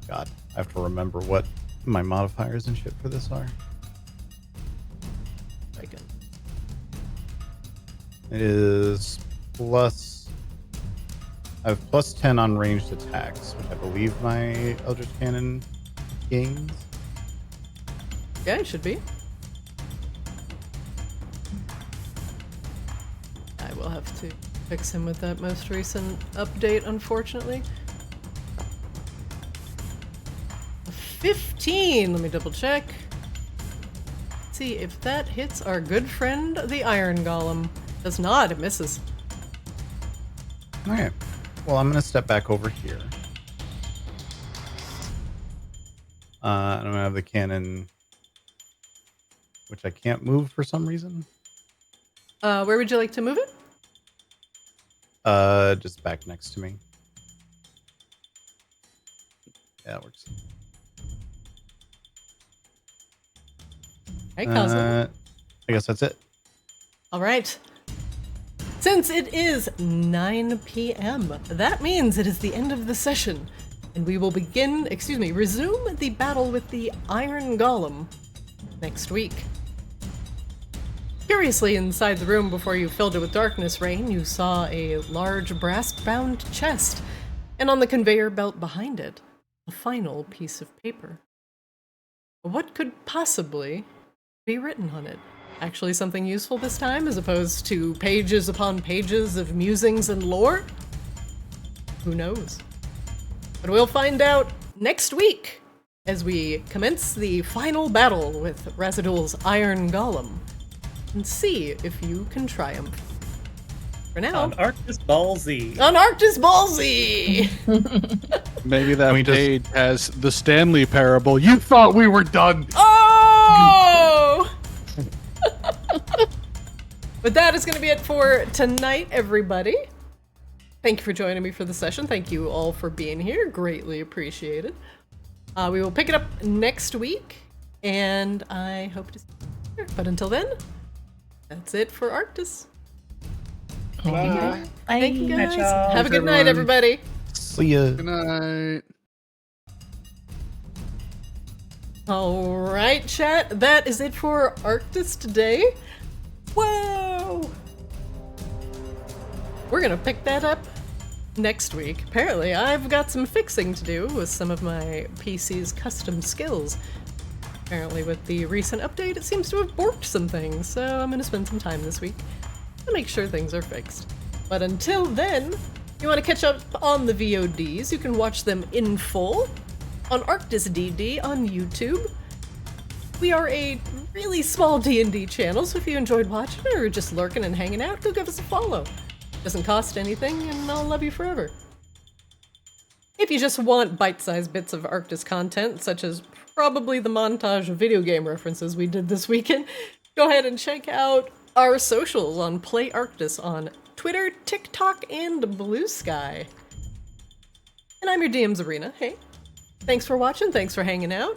I have to remember what my modifiers and shit for this are. Second. It is plus... I have plus 10 on ranged attacks, which I believe my Eldritch Cannon gains. Yeah, it should be. I will have to fix him with that most recent update, unfortunately. 15! Let me double check. See if that hits our good friend, the Iron Golem. Does not, it misses. Alright. Well, I'm going to step back over here. And I'm going to have the cannon, which I can't move for some reason. Where would you like to move it? Just back next to me. Yeah, that works. Hey, Kozlo. I guess that's it. All right. Since it is 9 p.m., that means it is the end of the session, and we will resume the battle with the Iron Golem next week. Curiously, inside the room before you filled it with darkness, Raine, you saw a large brass-bound chest, and on the conveyor belt behind it, a final piece of paper. What could possibly be written on it? Actually something useful this time, as opposed to pages upon pages of musings and lore? Who knows? But we'll find out next week as we commence the final battle with Razidoul's Iron Golem. and see if you can triumph. For now, On Arctis Ball Z. on Arctis Ball Z! Maybe that we just- page has the Stanley parable. You thought we were done. Oh! But that is going to be it for tonight, everybody. Thank you for joining me for the session. Thank you all for being here. Greatly appreciated. We will pick it up next week, and I hope to see you here. But until then, that's it for Arctis. Bye. Thank you, Night, guys. y'all. Have a good night, everyone. everybody. See ya. Good night. All right, chat. That is it for Arctis today. Whoa! We're gonna pick that up next week. Apparently, I've got some fixing to do with some of my PC's custom skills. Apparently, with the recent update, it seems to have borked some things, so I'm gonna spend some time this week to make sure things are fixed. But until then, if you want to catch up on the VODs, you can watch them in full on Arctis DD on YouTube. We are a really small D&D channel, so if you enjoyed watching or just lurking and hanging out, go give us a follow. Doesn't cost anything, and I'll love you forever. If you just want bite-sized bits of Arctis content, such as probably the montage of video game references we did this weekend, go ahead and check out our socials on Play Arctis on Twitter, TikTok, and Blue Sky. And I'm your DM's Arena. Hey, thanks for watching, thanks for hanging out.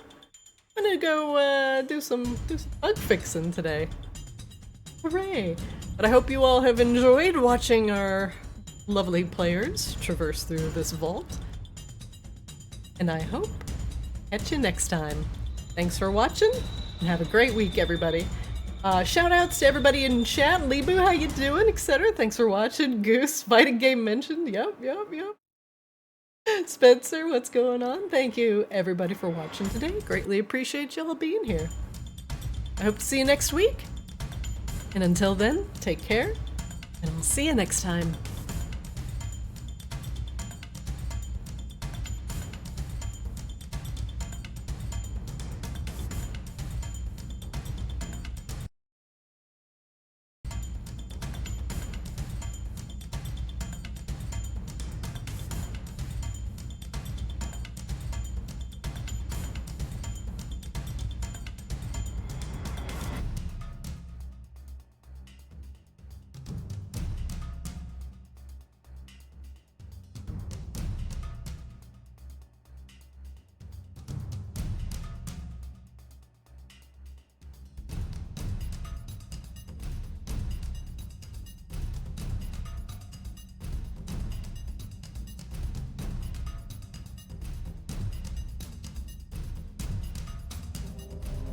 I'm gonna go do some bug fixing today. Hooray! But I hope you all have enjoyed watching our lovely players traverse through this vault. And I hope catch you next time. Thanks for watching, and have a great week, everybody. Shout outs to everybody in chat. Lebu, how you doing? Etc. Thanks for watching. Goose, fighting game mentioned. Yep. Spencer, what's going on? Thank you, everybody, for watching today. Greatly appreciate y'all being here. I hope to see you next week. And until then, take care, and I'll see you next time.